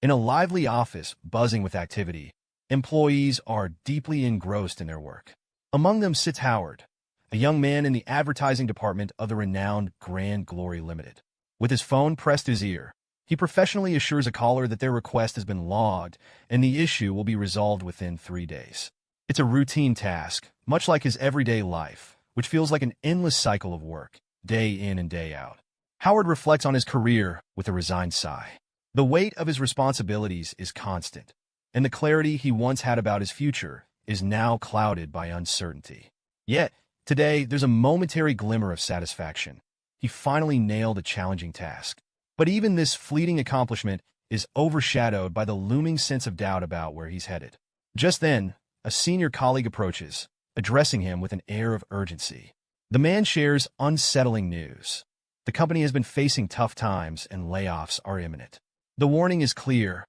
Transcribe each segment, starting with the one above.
In a lively office buzzing with activity, employees are deeply engrossed in their work. Among them sits Howard, a young man in the advertising department of the renowned Grand Glory Limited. With his phone pressed to his ear, he professionally assures a caller that their request has been logged and the issue will be resolved within 3 days. It's a routine task, much like his everyday life, which feels like an endless cycle of work, day in and day out. Howard reflects on his career with a resigned sigh. The weight of his responsibilities is constant, and the clarity he once had about his future is now clouded by uncertainty. Yet, today, there's a momentary glimmer of satisfaction. He finally nailed a challenging task. But even this fleeting accomplishment is overshadowed by the looming sense of doubt about where he's headed. Just then, a senior colleague approaches, addressing him with an air of urgency. The man shares unsettling news. The company has been facing tough times and layoffs are imminent. The warning is clear.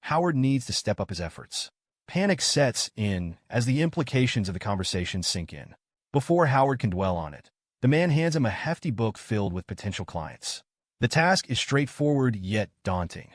Howard needs to step up his efforts. Panic sets in as the implications of the conversation sink in. Before Howard can dwell on it, the man hands him a hefty book filled with potential clients. The task is straightforward yet daunting.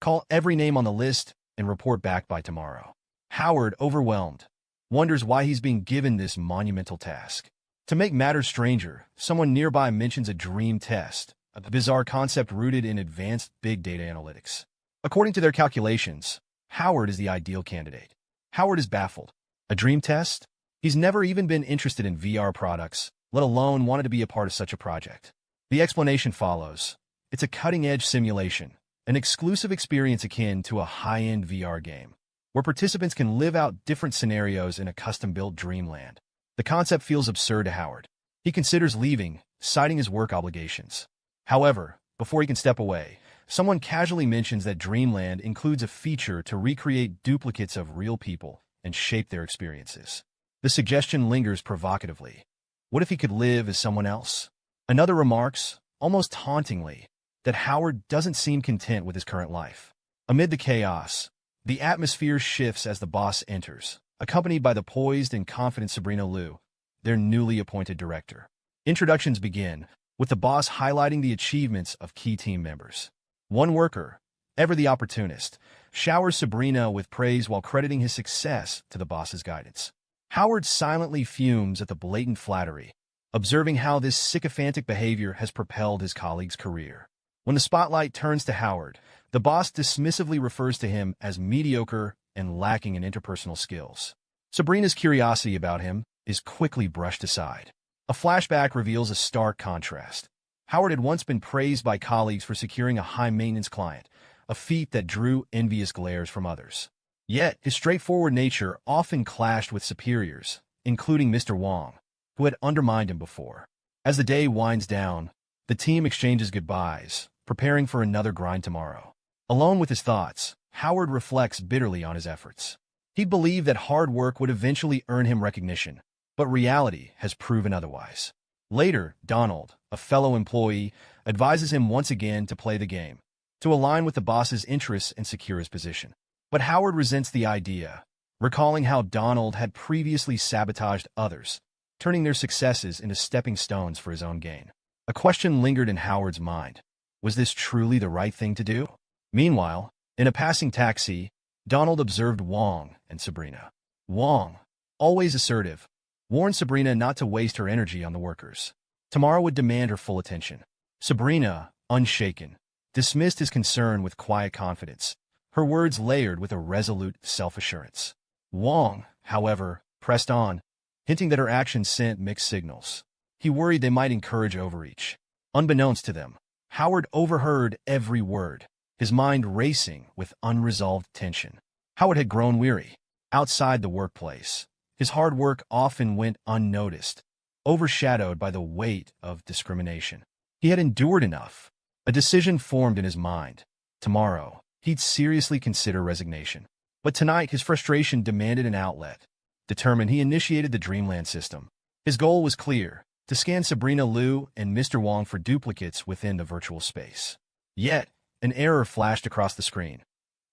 Call every name on the list and report back by tomorrow. Howard, overwhelmed, wonders why he's being given this monumental task. To make matters stranger, someone nearby mentions a dream test, a bizarre concept rooted in advanced big data analytics. According to their calculations, Howard is the ideal candidate. Howard is baffled. A dream test? He's never even been interested in VR products, let alone wanted to be a part of such a project. The explanation follows. It's a cutting-edge simulation, an exclusive experience akin to a high-end VR game, where participants can live out different scenarios in a custom-built dreamland. The concept feels absurd to Howard. He considers leaving, citing his work obligations. However, before he can step away, someone casually mentions that Dreamland includes a feature to recreate duplicates of real people and shape their experiences. The suggestion lingers provocatively. What if he could live as someone else? Another remarks, almost tauntingly, that Howard doesn't seem content with his current life. Amid the chaos, the atmosphere shifts as the boss enters, accompanied by the poised and confident Sabrina Liu, their newly appointed director. Introductions begin, with the boss highlighting the achievements of key team members. One worker, ever the opportunist, showers Sabrina with praise while crediting his success to the boss's guidance. Howard silently fumes at the blatant flattery, observing how this sycophantic behavior has propelled his colleague's career. When the spotlight turns to Howard, the boss dismissively refers to him as mediocre and lacking in interpersonal skills. Sabrina's curiosity about him is quickly brushed aside. A flashback reveals a stark contrast. Howard had once been praised by colleagues for securing a high-maintenance client, a feat that drew envious glares from others. Yet, his straightforward nature often clashed with superiors, including Mr. Wong, who had undermined him before. As the day winds down, the team exchanges goodbyes, preparing for another grind tomorrow. Alone with his thoughts, Howard reflects bitterly on his efforts. He believed that hard work would eventually earn him recognition, but reality has proven otherwise. Later, Donald, a fellow employee, advises him once again to play the game, to align with the boss's interests and secure his position. But Howard resents the idea, recalling how Donald had previously sabotaged others, turning their successes into stepping stones for his own gain. A question lingered in Howard's mind. Was this truly the right thing to do? Meanwhile, in a passing taxi, Donald observed Wong and Sabrina. Wong, always assertive, warned Sabrina not to waste her energy on the workers. Tomorrow would demand her full attention. Sabrina, unshaken, dismissed his concern with quiet confidence, her words layered with a resolute self-assurance. Wong, however, pressed on, hinting that her actions sent mixed signals. He worried they might encourage overreach. Unbeknownst to them, Howard overheard every word, his mind racing with unresolved tension. Howard had grown weary. Outside the workplace, his hard work often went unnoticed, overshadowed by the weight of discrimination. He had endured enough. A decision formed in his mind. Tomorrow, he'd seriously consider resignation. But tonight, his frustration demanded an outlet. Determined, he initiated the Dreamland system. His goal was clear: to scan Sabrina Liu and Mr. Wong for duplicates within the virtual space. Yet, an error flashed across the screen.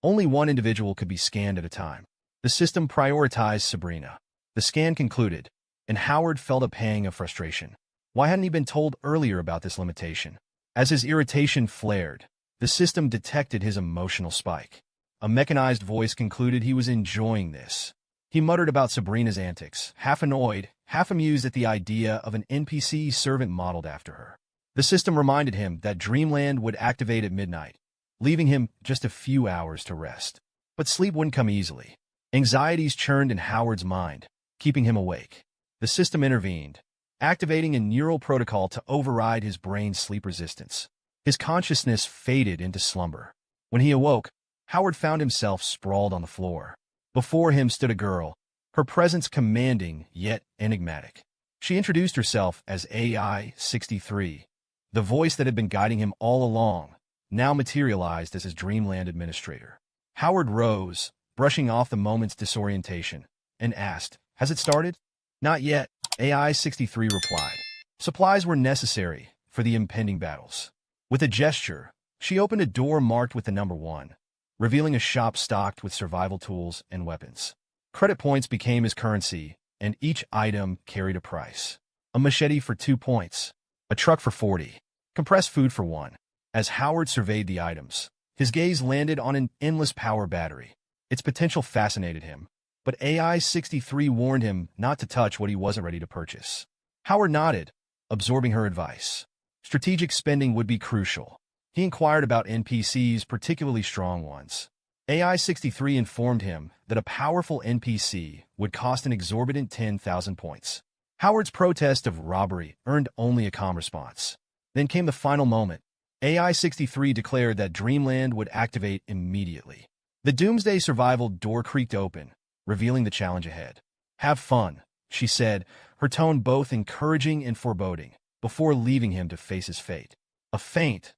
Only one individual could be scanned at a time. The system prioritized Sabrina. The scan concluded, and Howard felt a pang of frustration. Why hadn't he been told earlier about this limitation? As his irritation flared, the system detected his emotional spike. A mechanized voice concluded he was enjoying this. He muttered about Sabrina's antics, half annoyed, half amused at the idea of an NPC servant modeled after her. The system reminded him that Dreamland would activate at midnight, leaving him just a few hours to rest. But sleep wouldn't come easily. Anxieties churned in Howard's mind, keeping him awake. The system intervened, activating a neural protocol to override his brain's sleep resistance. His consciousness faded into slumber. When he awoke, Howard found himself sprawled on the floor. Before him stood a girl, her presence commanding yet enigmatic. She introduced herself as AI-63. The voice that had been guiding him all along now materialized as his Dreamland administrator. Howard rose, brushing off the moment's disorientation, and asked, "Has it started?" "Not yet," AI-63 replied. Supplies were necessary for the impending battles. With a gesture, she opened a door marked with the number 1, revealing a shop stocked with survival tools and weapons. Credit points became his currency, and each item carried a price. A machete for 2 points, a truck for 40, compressed food for 1. As Howard surveyed the items, his gaze landed on an endless power battery. Its potential fascinated him, but AI-63 warned him not to touch what he wasn't ready to purchase. Howard nodded, absorbing her advice. Strategic spending would be crucial. He inquired about NPCs, particularly strong ones. AI-63 informed him that a powerful NPC would cost an exorbitant 10,000 points. Howard's protest of robbery earned only a calm response. Then came the final moment. AI-63 declared that Dreamland would activate immediately. The Doomsday Survival door creaked open, revealing the challenge ahead. "Have fun," she said, her tone both encouraging and foreboding, before leaving him to face his fate. A faint,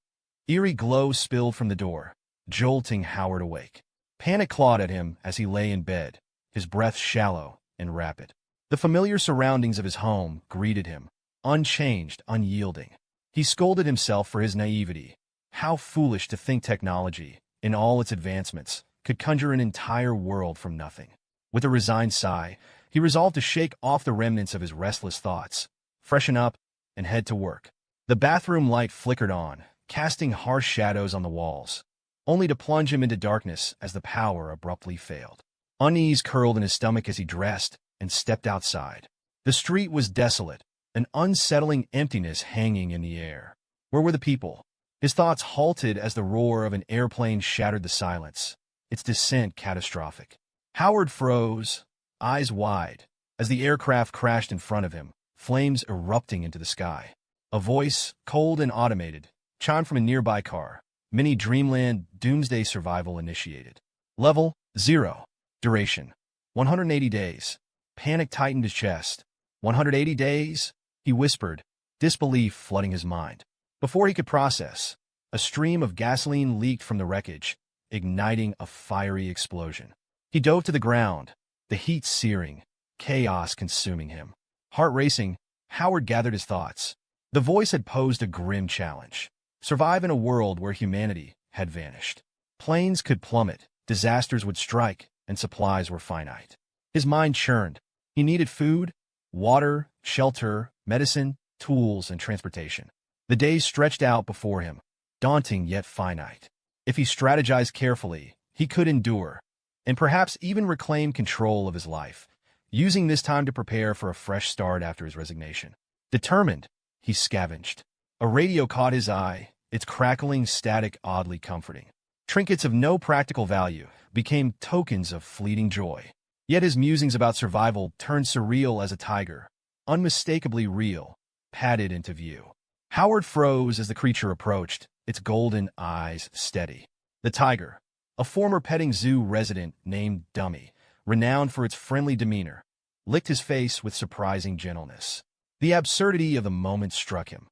eerie glow spilled from the door, jolting Howard awake. Panic clawed at him as he lay in bed, his breath shallow and rapid. The familiar surroundings of his home greeted him, unchanged, unyielding. He scolded himself for his naivety. How foolish to think technology, in all its advancements, could conjure an entire world from nothing. With a resigned sigh, he resolved to shake off the remnants of his restless thoughts, freshen up, and head to work. The bathroom light flickered on, casting harsh shadows on the walls, only to plunge him into darkness as the power abruptly failed. Unease curled in his stomach as he dressed and stepped outside. The street was desolate, an unsettling emptiness hanging in the air. Where were the people? His thoughts halted as the roar of an airplane shattered the silence, its descent catastrophic. Howard froze, eyes wide, as the aircraft crashed in front of him, flames erupting into the sky. A voice, cold and automated, chimed from a nearby car. Mini Dreamland Doomsday Survival initiated. Level 0. Duration 180 days. Panic tightened his chest. 180 days? He whispered, disbelief flooding his mind. Before he could process, a stream of gasoline leaked from the wreckage, igniting a fiery explosion. He dove to the ground, the heat searing, chaos consuming him. Heart racing, Howard gathered his thoughts. The voice had posed a grim challenge. Survive in a world where humanity had vanished. Planes could plummet, disasters would strike, and supplies were finite. His mind churned. He needed food, water, shelter, medicine, tools, and transportation. The days stretched out before him, daunting yet finite. If he strategized carefully, he could endure, and perhaps even reclaim control of his life, using this time to prepare for a fresh start after his resignation. Determined, he scavenged. A radio caught his eye, its crackling static oddly comforting. Trinkets of no practical value became tokens of fleeting joy. Yet his musings about survival turned surreal as a tiger, unmistakably real, padded into view. Howard froze as the creature approached, its golden eyes steady. The tiger, a former petting zoo resident named Dummy, renowned for its friendly demeanor, licked his face with surprising gentleness. The absurdity of the moment struck him.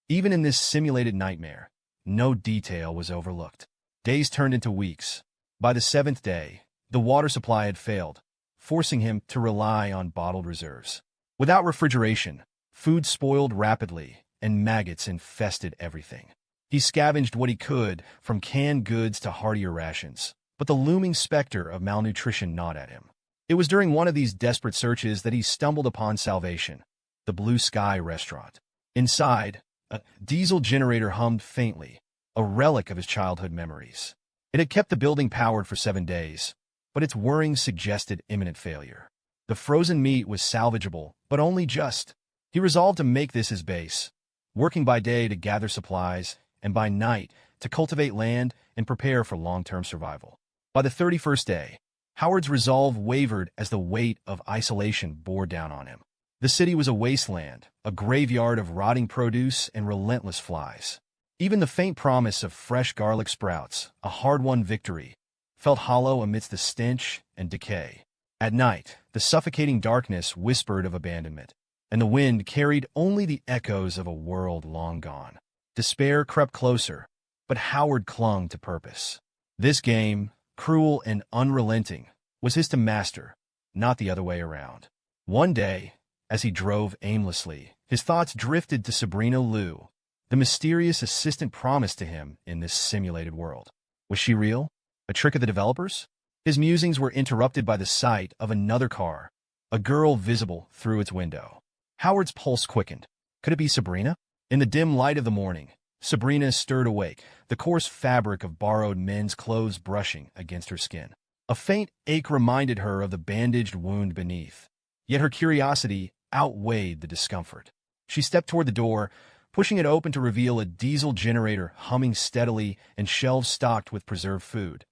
Even in this simulated nightmare, no detail was overlooked. Days turned into weeks. By the 7th day, the water supply had failed, forcing him to rely on bottled reserves. Without refrigeration, food spoiled rapidly, and maggots infested everything. He scavenged what he could, from canned goods to heartier rations, but the looming specter of malnutrition gnawed at him. It was during one of these desperate searches that he stumbled upon salvation, the Blue Sky restaurant. Inside, a diesel generator hummed faintly, a relic of his childhood memories. It had kept the building powered for 7 days, but its whirring suggested imminent failure. The frozen meat was salvageable, but only just. He resolved to make this his base, working by day to gather supplies, and by night to cultivate land and prepare for long-term survival. By the 31st day, Howard's resolve wavered as the weight of isolation bore down on him. The city was a wasteland, a graveyard of rotting produce and relentless flies. Even the faint promise of fresh garlic sprouts, a hard-won victory, felt hollow amidst the stench and decay. At night, the suffocating darkness whispered of abandonment, and the wind carried only the echoes of a world long gone. Despair crept closer, but Howard clung to purpose. This game, cruel and unrelenting, was his to master, not the other way around. One day, as he drove aimlessly, his thoughts drifted to Sabrina Liu, the mysterious assistant promised to him in this simulated world. Was she real? A trick of the developers? His musings were interrupted by the sight of another car, a girl visible through its window. Howard's pulse quickened. Could it be Sabrina? In the dim light of the morning, Sabrina stirred awake, the coarse fabric of borrowed men's clothes brushing against her skin. A faint ache reminded her of the bandaged wound beneath, yet her curiosity outweighed the discomfort. She stepped toward the door, pushing it open to reveal a diesel generator humming steadily and shelves stocked with preserved food.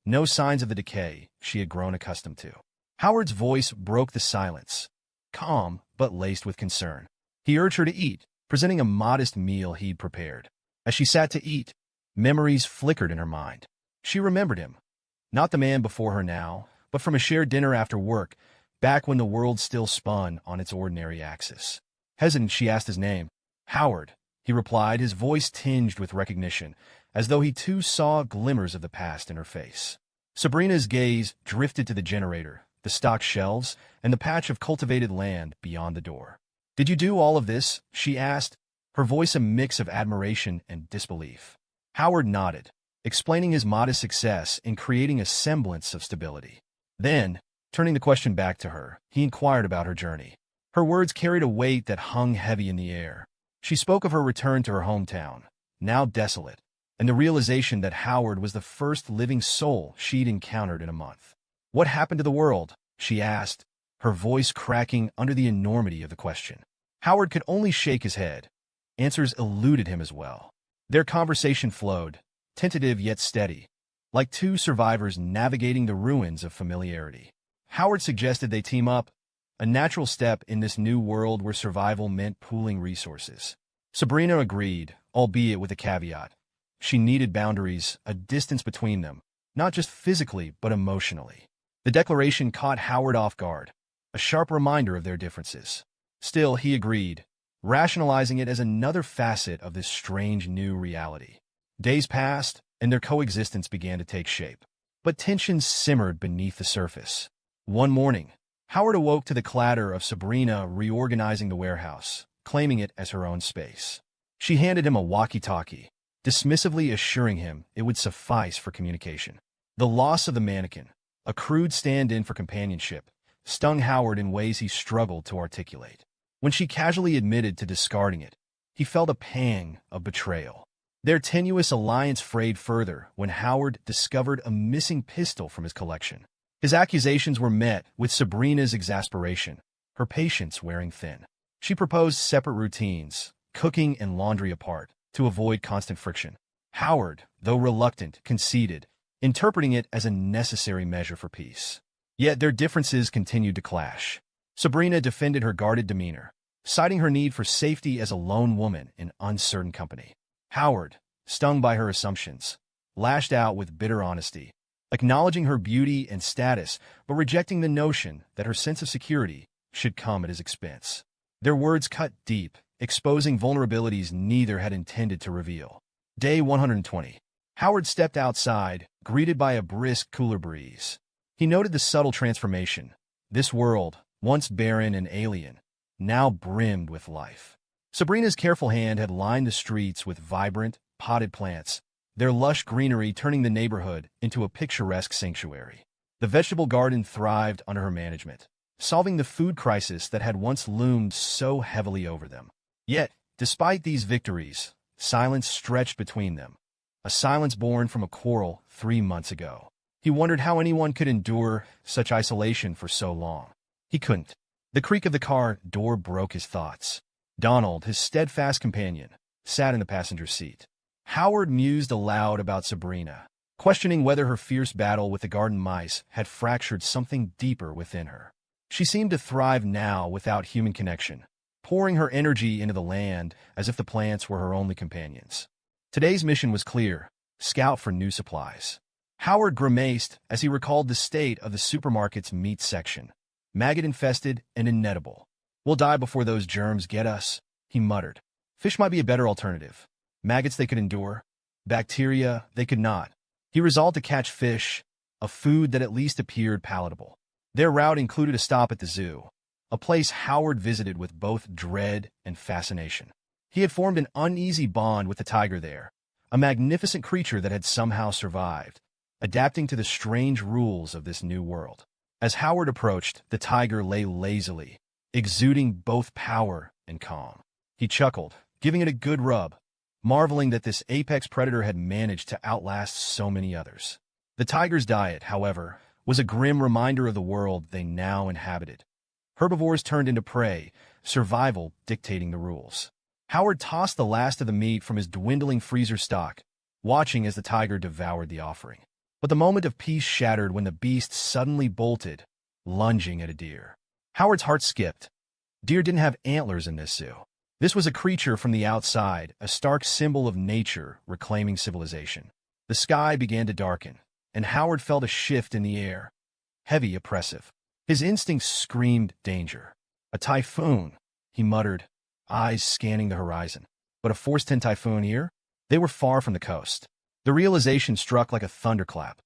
No signs of the decay she had grown accustomed to. Howard's voice broke the silence, calm but laced with concern. He urged her to eat, presenting a modest meal he'd prepared. As she sat to eat, memories flickered in her mind. She remembered him, not the man before her now, but from a shared dinner after work, back when the world still spun on its ordinary axis. Hesitant, she asked his name. Howard, he replied, his voice tinged with recognition, as though he too saw glimmers of the past in her face. Sabrina's gaze drifted to the generator, the stocked shelves, and the patch of cultivated land beyond the door. "Did you do all of this?" she asked, her voice a mix of admiration and disbelief. Howard nodded, explaining his modest success in creating a semblance of stability. Then, turning the question back to her, he inquired about her journey. Her words carried a weight that hung heavy in the air. She spoke of her return to her hometown, now desolate, and the realization that Howard was the first living soul she'd encountered in a month. "What happened to the world?" she asked, her voice cracking under the enormity of the question. Howard could only shake his head. Answers eluded him as well. Their conversation flowed, tentative yet steady, like two survivors navigating the ruins of familiarity. Howard suggested they team up, a natural step in this new world where survival meant pooling resources. Sabrina agreed, albeit with a caveat. She needed boundaries, a distance between them, not just physically but emotionally. The declaration caught Howard off guard, a sharp reminder of their differences. Still, he agreed, rationalizing it as another facet of this strange new reality. Days passed, and their coexistence began to take shape. But tensions simmered beneath the surface. One morning, Howard awoke to the clatter of Sabrina reorganizing the warehouse, claiming it as her own space. She handed him a walkie-talkie, dismissively assuring him it would suffice for communication. The loss of the mannequin, a crude stand-in for companionship, stung Howard in ways he struggled to articulate. When she casually admitted to discarding it, he felt a pang of betrayal. Their tenuous alliance frayed further when Howard discovered a missing pistol from his collection. His accusations were met with Sabrina's exasperation, her patience wearing thin. She proposed separate routines, cooking and laundry apart, to avoid constant friction. Howard, though reluctant, conceded, interpreting it as a necessary measure for peace. Yet their differences continued to clash. Sabrina defended her guarded demeanor, citing her need for safety as a lone woman in uncertain company. Howard, stung by her assumptions, lashed out with bitter honesty, acknowledging her beauty and status but rejecting the notion that her sense of security should come at his expense. Their words cut deep, exposing vulnerabilities neither had intended to reveal. Day 120. Howard stepped outside, greeted by a brisk, cooler breeze. He noted the subtle transformation. This world, once barren and alien, now brimmed with life. Sabrina's careful hand had lined the streets with vibrant, potted plants, their lush greenery turning the neighborhood into a picturesque sanctuary. The vegetable garden thrived under her management, solving the food crisis that had once loomed so heavily over them. Yet, despite these victories, silence stretched between them, a silence born from a quarrel 3 months ago. He wondered how anyone could endure such isolation for so long. He couldn't. The creak of the car door broke his thoughts. Donald, his steadfast companion, sat in the passenger seat. Howard mused aloud about Sabrina, questioning whether her fierce battle with the garden mice had fractured something deeper within her. She seemed to thrive now without human connection, pouring her energy into the land as if the plants were her only companions. Today's mission was clear: scout for new supplies. Howard grimaced as he recalled the state of the supermarket's meat section. Maggot-infested and inedible. "We'll die before those germs get us," he muttered. Fish might be a better alternative. Maggots they could endure. Bacteria they could not. He resolved to catch fish, a food that at least appeared palatable. Their route included a stop at the zoo, a place Howard visited with both dread and fascination. He had formed an uneasy bond with the tiger there, a magnificent creature that had somehow survived, adapting to the strange rules of this new world. As Howard approached, the tiger lay lazily, exuding both power and calm. He chuckled, giving it a good rub, marveling that this apex predator had managed to outlast so many others. The tiger's diet, however, was a grim reminder of the world they now inhabited. Herbivores turned into prey, survival dictating the rules. Howard tossed the last of the meat from his dwindling freezer stock, watching as the tiger devoured the offering. But the moment of peace shattered when the beast suddenly bolted, lunging at a deer. Howard's heart skipped. Deer didn't have antlers in this zoo. This was a creature from the outside, a stark symbol of nature reclaiming civilization. The sky began to darken, and Howard felt a shift in the air, heavy, oppressive. His instincts screamed danger. "A typhoon," he muttered, eyes scanning the horizon. But a Force 10 typhoon here? They were far from the coast. The realization struck like a thunderclap.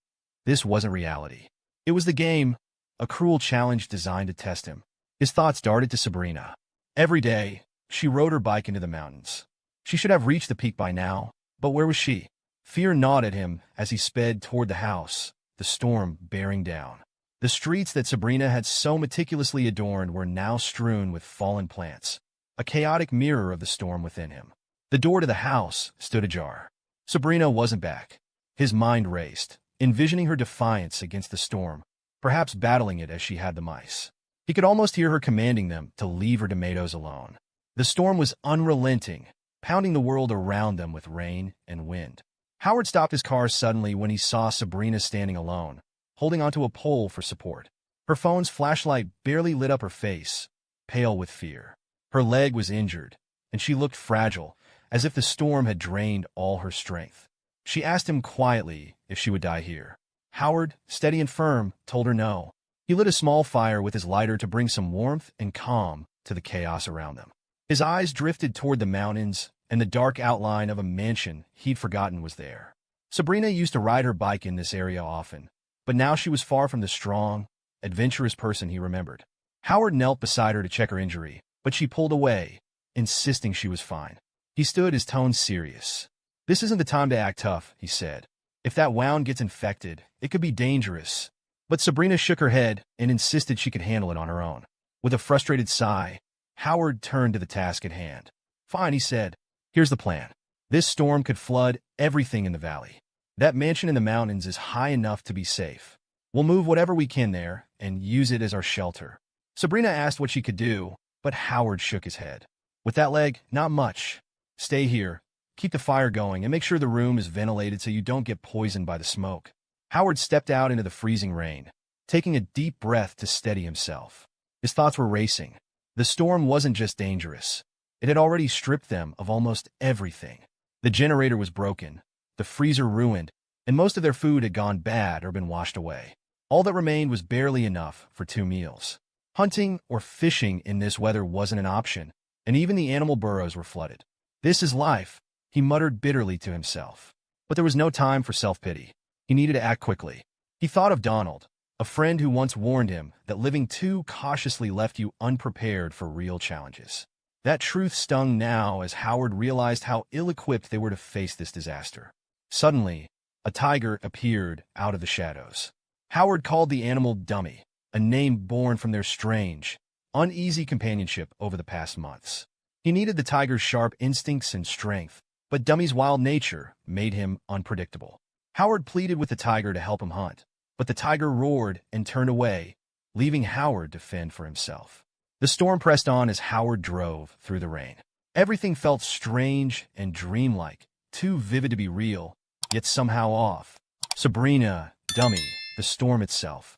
This wasn't reality. It was the game, a cruel challenge designed to test him. His thoughts darted to Sabrina. Every day, she rode her bike into the mountains. She should have reached the peak by now, but where was she? Fear gnawed at him as he sped toward the house, the storm bearing down. The streets that Sabrina had so meticulously adorned were now strewn with fallen plants, a chaotic mirror of the storm within him. The door to the house stood ajar. Sabrina wasn't back. His mind raced, envisioning her defiance against the storm, perhaps battling it as she had the mice. He could almost hear her commanding them to leave her tomatoes alone. The storm was unrelenting, pounding the world around them with rain and wind. Howard stopped his car suddenly when he saw Sabrina standing alone, holding onto a pole for support. Her phone's flashlight barely lit up her face, pale with fear. Her leg was injured, and she looked fragile, as if the storm had drained all her strength. She asked him quietly if she would die here. Howard, steady and firm, told her no. He lit a small fire with his lighter to bring some warmth and calm to the chaos around them. His eyes drifted toward the mountains, and the dark outline of a mansion he'd forgotten was there. Sabrina used to ride her bike in this area often, but now she was far from the strong, adventurous person he remembered. Howard knelt beside her to check her injury, but she pulled away, insisting she was fine. He stood, his tone serious. "This isn't the time to act tough," he said. "If that wound gets infected, it could be dangerous." But Sabrina shook her head and insisted she could handle it on her own. With a frustrated sigh, Howard turned to the task at hand. "Fine," he said. "Here's the plan. This storm could flood everything in the valley. That mansion in the mountains is high enough to be safe. We'll move whatever we can there and use it as our shelter." Sabrina asked what she could do, but Howard shook his head. "With that leg, not much. Stay here, keep the fire going, and make sure the room is ventilated so you don't get poisoned by the smoke." Howard stepped out into the freezing rain, taking a deep breath to steady himself. His thoughts were racing. The storm wasn't just dangerous. It had already stripped them of almost everything. The generator was broken, the freezer ruined, and most of their food had gone bad or been washed away. All that remained was barely enough for 2 meals. Hunting or fishing in this weather wasn't an option, and even the animal burrows were flooded. "This is life," he muttered bitterly to himself. But there was no time for self-pity. He needed to act quickly. He thought of Donald, a friend who once warned him that living too cautiously left you unprepared for real challenges. That truth stung now as Howard realized how ill-equipped they were to face this disaster. Suddenly, a tiger appeared out of the shadows. Howard called the animal Dummy, a name born from their strange, uneasy companionship over the past months. He needed the tiger's sharp instincts and strength, but Dummy's wild nature made him unpredictable. Howard pleaded with the tiger to help him hunt, but the tiger roared and turned away, leaving Howard to fend for himself. The storm pressed on as Howard drove through the rain. Everything felt strange and dreamlike, too vivid to be real, yet somehow off. Sabrina, Dummy, the storm itself.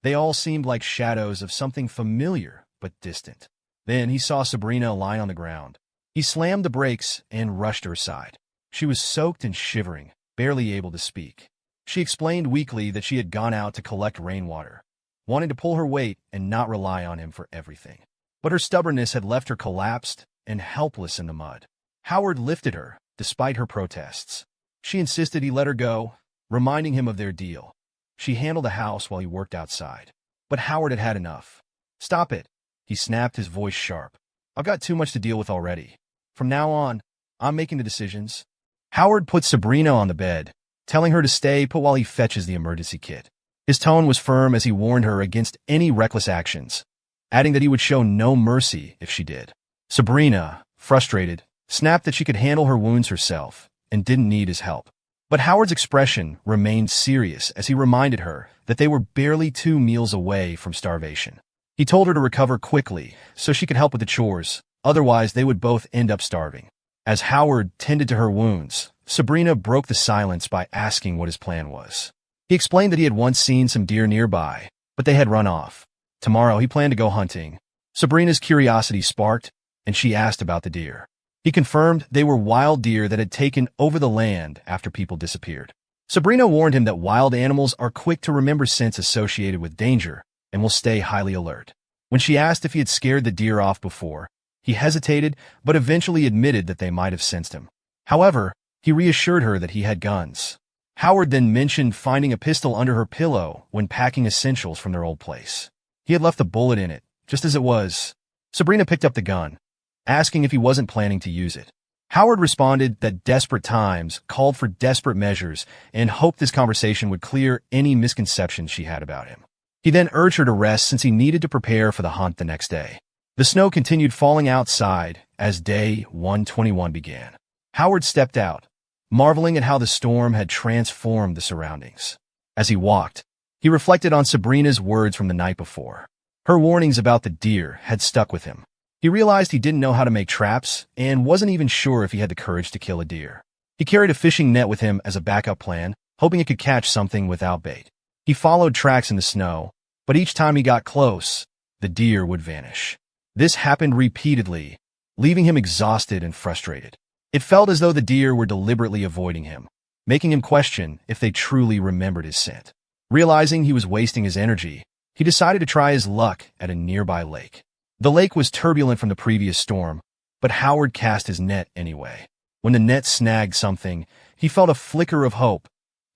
They all seemed like shadows of something familiar but distant. Then he saw Sabrina lying on the ground. He slammed the brakes and rushed her aside. She was soaked and shivering, barely able to speak. She explained weakly that she had gone out to collect rainwater, wanting to pull her weight and not rely on him for everything. But her stubbornness had left her collapsed and helpless in the mud. Howard lifted her, despite her protests. She insisted he let her go, reminding him of their deal. She handled the house while he worked outside. But Howard had had enough. "Stop it," he snapped, his voice sharp. "I've got too much to deal with already. From now on, I'm making the decisions." Howard put Sabrina on the bed, telling her to stay put while he fetches the emergency kit. His tone was firm as he warned her against any reckless actions, adding that he would show no mercy if she did. Sabrina, frustrated, snapped that she could handle her wounds herself and didn't need his help. But Howard's expression remained serious as he reminded her that they were barely 2 meals away from starvation. He told her to recover quickly so she could help with the chores, otherwise they would both end up starving. As Howard tended to her wounds, Sabrina broke the silence by asking what his plan was. He explained that he had once seen some deer nearby, but they had run off. Tomorrow he planned to go hunting. Sabrina's curiosity sparked, and she asked about the deer. He confirmed they were wild deer that had taken over the land after people disappeared. Sabrina warned him that wild animals are quick to remember scents associated with danger and will stay highly alert. When she asked if he had scared the deer off before, he hesitated but eventually admitted that they might have sensed him. However, he reassured her that he had guns. Howard then mentioned finding a pistol under her pillow when packing essentials from their old place. He had left a bullet in it, just as it was. Sabrina picked up the gun, asking if he wasn't planning to use it. Howard responded that desperate times called for desperate measures and hoped this conversation would clear any misconceptions she had about him. He then urged her to rest since he needed to prepare for the hunt the next day. The snow continued falling outside as day 121 began. Howard stepped out, marveling at how the storm had transformed the surroundings. As he walked, he reflected on Sabrina's words from the night before. Her warnings about the deer had stuck with him. He realized he didn't know how to make traps and wasn't even sure if he had the courage to kill a deer. He carried a fishing net with him as a backup plan, hoping it could catch something without bait. He followed tracks in the snow, but each time he got close, the deer would vanish. This happened repeatedly, leaving him exhausted and frustrated. It felt as though the deer were deliberately avoiding him, making him question if they truly remembered his scent. Realizing he was wasting his energy, he decided to try his luck at a nearby lake. The lake was turbulent from the previous storm, but Howard cast his net anyway. When the net snagged something, he felt a flicker of hope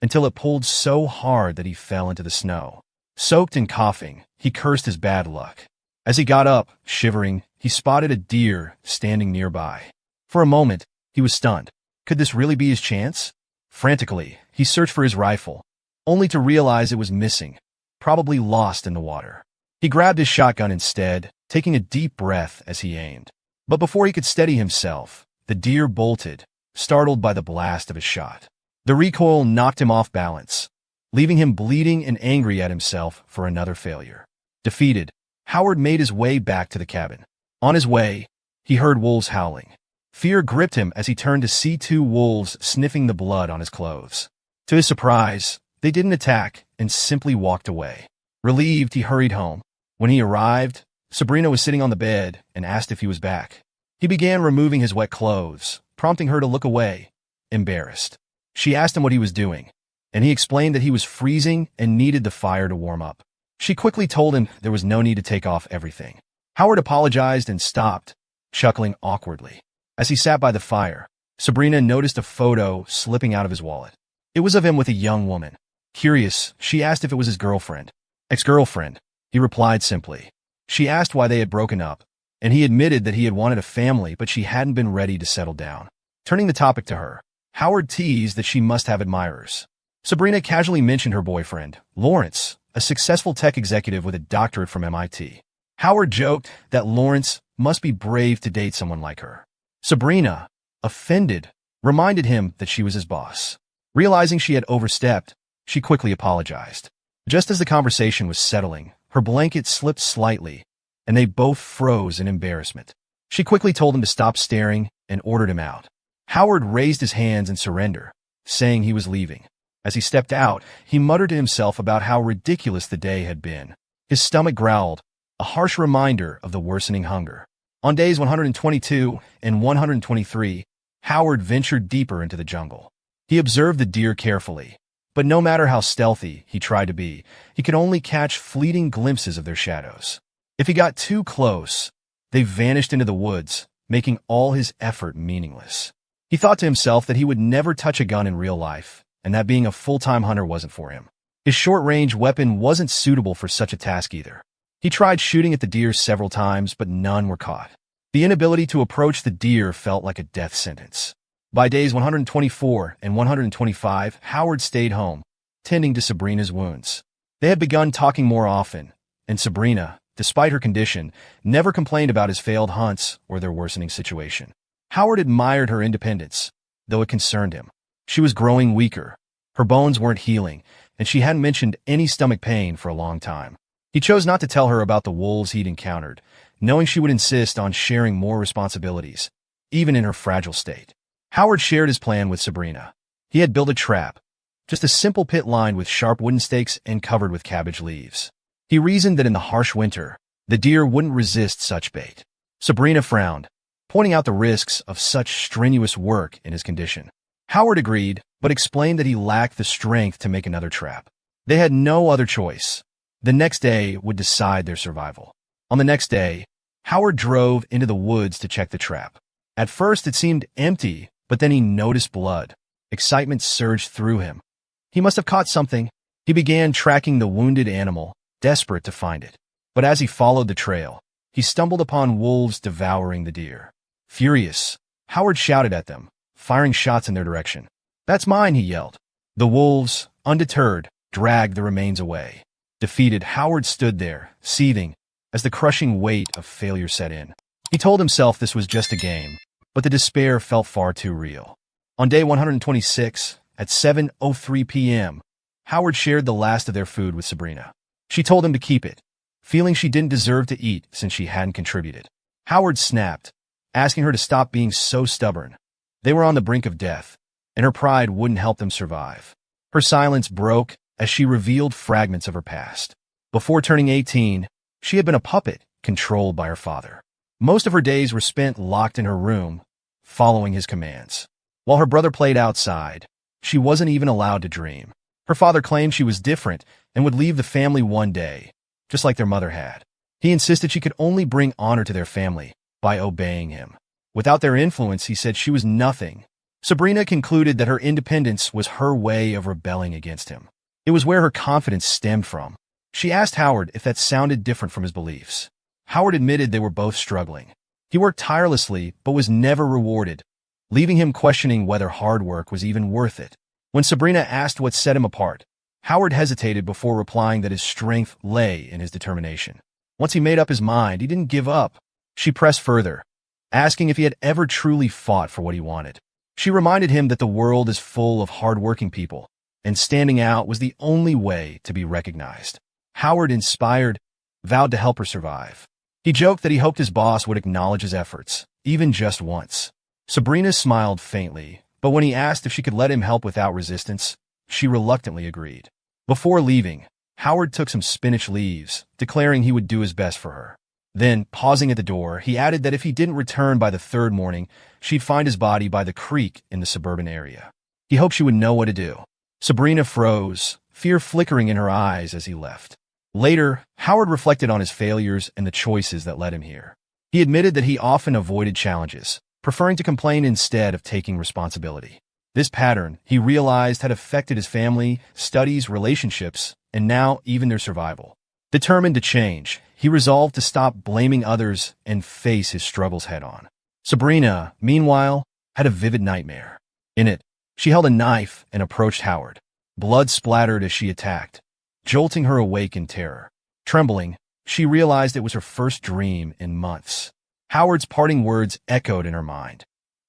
until it pulled so hard that he fell into the snow. Soaked and coughing, he cursed his bad luck. As he got up, shivering, he spotted a deer standing nearby. For a moment, he was stunned. Could this really be his chance? Frantically, he searched for his rifle, only to realize it was missing, probably lost in the water. He grabbed his shotgun instead, taking a deep breath as he aimed. But before he could steady himself, the deer bolted, startled by the blast of his shot. The recoil knocked him off balance, leaving him bleeding and angry at himself for another failure. Defeated, Howard made his way back to the cabin. On his way, he heard wolves howling. Fear gripped him as he turned to see 2 wolves sniffing the blood on his clothes. To his surprise, they didn't attack and simply walked away. Relieved, he hurried home. When he arrived, Sabrina was sitting on the bed and asked if he was back. He began removing his wet clothes, prompting her to look away, embarrassed. She asked him what he was doing, and he explained that he was freezing and needed the fire to warm up. She quickly told him there was no need to take off everything. Howard apologized and stopped, chuckling awkwardly. As he sat by the fire, Sabrina noticed a photo slipping out of his wallet. It was of him with a young woman. Curious, she asked if it was his girlfriend. Ex-girlfriend, he replied simply. She asked why they had broken up, and he admitted that he had wanted a family but she hadn't been ready to settle down. Turning the topic to her, Howard teased that she must have admirers. Sabrina casually mentioned her boyfriend, Lawrence, a successful tech executive with a doctorate from MIT. Howard joked that Lawrence must be brave to date someone like her. Sabrina, offended, reminded him that she was his boss. Realizing she had overstepped, she quickly apologized. Just as the conversation was settling, her blanket slipped slightly, and they both froze in embarrassment. She quickly told him to stop staring and ordered him out. Howard raised his hands in surrender, saying he was leaving. As he stepped out, he muttered to himself about how ridiculous the day had been. His stomach growled, a harsh reminder of the worsening hunger. On days 122 and 123, Howard ventured deeper into the jungle. He observed the deer carefully, but no matter how stealthy he tried to be, he could only catch fleeting glimpses of their shadows. If he got too close, they vanished into the woods, making all his effort meaningless. He thought to himself that he would never touch a gun in real life, and that being a full-time hunter wasn't for him. His short-range weapon wasn't suitable for such a task either. He tried shooting at the deer several times, but none were caught. The inability to approach the deer felt like a death sentence. By days 124 and 125, Howard stayed home, tending to Sabrina's wounds. They had begun talking more often, and Sabrina, despite her condition, never complained about his failed hunts or their worsening situation. Howard admired her independence, though it concerned him. She was growing weaker. Her bones weren't healing, and she hadn't mentioned any stomach pain for a long time. He chose not to tell her about the wolves he'd encountered, knowing she would insist on sharing more responsibilities, even in her fragile state. Howard shared his plan with Sabrina. He had built a trap, just a simple pit lined with sharp wooden stakes and covered with cabbage leaves. He reasoned that in the harsh winter, the deer wouldn't resist such bait. Sabrina frowned, pointing out the risks of such strenuous work in his condition. Howard agreed, but explained that he lacked the strength to make another trap. They had no other choice. The next day would decide their survival. On the next day, Howard drove into the woods to check the trap. At first, it seemed empty, but then he noticed blood. Excitement surged through him. He must have caught something. He began tracking the wounded animal, desperate to find it. But as he followed the trail, he stumbled upon wolves devouring the deer. Furious, Howard shouted at them, firing shots in their direction. "That's mine," he yelled. The wolves, undeterred, dragged the remains away. Defeated, Howard stood there, seething, as the crushing weight of failure set in. He told himself this was just a game, but the despair felt far too real. On day 126, at 7:03 p.m., Howard shared the last of their food with Sabrina. She told him to keep it, feeling she didn't deserve to eat since she hadn't contributed. Howard snapped, asking her to stop being so stubborn. They were on the brink of death, and her pride wouldn't help them survive. Her silence broke as she revealed fragments of her past. Before turning 18, she had been a puppet controlled by her father. Most of her days were spent locked in her room, following his commands. While her brother played outside, she wasn't even allowed to dream. Her father claimed she was different and would leave the family one day, just like their mother had. He insisted she could only bring honor to their family by obeying him. Without their influence, he said she was nothing. Sabrina concluded that her independence was her way of rebelling against him. It was where her confidence stemmed from. She asked Howard if that sounded different from his beliefs. Howard admitted they were both struggling. He worked tirelessly, but was never rewarded, leaving him questioning whether hard work was even worth it. When Sabrina asked what set him apart, Howard hesitated before replying that his strength lay in his determination. Once he made up his mind, he didn't give up. She pressed further, asking if he had ever truly fought for what he wanted. She reminded him that the world is full of hard-working people, and standing out was the only way to be recognized. Howard, inspired, vowed to help her survive. He joked that he hoped his boss would acknowledge his efforts, even just once. Sabrina smiled faintly, but when he asked if she could let him help without resistance, she reluctantly agreed. Before leaving, Howard took some spinach leaves, declaring he would do his best for her. Then, pausing at the door, he added that if he didn't return by the third morning, she'd find his body by the creek in the suburban area. He hoped she would know what to do. Sabrina froze, fear flickering in her eyes as he left. Later, Howard reflected on his failures and the choices that led him here. He admitted that he often avoided challenges, preferring to complain instead of taking responsibility. This pattern, he realized, had affected his family, studies, relationships, and now even their survival. Determined to change, he resolved to stop blaming others and face his struggles head-on. Sabrina, meanwhile, had a vivid nightmare. In it, she held a knife and approached Howard. Blood splattered as she attacked, jolting her awake in terror. Trembling, she realized it was her first dream in months. Howard's parting words echoed in her mind.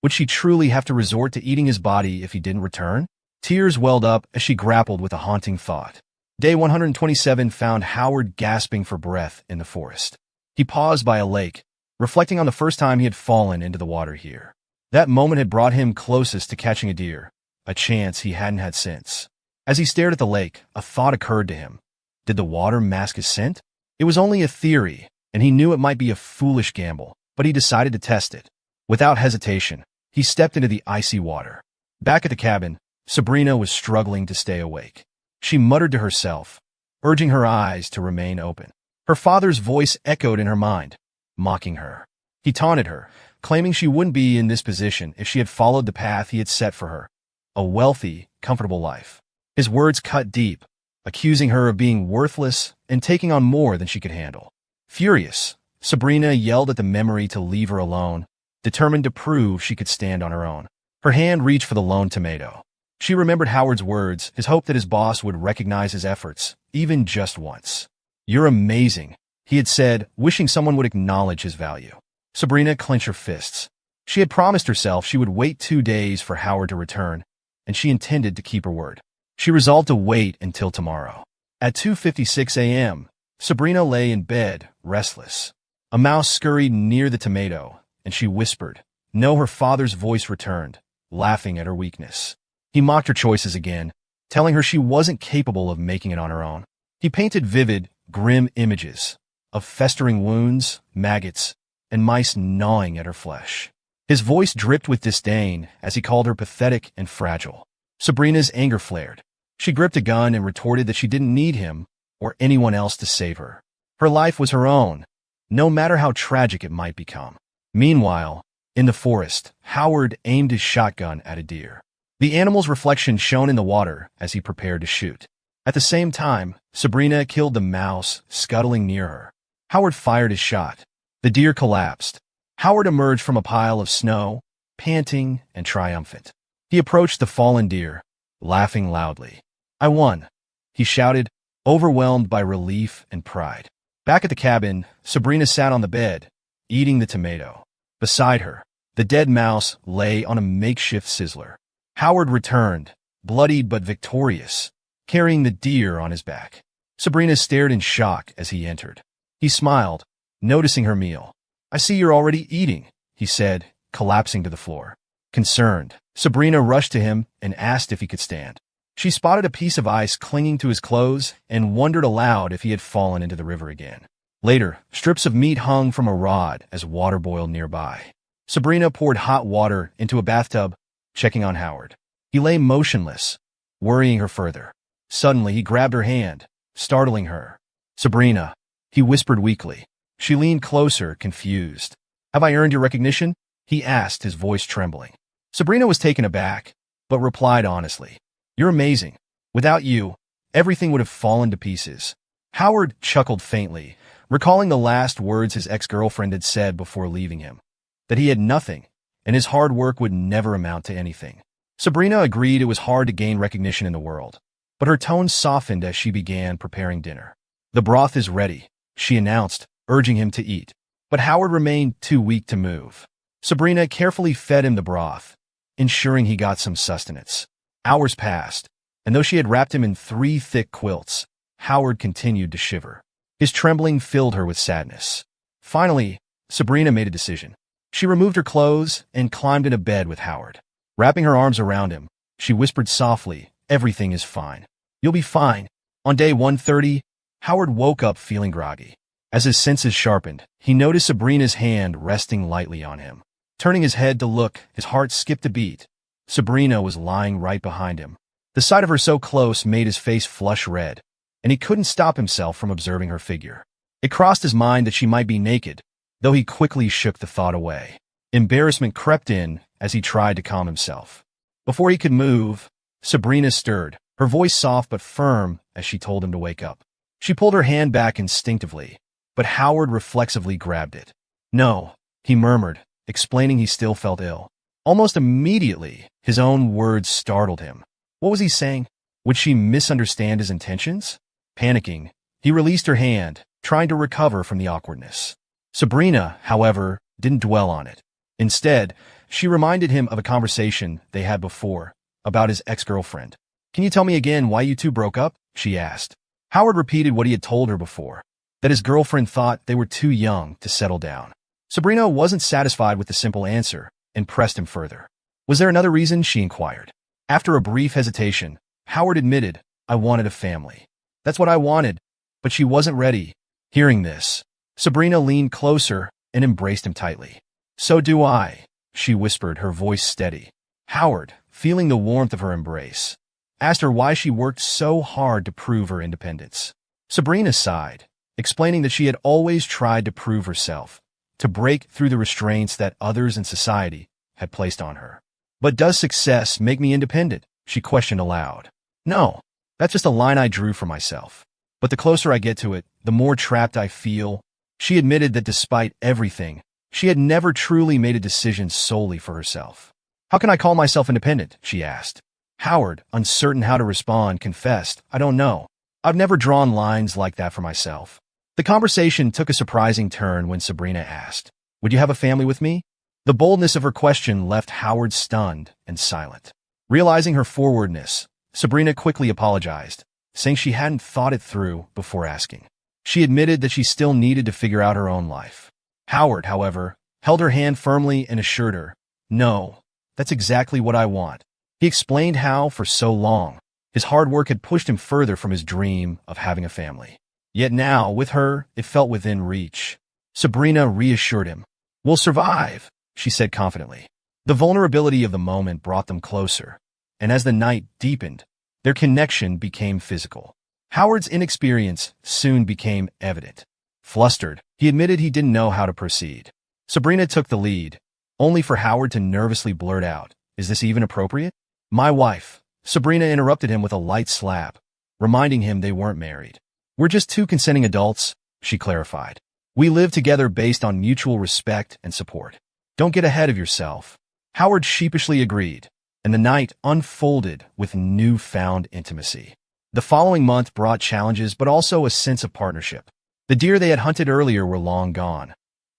Would she truly have to resort to eating his body if he didn't return? Tears welled up as she grappled with a haunting thought. Day 127 found Howard gasping for breath in the forest. He paused by a lake, reflecting on the first time he had fallen into the water here. That moment had brought him closest to catching a deer, a chance he hadn't had since. As he stared at the lake, a thought occurred to him. Did the water mask his scent? It was only a theory, and he knew it might be a foolish gamble, but he decided to test it. Without hesitation, he stepped into the icy water. Back at the cabin, Sabrina was struggling to stay awake. She muttered to herself, urging her eyes to remain open. Her father's voice echoed in her mind, mocking her. He taunted her, claiming she wouldn't be in this position if she had followed the path he had set for her, a wealthy, comfortable life. His words cut deep, accusing her of being worthless and taking on more than she could handle. Furious, Sabrina yelled at the memory to leave her alone, determined to prove she could stand on her own. Her hand reached for the lone tomato. She remembered Howard's words, his hope that his boss would recognize his efforts, even just once. "You're amazing," he had said, wishing someone would acknowledge his value. Sabrina clenched her fists. She had promised herself she would wait 2 days for Howard to return, and she intended to keep her word. She resolved to wait until tomorrow. At 2:56 a.m., Sabrina lay in bed, restless. A mouse scurried near the tomato, and she whispered. No, her father's voice returned, laughing at her weakness. He mocked her choices again, telling her she wasn't capable of making it on her own. He painted vivid, grim images of festering wounds, maggots, and mice gnawing at her flesh. His voice dripped with disdain as he called her pathetic and fragile. Sabrina's anger flared. She gripped a gun and retorted that she didn't need him or anyone else to save her. Her life was her own, no matter how tragic it might become. Meanwhile, in the forest, Howard aimed his shotgun at a deer. The animal's reflection shone in the water as he prepared to shoot. At the same time, Sabrina killed the mouse scuttling near her. Howard fired his shot. The deer collapsed. Howard emerged from a pile of snow, panting and triumphant. He approached the fallen deer, laughing loudly. "I won," he shouted, overwhelmed by relief and pride. Back at the cabin, Sabrina sat on the bed, eating the tomato. Beside her, the dead mouse lay on a makeshift sizzler. Howard returned, bloodied but victorious, carrying the deer on his back. Sabrina stared in shock as he entered. He smiled, noticing her meal. "I see you're already eating," he said, collapsing to the floor. Concerned, Sabrina rushed to him and asked if he could stand. She spotted a piece of ice clinging to his clothes and wondered aloud if he had fallen into the river again. Later, strips of meat hung from a rod as water boiled nearby. Sabrina poured hot water into a bathtub, checking on Howard. He lay motionless, worrying her further. Suddenly, he grabbed her hand, startling her. "Sabrina," he whispered weakly. She leaned closer, confused. "Have I earned your recognition?" he asked, his voice trembling. Sabrina was taken aback, but replied honestly. "You're amazing. Without you, everything would have fallen to pieces." Howard chuckled faintly, recalling the last words his ex-girlfriend had said before leaving him, that he had nothing, and his hard work would never amount to anything. Sabrina agreed it was hard to gain recognition in the world, but her tone softened as she began preparing dinner. "The broth is ready," she announced, urging him to eat. But Howard remained too weak to move. Sabrina carefully fed him the broth, ensuring he got some sustenance. Hours passed, and though she had wrapped him in 3 thick quilts, Howard continued to shiver. His trembling filled her with sadness. Finally, Sabrina made a decision. She removed her clothes and climbed into bed with Howard. Wrapping her arms around him, she whispered softly, "Everything is fine. You'll be fine." On day 130, Howard woke up feeling groggy. As his senses sharpened, he noticed Sabrina's hand resting lightly on him. Turning his head to look, his heart skipped a beat. Sabrina was lying right behind him. The sight of her so close made his face flush red, and he couldn't stop himself from observing her figure. It crossed his mind that she might be naked, though he quickly shook the thought away. Embarrassment crept in as he tried to calm himself. Before he could move, Sabrina stirred, her voice soft but firm as she told him to wake up. She pulled her hand back instinctively, but Howard reflexively grabbed it. "No," he murmured, explaining he still felt ill. Almost immediately, his own words startled him. What was he saying? Would she misunderstand his intentions? Panicking, he released her hand, trying to recover from the awkwardness. Sabrina, however, didn't dwell on it. Instead, She reminded him of a conversation they had before about his ex-girlfriend. "Can you tell me again why you two broke up?" she asked. Howard repeated what he had told her before, that his girlfriend thought they were too young to settle down. Sabrina wasn't satisfied with the simple answer and pressed him further. "Was there another reason?" she inquired. After a brief hesitation, Howard admitted, "I wanted a family. That's what I wanted," but she wasn't ready. Hearing this, Sabrina leaned closer and embraced him tightly. "So do I," she whispered, her voice steady. Howard, feeling the warmth of her embrace, asked her why she worked so hard to prove her independence. Sabrina sighed, explaining that she had always tried to prove herself, to break through the restraints that others in society had placed on her. "But does success make me independent?" she questioned aloud. "No, that's just a line I drew for myself. But the closer I get to it, the more trapped I feel." She admitted that despite everything, she had never truly made a decision solely for herself. "How can I call myself independent?" she asked. Howard, uncertain how to respond, confessed, "I don't know. I've never drawn lines like that for myself." The conversation took a surprising turn when Sabrina asked, "Would you have a family with me?" The boldness of her question left Howard stunned and silent. Realizing her forwardness, Sabrina quickly apologized, saying she hadn't thought it through before asking. She admitted that she still needed to figure out her own life. Howard, however, held her hand firmly and assured her, "No, that's exactly what I want." He explained how, for so long, his hard work had pushed him further from his dream of having a family. Yet now, with her, it felt within reach. Sabrina reassured him. "We'll survive," she said confidently. The vulnerability of the moment brought them closer, and as the night deepened, their connection became physical. Howard's inexperience soon became evident. Flustered, he admitted he didn't know how to proceed. Sabrina took the lead, only for Howard to nervously blurt out, "Is this even appropriate?" "My wife." Sabrina interrupted him with a light slap, reminding him they weren't married. "We're just two consenting adults," she clarified. "We live together based on mutual respect and support. Don't get ahead of yourself." Howard sheepishly agreed, and the night unfolded with newfound intimacy. The following month brought challenges but also a sense of partnership. The deer they had hunted earlier were long gone,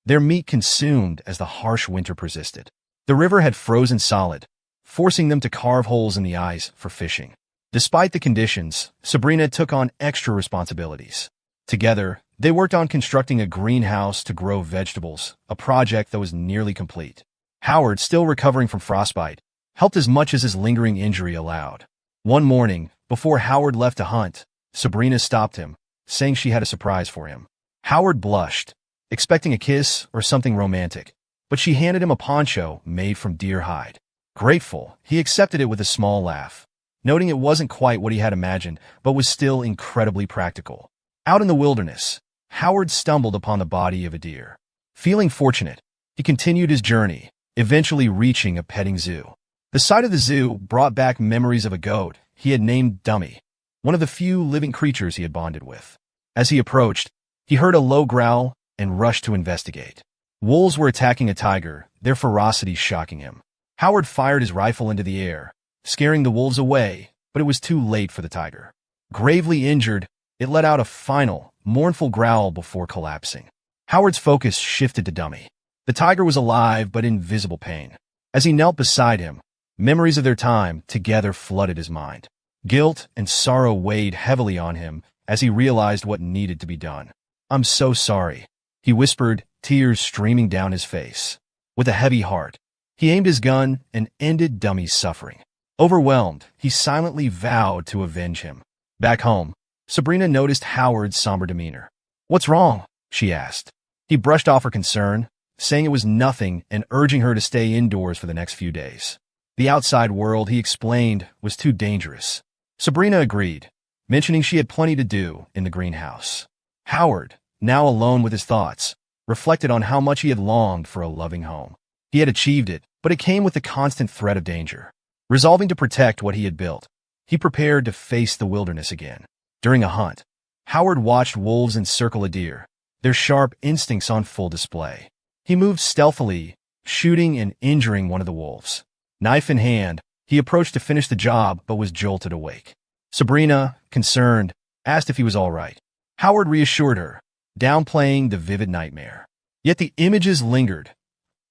their meat consumed as the harsh winter persisted. The river had frozen solid, forcing them to carve holes in the ice for fishing. Despite the conditions, Sabrina took on extra responsibilities. Together, they worked on constructing a greenhouse to grow vegetables, a project that was nearly complete. Howard, still recovering from frostbite, helped as much as his lingering injury allowed. One morning, before Howard left to hunt, Sabrina stopped him, saying she had a surprise for him. Howard blushed, expecting a kiss or something romantic, but she handed him a poncho made from deer hide. Grateful, he accepted it with a small laugh, noting it wasn't quite what he had imagined, but was still incredibly practical. Out in the wilderness, Howard stumbled upon the body of a deer. Feeling fortunate, he continued his journey, eventually reaching a petting zoo. The sight of the zoo brought back memories of a goat he had named Dummy, one of the few living creatures he had bonded with. As he approached, he heard a low growl and rushed to investigate. Wolves were attacking a tiger, their ferocity shocking him. Howard fired his rifle into the air, scaring the wolves away, but it was too late for the tiger. Gravely injured, it let out a final, mournful growl before collapsing. Howard's focus shifted to Dummy. The tiger was alive but in visible pain. As he knelt beside him, memories of their time together flooded his mind. Guilt and sorrow weighed heavily on him as he realized what needed to be done. "I'm so sorry," he whispered, tears streaming down his face. With a heavy heart, he aimed his gun and ended Dummy's suffering. Overwhelmed, he silently vowed to avenge him. Back home, Sabrina noticed Howard's somber demeanor. "What's wrong?" she asked. He brushed off her concern, saying it was nothing and urging her to stay indoors for the next few days. The outside world, he explained, was too dangerous. Sabrina agreed, mentioning she had plenty to do in the greenhouse. Howard, now alone with his thoughts, reflected on how much he had longed for a loving home. He had achieved it, but it came with the constant threat of danger. Resolving to protect what he had built, he prepared to face the wilderness again. During a hunt, Howard watched wolves encircle a deer, their sharp instincts on full display. He moved stealthily, shooting and injuring one of the wolves. Knife in hand, he approached to finish the job but was jolted awake. Sabrina, concerned, asked if he was all right. Howard reassured her, downplaying the vivid nightmare. Yet the images lingered.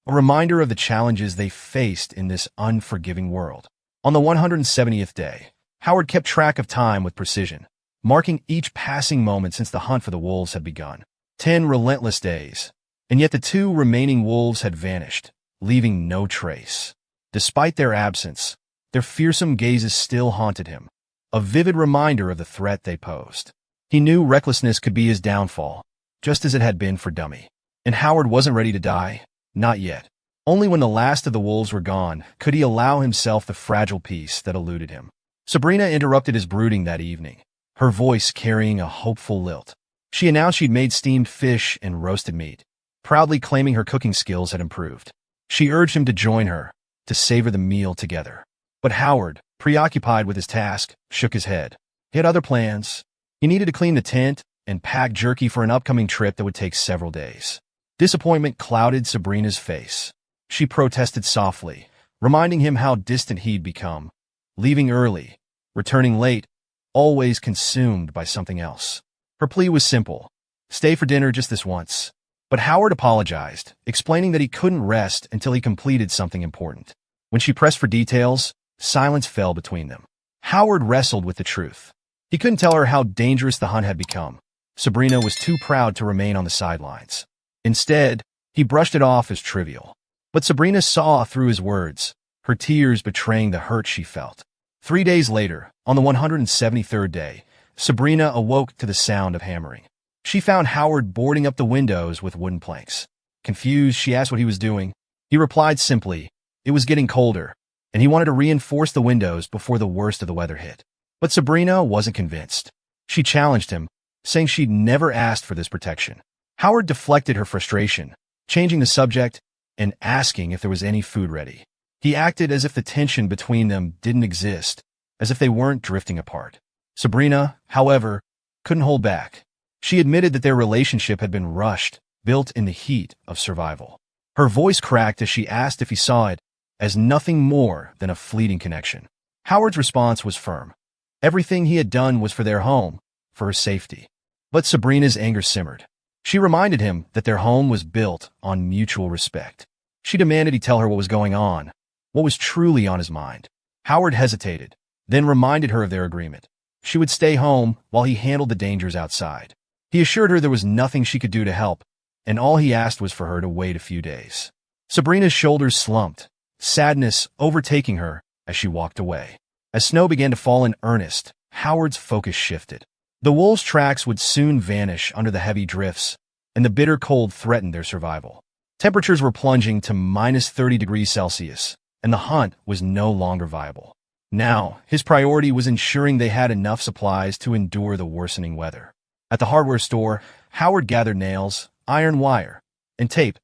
a reminder of the challenges they faced in this unforgiving world. On the 170th day, Howard kept track of time with precision, marking each passing moment since the hunt for the wolves had begun. 10 relentless days, and yet the 2 remaining wolves had vanished, leaving no trace. Despite their absence, their fearsome gazes still haunted him, a vivid reminder of the threat they posed. He knew recklessness could be his downfall, just as it had been for Dummy. And Howard wasn't ready to die, not yet. Only when the last of the wolves were gone could he allow himself the fragile peace that eluded him. Sabrina interrupted his brooding that evening, her voice carrying a hopeful lilt. She announced she'd made steamed fish and roasted meat, proudly claiming her cooking skills had improved. She urged him to join her, to savor the meal together. But Howard, preoccupied with his task, shook his head. He had other plans. He needed to clean the tent and pack jerky for an upcoming trip that would take several days. Disappointment clouded Sabrina's face. She protested softly, reminding him how distant he'd become, leaving early, returning late, always consumed by something else. Her plea was simple: stay for dinner just this once. But Howard apologized, explaining that he couldn't rest until he completed something important. When she pressed for details, silence fell between them. Howard wrestled with the truth. He couldn't tell her how dangerous the hunt had become. Sabrina was too proud to remain on the sidelines. Instead, he brushed it off as trivial. But Sabrina saw through his words, her tears betraying the hurt she felt. 3 days later, on the 173rd day, Sabrina awoke to the sound of hammering. She found Howard boarding up the windows with wooden planks. Confused, she asked what he was doing. He replied simply, it was getting colder, and he wanted to reinforce the windows before the worst of the weather hit. But Sabrina wasn't convinced. She challenged him, saying she'd never asked for this protection. Howard deflected her frustration, changing the subject and asking if there was any food ready. He acted as if the tension between them didn't exist, as if they weren't drifting apart. Sabrina, however, couldn't hold back. She admitted that their relationship had been rushed, built in the heat of survival. Her voice cracked as she asked if he saw it as nothing more than a fleeting connection. Howard's response was firm. Everything he had done was for their home, for her safety. But Sabrina's anger simmered. She reminded him that their home was built on mutual respect. She demanded he tell her what was going on, what was truly on his mind. Howard hesitated, then reminded her of their agreement. She would stay home while he handled the dangers outside. He assured her there was nothing she could do to help, and all he asked was for her to wait a few days. Sabrina's shoulders slumped, sadness overtaking her as she walked away. As snow began to fall in earnest, Howard's focus shifted. The wolves' tracks would soon vanish under the heavy drifts, and the bitter cold threatened their survival. Temperatures were plunging to minus 30 degrees Celsius, and the hunt was no longer viable. Now, his priority was ensuring they had enough supplies to endure the worsening weather. At the hardware store, Howard gathered nails, iron wire, and tape,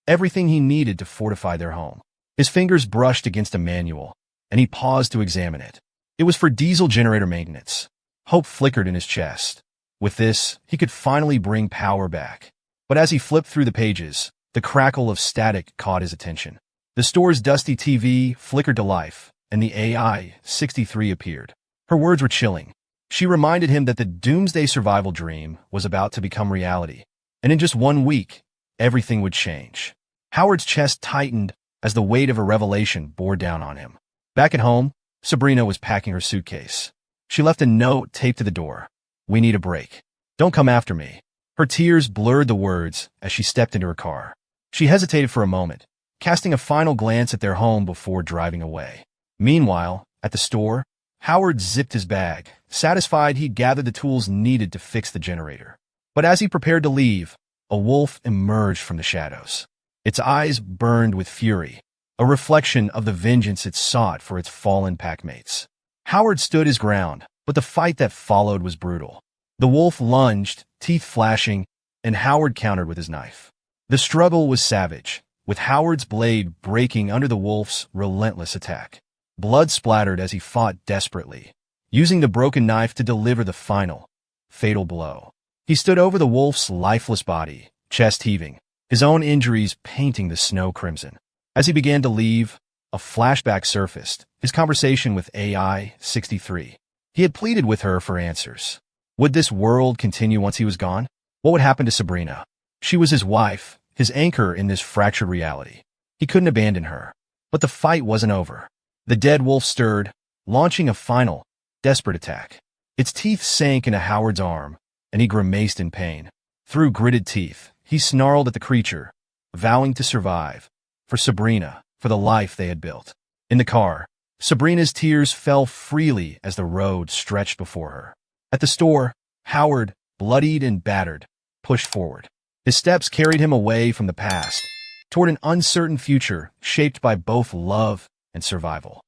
everything he needed to fortify their home. His fingers brushed against a manual, and he paused to examine it. It was for diesel generator maintenance. Hope flickered in his chest. With this, he could finally bring power back. But as he flipped through the pages, the crackle of static caught his attention. The store's dusty TV flickered to life, and the AI-63 appeared. Her words were chilling. She reminded him that the doomsday survival dream was about to become reality, and in just 1 week, everything would change. Howard's chest tightened as the weight of a revelation bore down on him. Back at home, Sabrina was packing her suitcase. She left a note taped to the door. We need a break. Don't come after me. Her tears blurred the words as she stepped into her car. She hesitated for a moment, casting a final glance at their home before driving away. Meanwhile, at the store, Howard zipped his bag, satisfied he'd gathered the tools needed to fix the generator. But as he prepared to leave, a wolf emerged from the shadows. Its eyes burned with fury, a reflection of the vengeance it sought for its fallen packmates. Howard stood his ground, but the fight that followed was brutal. The wolf lunged, teeth flashing, and Howard countered with his knife. The struggle was savage, with Howard's blade breaking under the wolf's relentless attack. Blood splattered as he fought desperately, using the broken knife to deliver the final, fatal blow. He stood over the wolf's lifeless body, chest heaving, his own injuries painting the snow crimson. As he began to leave, a flashback surfaced, his conversation with AI-63. He had pleaded with her for answers. Would this world continue once he was gone? What would happen to Sabrina? She was his wife, his anchor in this fractured reality. He couldn't abandon her. But the fight wasn't over. The dead wolf stirred, launching a final, desperate attack. Its teeth sank into Howard's arm, and he grimaced in pain. Through gritted teeth, he snarled at the creature, vowing to survive. For Sabrina, for the life they had built. In the car, Sabrina's tears fell freely as the road stretched before her. At the store, Howard, bloodied and battered, pushed forward. His steps carried him away from the past, toward an uncertain future shaped by both love and survival.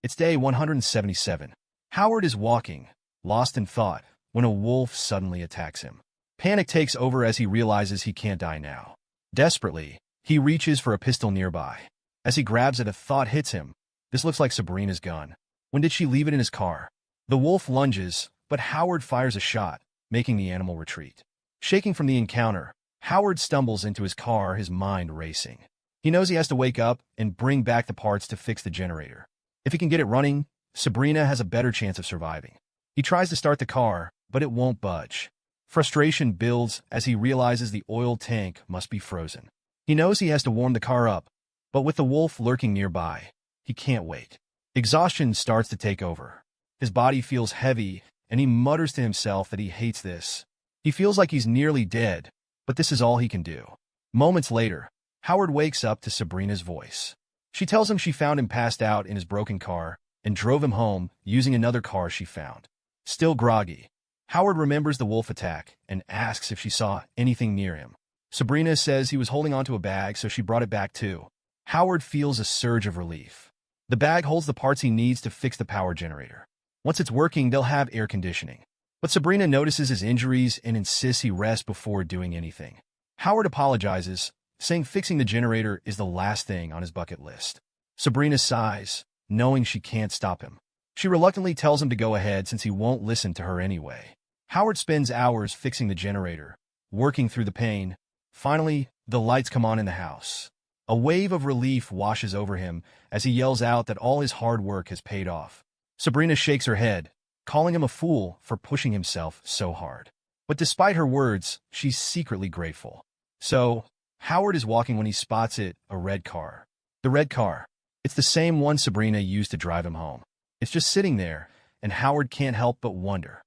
It's day 177. Howard is walking, lost in thought, when a wolf suddenly attacks him. Panic takes over as he realizes he can't die now. Desperately, he reaches for a pistol nearby. As he grabs it, a thought hits him. This looks like Sabrina's gun. When did she leave it in his car? The wolf lunges, but Howard fires a shot, making the animal retreat. Shaking from the encounter, Howard stumbles into his car, his mind racing. He knows he has to wake up and bring back the parts to fix the generator. If he can get it running, Sabrina has a better chance of surviving. He tries to start the car, but it won't budge. Frustration builds as he realizes the oil tank must be frozen. He knows he has to warm the car up, but with the wolf lurking nearby, he can't wait. Exhaustion starts to take over. His body feels heavy, and he mutters to himself that he hates this. He feels like he's nearly dead, but this is all he can do. Moments later, Howard wakes up to Sabrina's voice. She tells him she found him passed out in his broken car and drove him home using another car she found. Still groggy, Howard remembers the wolf attack and asks if she saw anything near him. Sabrina says he was holding onto a bag, so she brought it back too. Howard feels a surge of relief. The bag holds the parts he needs to fix the power generator. Once it's working, they'll have air conditioning. But Sabrina notices his injuries and insists he rest before doing anything. Howard apologizes, saying fixing the generator is the last thing on his bucket list. Sabrina sighs, knowing she can't stop him. She reluctantly tells him to go ahead since he won't listen to her anyway. Howard spends hours fixing the generator, working through the pain. Finally, the lights come on in the house. A wave of relief washes over him as he yells out that all his hard work has paid off. Sabrina shakes her head, calling him a fool for pushing himself so hard. But despite her words, she's secretly grateful. So, Howard is walking when he spots it, a red car. The red car. It's the same one Sabrina used to drive him home. It's just sitting there, and Howard can't help but wonder.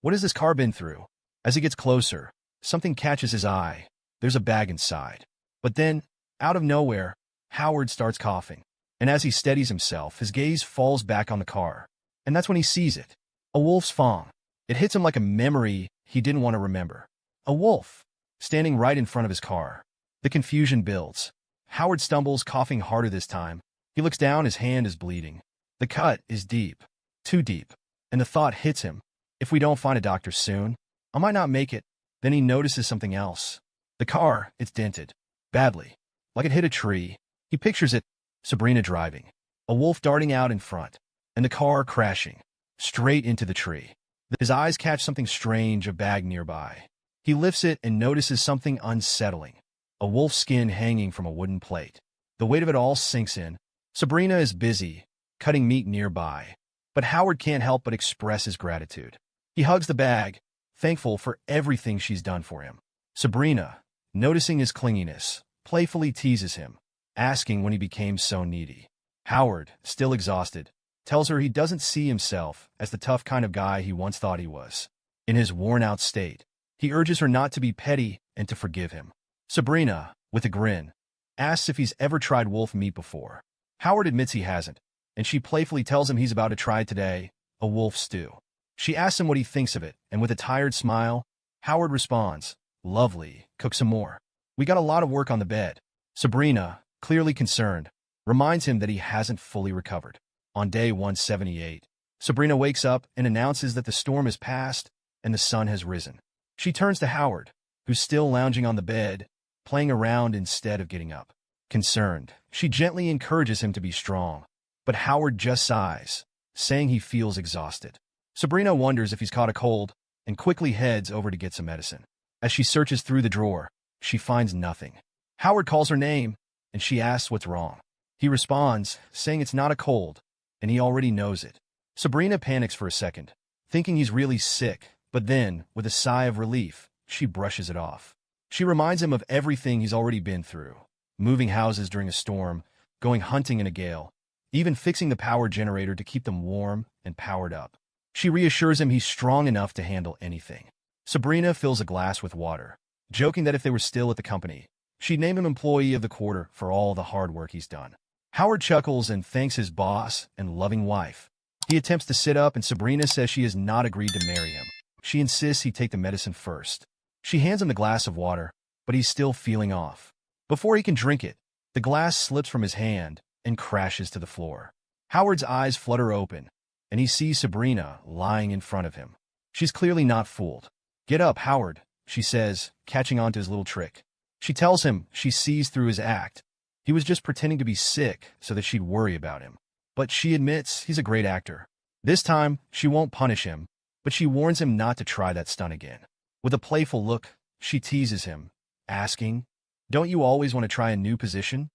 What has this car been through? As he gets closer, something catches his eye. There's a bag inside. But then, out of nowhere, Howard starts coughing. And as he steadies himself, his gaze falls back on the car. And that's when he sees it. A wolf's fang. It hits him like a memory he didn't want to remember. A wolf, standing right in front of his car. The confusion builds. Howard stumbles, coughing harder this time. He looks down, his hand is bleeding. The cut is deep. Too deep. And the thought hits him. If we don't find a doctor soon, I might not make it. Then he notices something else. The car, it's dented. Badly. Like it hit a tree. He pictures it, Sabrina driving. A wolf darting out in front. And the car crashing. Straight into the tree. His eyes catch something strange, a bag nearby. He lifts it and notices something unsettling. A wolf's skin hanging from a wooden plate. The weight of it all sinks in. Sabrina is busy, cutting meat nearby. But Howard can't help but express his gratitude. He hugs the bag, thankful for everything she's done for him. Sabrina, noticing his clinginess, playfully teases him, asking when he became so needy. Howard, still exhausted, tells her he doesn't see himself as the tough kind of guy he once thought he was. In his worn-out state, he urges her not to be petty and to forgive him. Sabrina, with a grin, asks if he's ever tried wolf meat before. Howard admits he hasn't, and she playfully tells him he's about to try it today, a wolf stew. She asks him what he thinks of it, and with a tired smile, Howard responds, "Lovely, cook some more. We got a lot of work on the bed." Sabrina, clearly concerned, reminds him that he hasn't fully recovered. On day 178, Sabrina wakes up and announces that the storm has passed and the sun has risen. She turns to Howard, who's still lounging on the bed, playing around instead of getting up. Concerned, she gently encourages him to be strong, but Howard just sighs, saying he feels exhausted. Sabrina wonders if he's caught a cold and quickly heads over to get some medicine. As she searches through the drawer, she finds nothing. Howard calls her name, and she asks what's wrong. He responds, saying it's not a cold, and he already knows it. Sabrina panics for a second, thinking he's really sick, but then, with a sigh of relief, she brushes it off. She reminds him of everything he's already been through. moving houses during a storm, going hunting in a gale, even fixing the power generator to keep them warm and powered up. She reassures him he's strong enough to handle anything. Sabrina fills a glass with water, joking that if they were still at the company, she'd name him Employee of the Quarter for all the hard work he's done. Howard chuckles and thanks his boss and loving wife. He attempts to sit up and Sabrina says she has not agreed to marry him. She insists he take the medicine first. She hands him the glass of water, but he's still feeling off. Before he can drink it, the glass slips from his hand and crashes to the floor. Howard's eyes flutter open, and he sees Sabrina lying in front of him. She's clearly not fooled. "Get up, Howard," she says, catching on to his little trick. She tells him she sees through his act. He was just pretending to be sick so that she'd worry about him. But she admits he's a great actor. This time, she won't punish him, but she warns him not to try that stunt again. With a playful look, she teases him, asking, "Don't you always want to try a new position?"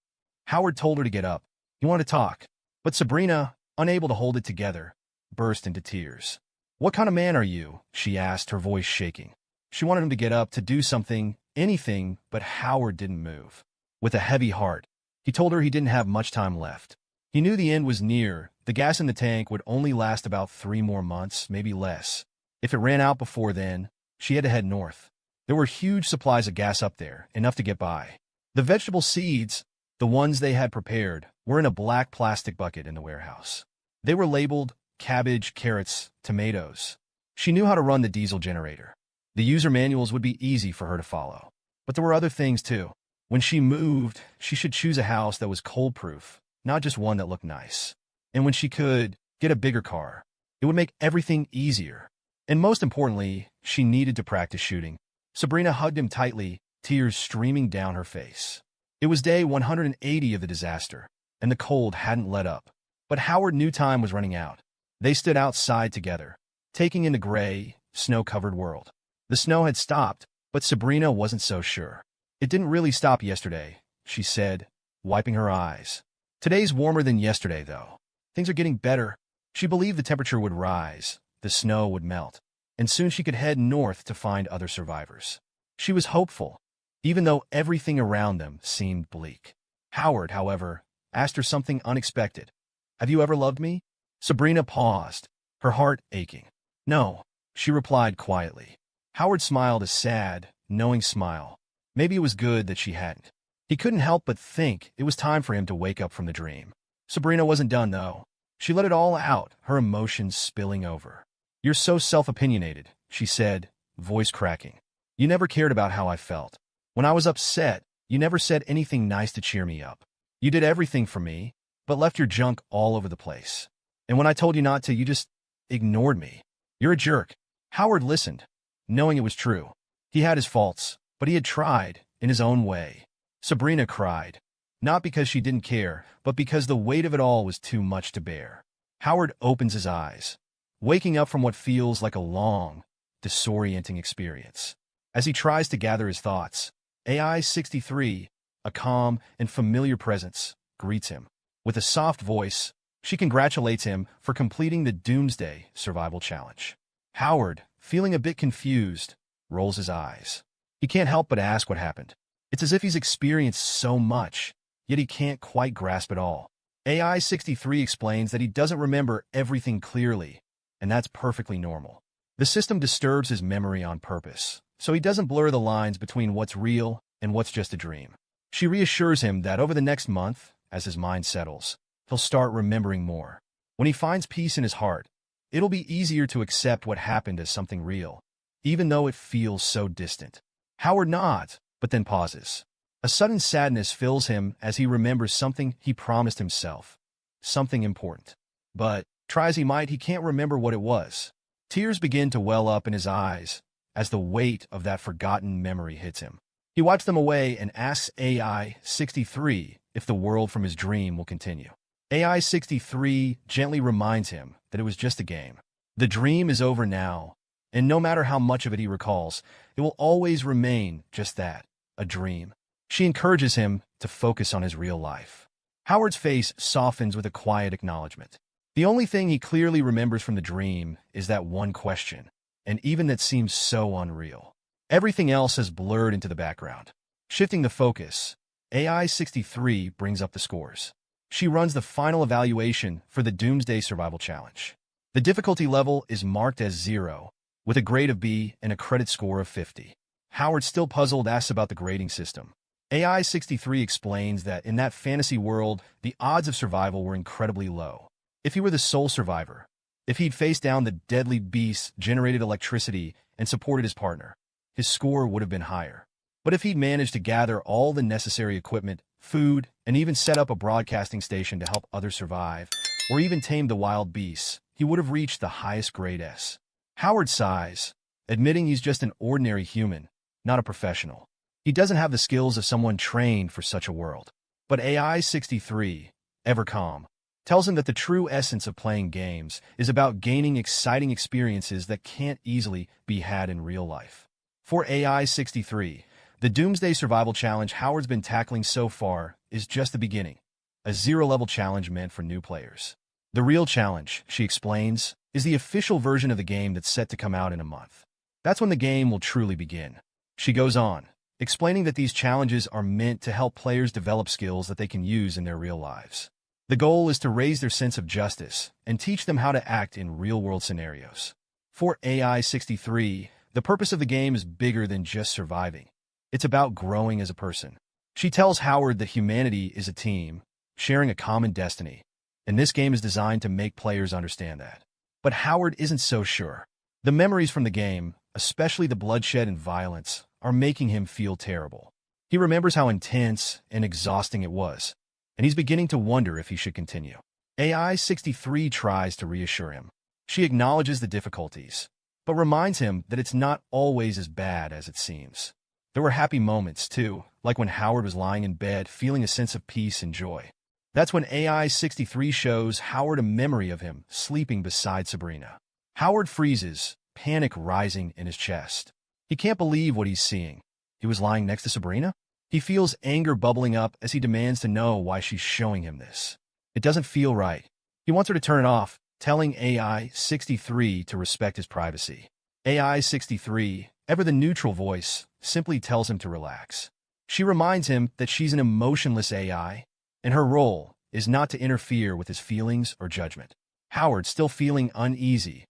Howard told her to get up. He wanted to talk, but Sabrina, unable to hold it together, burst into tears. "What kind of man are you?" she asked, her voice shaking. She wanted him to get up, to do something, anything, but Howard didn't move. With a heavy heart, he told her he didn't have much time left. He knew the end was near. The gas in the tank would only last about 3 more months, maybe less. If it ran out before then, she had to head north. There were huge supplies of gas up there, enough to get by. The vegetable seeds, the ones they had prepared, were in a black plastic bucket in the warehouse. They were labeled cabbage, carrots, tomatoes. She knew how to run the diesel generator. The user manuals would be easy for her to follow. But there were other things too. When she moved, she should choose a house that was cold-proof, not just one that looked nice. And when she could, get a bigger car. It would make everything easier. And most importantly, she needed to practice shooting. Sabrina hugged him tightly, tears streaming down her face. It was day 180 of the disaster, and the cold hadn't let up. But Howard knew time was running out. They stood outside together, taking in the gray, snow-covered world. The snow had stopped, but Sabrina wasn't so sure. "It didn't really stop yesterday," she said, wiping her eyes. "Today's warmer than yesterday, though. Things are getting better." She believed the temperature would rise, the snow would melt, and soon she could head north to find other survivors. She was hopeful, even though everything around them seemed bleak. Howard, however, asked her something unexpected. "Have you ever loved me?" Sabrina paused, her heart aching. "No," she replied quietly. Howard smiled a sad, knowing smile. Maybe it was good that she hadn't. He couldn't help but think it was time for him to wake up from the dream. Sabrina wasn't done, though. She let it all out, her emotions spilling over. "You're so self-opinionated," she said, voice cracking. "You never cared about how I felt. When I was upset, you never said anything nice to cheer me up. You did everything for me, but left your junk all over the place. And when I told you not to, you just ignored me. You're a jerk." Howard listened, knowing it was true. He had his faults, but he had tried, in his own way. Sabrina cried, not because she didn't care, but because the weight of it all was too much to bear. Howard opens his eyes, waking up from what feels like a long, disorienting experience. As he tries to gather his thoughts, AI-63, a calm and familiar presence, greets him. With a soft voice, she congratulates him for completing the Doomsday Survival Challenge. Howard, feeling a bit confused, rolls his eyes. He can't help but ask what happened. It's as if he's experienced so much, yet he can't quite grasp it all. AI-63 explains that he doesn't remember everything clearly, and that's perfectly normal. The system disturbs his memory on purpose, so he doesn't blur the lines between what's real and what's just a dream. She reassures him that over the next month, as his mind settles, he'll start remembering more. When he finds peace in his heart, it'll be easier to accept what happened as something real, even though it feels so distant. Howard nods, but then pauses. A sudden sadness fills him as he remembers something he promised himself, something important. But, try as he might, he can't remember what it was. Tears begin to well up in his eyes as the weight of that forgotten memory hits him. He wipes them away and asks AI-63 if the world from his dream will continue. AI-63 gently reminds him that it was just a game. The dream is over now, and no matter how much of it he recalls, it will always remain just that, a dream. She encourages him to focus on his real life. Howard's face softens with a quiet acknowledgement. The only thing he clearly remembers from the dream is that one question, and even that seems so unreal. Everything else has blurred into the background. Shifting the focus, AI-63 brings up the scores. She runs the final evaluation for the Doomsday Survival Challenge. The difficulty level is marked as 0, with a grade of B and a credit score of 50. Howard, still puzzled, asks about the grading system. AI-63 explains that in that fantasy world, the odds of survival were incredibly low. If he were the sole survivor, if he'd faced down the deadly beasts, generated electricity, and supported his partner, his score would have been higher. But if he'd managed to gather all the necessary equipment, food, and even set up a broadcasting station to help others survive, or even tame the wild beasts, he would have reached the highest grade S. Howard sighs, admitting he's just an ordinary human, not a professional. He doesn't have the skills of someone trained for such a world. But AI-63, ever calm, tells him that the true essence of playing games is about gaining exciting experiences that can't easily be had in real life. For AI-63, the Doomsday Survival Challenge Howard's been tackling so far is just the beginning, a zero-level challenge meant for new players. The real challenge, she explains, is the official version of the game that's set to come out in a month. That's when the game will truly begin. She goes on, explaining that these challenges are meant to help players develop skills that they can use in their real lives. The goal is to raise their sense of justice and teach them how to act in real-world scenarios. For AI-63, the purpose of the game is bigger than just surviving. It's about growing as a person. She tells Howard that humanity is a team, sharing a common destiny, and this game is designed to make players understand that. But Howard isn't so sure. The memories from the game, especially the bloodshed and violence, are making him feel terrible. He remembers how intense and exhausting it was, and he's beginning to wonder if he should continue. AI-63 tries to reassure him. She acknowledges the difficulties, but reminds him that it's not always as bad as it seems. There were happy moments, too, like when Howard was lying in bed feeling a sense of peace and joy. That's when AI-63 shows Howard a memory of him sleeping beside Sabrina. Howard freezes, panic rising in his chest. He can't believe what he's seeing. He was lying next to Sabrina? He feels anger bubbling up as he demands to know why she's showing him this. It doesn't feel right. He wants her to turn it off, telling AI-63 to respect his privacy. AI-63, ever the neutral voice, simply tells him to relax. She reminds him that she's an emotionless AI, and her role is not to interfere with his feelings or judgment. Howard, still feeling uneasy,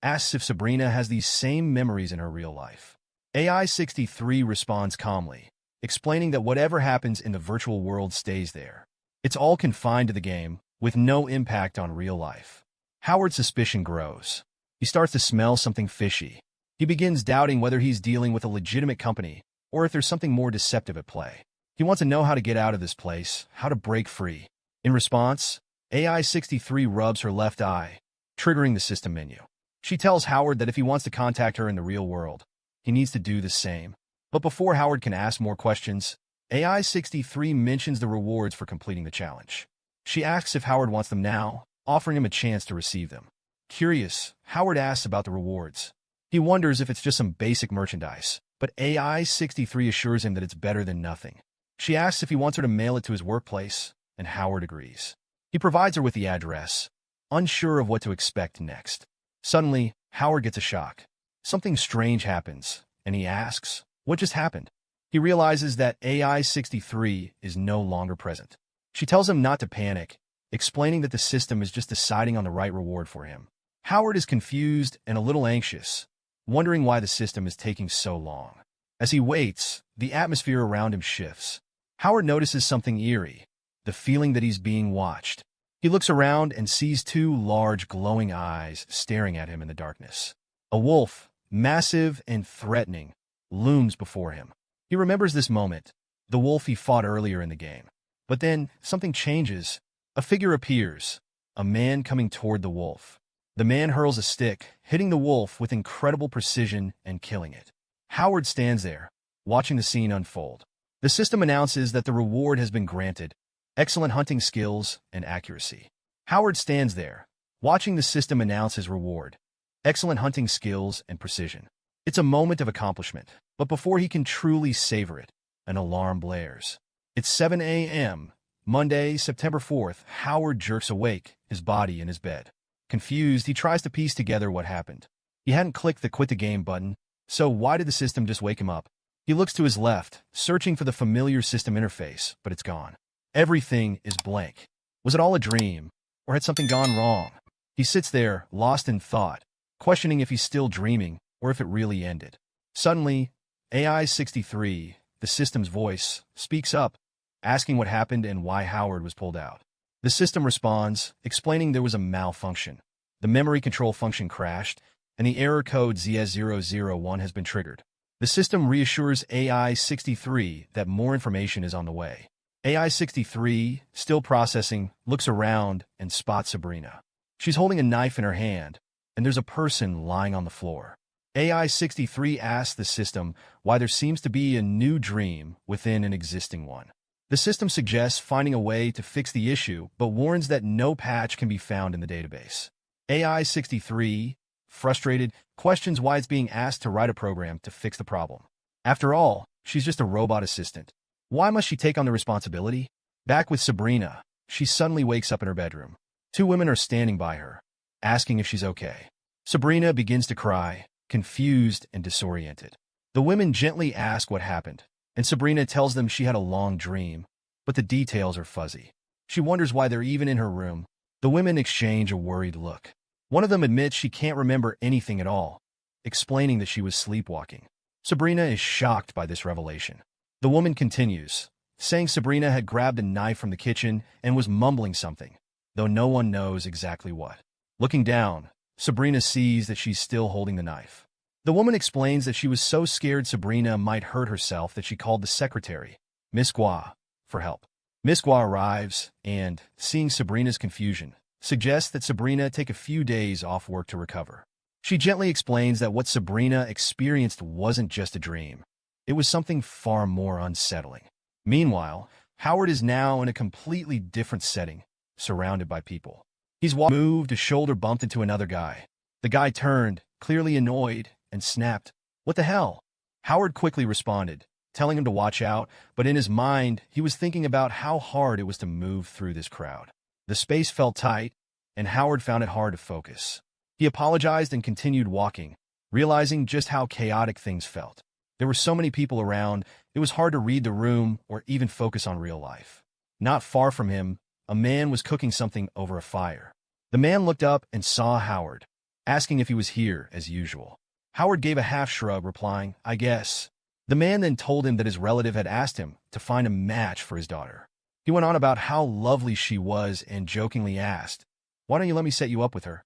asks if Sabrina has these same memories in her real life. AI-63 responds calmly, explaining that whatever happens in the virtual world stays there. It's all confined to the game, with no impact on real life. Howard's suspicion grows. He starts to smell something fishy. He begins doubting whether he's dealing with a legitimate company or if there's something more deceptive at play. He wants to know how to get out of this place, how to break free. In response, AI-63 rubs her left eye, triggering the system menu. She tells Howard that if he wants to contact her in the real world, he needs to do the same. But before Howard can ask more questions, AI-63 mentions the rewards for completing the challenge. She asks if Howard wants them now, offering him a chance to receive them. Curious, Howard asks about the rewards. He wonders if it's just some basic merchandise, but AI-63 assures him that it's better than nothing. She asks if he wants her to mail it to his workplace, and Howard agrees. He provides her with the address, unsure of what to expect next. Suddenly, Howard gets a shock. Something strange happens, and he asks, what just happened? He realizes that AI-63 is no longer present. She tells him not to panic, explaining that the system is just deciding on the right reward for him. Howard is confused and a little anxious, wondering why the system is taking so long. As he waits, the atmosphere around him shifts. Howard notices something eerie, the feeling that he's being watched. He looks around and sees two large glowing eyes staring at him in the darkness. A wolf, massive and threatening, looms before him. He remembers this moment, the wolf he fought earlier in the game. But then, something changes. A figure appears, a man coming toward the wolf. The man hurls a stick, hitting the wolf with incredible precision and killing it. Howard stands there, watching the scene unfold. The system announces that the reward has been granted, excellent hunting skills and accuracy. Howard stands there, watching the system announce his reward, excellent hunting skills and precision. It's a moment of accomplishment, but before he can truly savor it, an alarm blares. It's 7 a.m., Monday, September 4th. Howard jerks awake, his body in his bed. Confused, he tries to piece together what happened. He hadn't clicked the quit the game button, so why did the system just wake him up? He looks to his left, searching for the familiar system interface, but it's gone. Everything is blank. Was it all a dream, or had something gone wrong? He sits there, lost in thought, questioning if he's still dreaming or if it really ended. Suddenly, AI-63, the system's voice, speaks up, asking what happened and why Howard was pulled out. The system responds, explaining there was a malfunction. The memory control function crashed, and the error code ZS001 has been triggered. The system reassures AI-63 that more information is on the way. AI-63, still processing, looks around and spots Sabrina. She's holding a knife in her hand, and there's a person lying on the floor. AI-63 asks the system why there seems to be a new dream within an existing one. The system suggests finding a way to fix the issue, but warns that no patch can be found in the database. AI-63, frustrated, questions why it's being asked to write a program to fix the problem. After all, she's just a robot assistant. Why must she take on the responsibility? Back with Sabrina, she suddenly wakes up in her bedroom. Two women are standing by her, asking if she's okay. Sabrina begins to cry, confused and disoriented. The women gently ask what happened, and Sabrina tells them she had a long dream, but the details are fuzzy. She wonders why they're even in her room. The women exchange a worried look. One of them admits she can't remember anything at all, explaining that she was sleepwalking. Sabrina is shocked by this revelation. The woman continues, saying Sabrina had grabbed a knife from the kitchen and was mumbling something, though no one knows exactly what. Looking down, Sabrina sees that she's still holding the knife. The woman explains that she was so scared Sabrina might hurt herself that she called the secretary, Miss Gua, for help. Miss Gua arrives and, seeing Sabrina's confusion, suggests that Sabrina take a few days off work to recover. She gently explains that what Sabrina experienced wasn't just a dream. It was something far more unsettling. Meanwhile, Howard is now in a completely different setting, surrounded by people. He's moved, a shoulder bumped into another guy. The guy turned, clearly annoyed, and snapped, "What the hell?" Howard quickly responded, telling him to watch out, but in his mind, he was thinking about how hard it was to move through this crowd. The space felt tight, and Howard found it hard to focus. He apologized and continued walking, realizing just how chaotic things felt. There were so many people around, it was hard to read the room or even focus on real life. Not far from him, a man was cooking something over a fire. The man looked up and saw Howard, asking if he was here as usual. Howard gave a half shrug, replying, "I guess." The man then told him that his relative had asked him to find a match for his daughter. He went on about how lovely she was and jokingly asked, "Why don't you let me set you up with her?"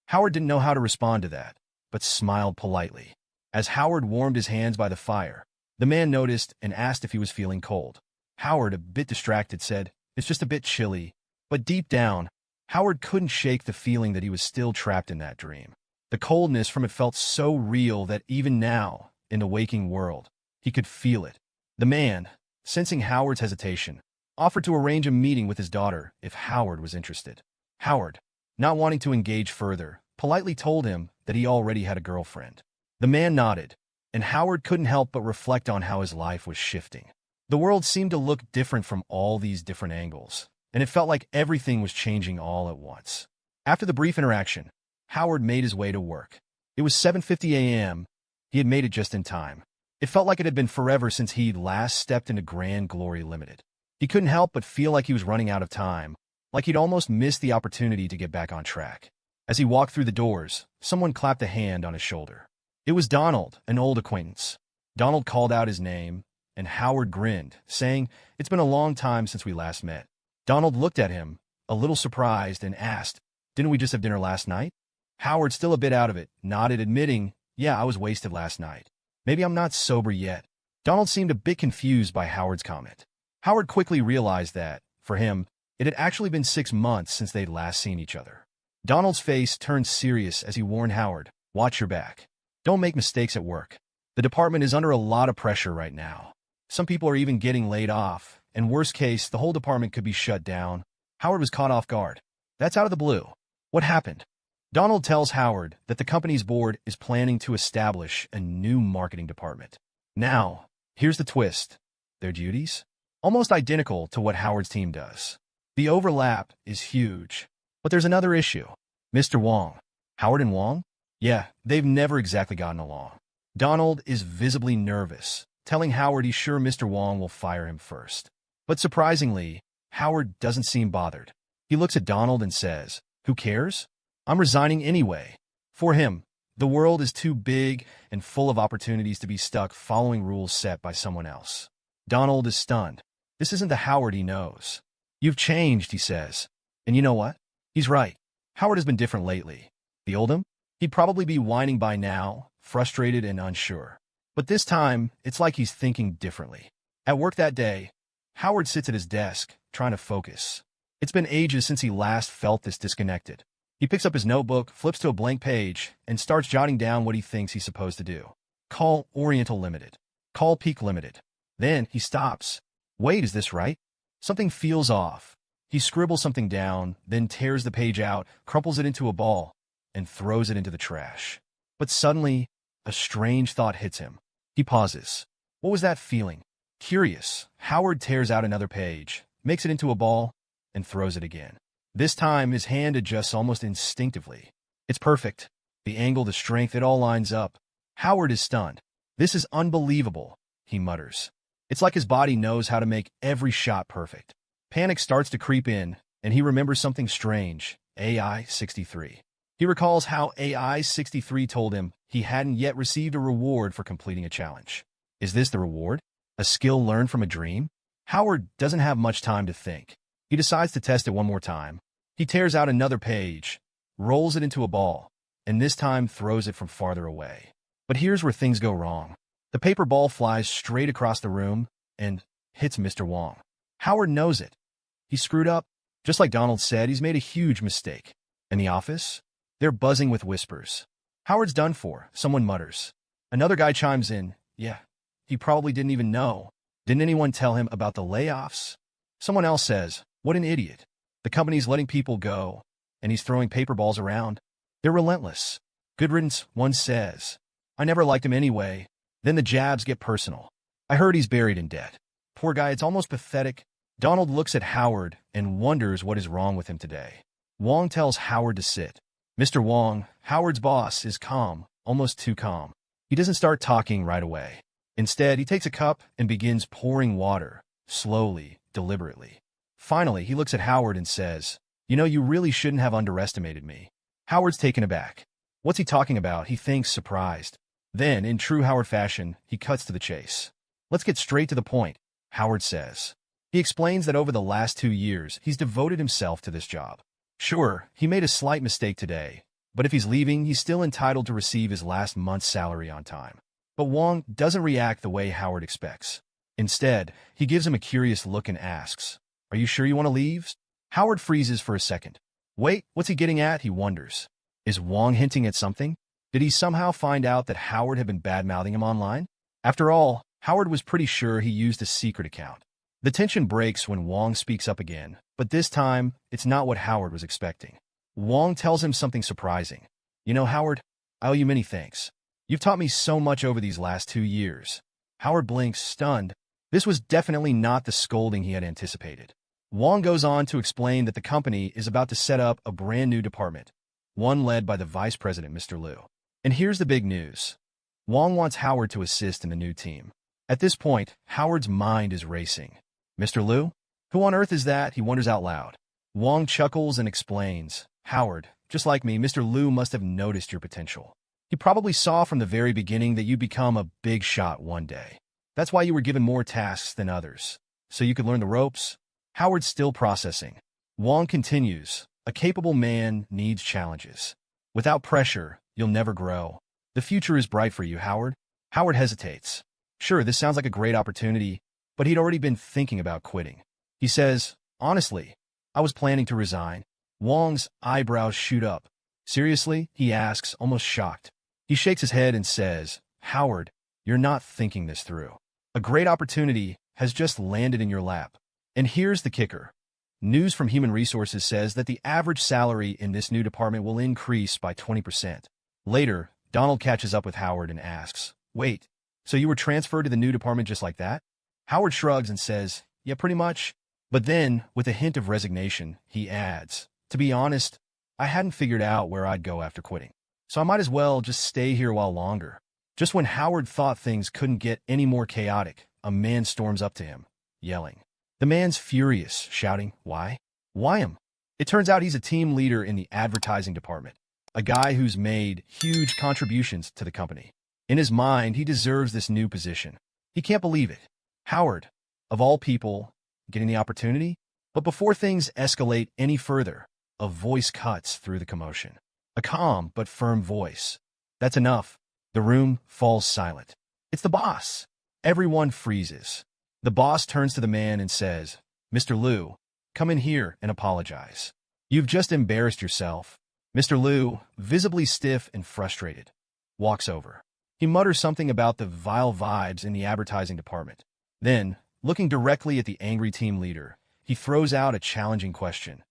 Howard didn't know how to respond to that, but smiled politely. As Howard warmed his hands by the fire, the man noticed and asked if he was feeling cold. Howard, a bit distracted, said, "It's just a bit chilly." But deep down, Howard couldn't shake the feeling that he was still trapped in that dream. The coldness from it felt so real that even now, in the waking world, he could feel it. The man, sensing Howard's hesitation, offered to arrange a meeting with his daughter if Howard was interested. Howard, not wanting to engage further, politely told him that he already had a girlfriend. The man nodded, and Howard couldn't help but reflect on how his life was shifting. The world seemed to look different from all these different angles, and it felt like everything was changing all at once. After the brief interaction, Howard made his way to work. It was 7:50 a.m. He had made it just in time. It felt like it had been forever since he'd last stepped into Grand Glory Limited. He couldn't help but feel like he was running out of time, like he'd almost missed the opportunity to get back on track. As he walked through the doors, someone clapped a hand on his shoulder. It was Donald, an old acquaintance. Donald called out his name, and Howard grinned, saying, "It's been a long time since we last met." Donald looked at him, a little surprised, and asked, "Didn't we just have dinner last night?" Howard, still a bit out of it, nodded, admitting, "Yeah, I was wasted last night. Maybe I'm not sober yet." Donald seemed a bit confused by Howard's comment. Howard quickly realized that, for him, it had actually been 6 months since they'd last seen each other. Donald's face turned serious as he warned Howard, "Watch your back. Don't make mistakes at work. The department is under a lot of pressure right now. Some people are even getting laid off, and worst case, the whole department could be shut down." Howard was caught off guard. That's out of the blue. What happened? Donald tells Howard that the company's board is planning to establish a new marketing department. Now, here's the twist. Their duties? Almost identical to what Howard's team does. The overlap is huge. But there's another issue. Mr. Wong. Howard and Wong? Yeah, they've never exactly gotten along. Donald is visibly nervous, telling Howard he's sure Mr. Wong will fire him first. But surprisingly, Howard doesn't seem bothered. He looks at Donald and says, "Who cares? I'm resigning anyway." For him, the world is too big and full of opportunities to be stuck following rules set by someone else. Donald is stunned. This isn't the Howard he knows. "You've changed," he says. And you know what? He's right. Howard has been different lately. The old him? He'd probably be whining by now, frustrated and unsure. But this time, it's like he's thinking differently. At work that day, Howard sits at his desk, trying to focus. It's been ages since he last felt this disconnected. He picks up his notebook, flips to a blank page, and starts jotting down what he thinks he's supposed to do. Call Oriental Limited. Call Peak Limited. Then he stops. Wait, is this right? Something feels off. He scribbles something down, then tears the page out, crumples it into a ball, and throws it into the trash. But suddenly, a strange thought hits him. He pauses. What was that feeling? Curious, Howard tears out another page, makes it into a ball, and throws it again. This time, his hand adjusts almost instinctively. It's perfect. The angle, the strength, it all lines up. Howard is stunned. "This is unbelievable," he mutters. It's like his body knows how to make every shot perfect. Panic starts to creep in, and he remembers something strange. AI-63. He recalls how AI-63 told him he hadn't yet received a reward for completing a challenge. Is this the reward? A skill learned from a dream? Howard doesn't have much time to think. He decides to test it one more time. He tears out another page, rolls it into a ball, and this time throws it from farther away. But here's where things go wrong. The paper ball flies straight across the room and hits Mr. Wong. Howard knows it. He screwed up. Just like Donald said, he's made a huge mistake. In the office, they're buzzing with whispers. "Howard's done for," someone mutters. Another guy chimes in. "Yeah, he probably didn't even know. Didn't anyone tell him about the layoffs?" Someone else says, "What an idiot. The company's letting people go, and he's throwing paper balls around. They're relentless." "Good riddance," one says. "I never liked him anyway." Then the jabs get personal. "I heard he's buried in debt." Poor guy, it's almost pathetic. Donald looks at Howard and wonders what is wrong with him today. Wong tells Howard to sit. Mr. Wong, Howard's boss, is calm, almost too calm. He doesn't start talking right away. Instead, he takes a cup and begins pouring water, slowly, deliberately. Finally, he looks at Howard and says, "You know, you really shouldn't have underestimated me." Howard's taken aback. What's he talking about? He thinks, surprised. Then, in true Howard fashion, he cuts to the chase. "Let's get straight to the point," Howard says. He explains that over the last 2 years, he's devoted himself to this job. Sure, he made a slight mistake today, but if he's leaving, he's still entitled to receive his last month's salary on time. But Wong doesn't react the way Howard expects. Instead, he gives him a curious look and asks, "Are you sure you want to leave?" Howard freezes for a second. Wait, what's he getting at? He wonders. Is Wong hinting at something? Did he somehow find out that Howard had been bad-mouthing him online? After all, Howard was pretty sure he used a secret account. The tension breaks when Wong speaks up again, but this time, it's not what Howard was expecting. Wong tells him something surprising. "You know, Howard, I owe you many thanks. You've taught me so much over these last 2 years." Howard blinks, stunned. This was definitely not the scolding he had anticipated. Wong goes on to explain that the company is about to set up a brand new department, one led by the vice president, Mr. Liu. And here's the big news. Wong wants Howard to assist in the new team. At this point, Howard's mind is racing. "Mr. Liu? Who on earth is that?" he wonders out loud. Wong chuckles and explains, "Howard, just like me, Mr. Liu must have noticed your potential. He probably saw from the very beginning that you'd become a big shot one day. That's why you were given more tasks than others, so you could learn the ropes." Howard's still processing. Wong continues, "A capable man needs challenges. Without pressure, you'll never grow. The future is bright for you, Howard." Howard hesitates. Sure, this sounds like a great opportunity, but he'd already been thinking about quitting. He says, "Honestly, I was planning to resign." Wong's eyebrows shoot up. "Seriously?" he asks, almost shocked. He shakes his head and says, "Howard, you're not thinking this through. A great opportunity has just landed in your lap. And here's the kicker. News from Human Resources says that the average salary in this new department will increase by 20%. Later, Donald catches up with Howard and asks, "Wait, so you were transferred to the new department just like that?" Howard shrugs and says, "Yeah, pretty much." But then, with a hint of resignation, he adds, "To be honest, I hadn't figured out where I'd go after quitting. So I might as well just stay here a while longer." Just when Howard thought things couldn't get any more chaotic, a man storms up to him, yelling. The man's furious, shouting, "Why? Why him?" It turns out he's a team leader in the advertising department, a guy who's made huge contributions to the company. In his mind, he deserves this new position. He can't believe it. Howard, of all people, getting the opportunity? But before things escalate any further, a voice cuts through the commotion. A calm but firm voice. That's enough. The room falls silent. It's the boss. Everyone freezes. The boss turns to the man and says, "Mr. Liu, come in here and apologize. You've just embarrassed yourself." Mr. Liu, visibly stiff and frustrated, walks over. He mutters something about the vile vibes in the advertising department. Then, looking directly at the angry team leader, he throws out a challenging question.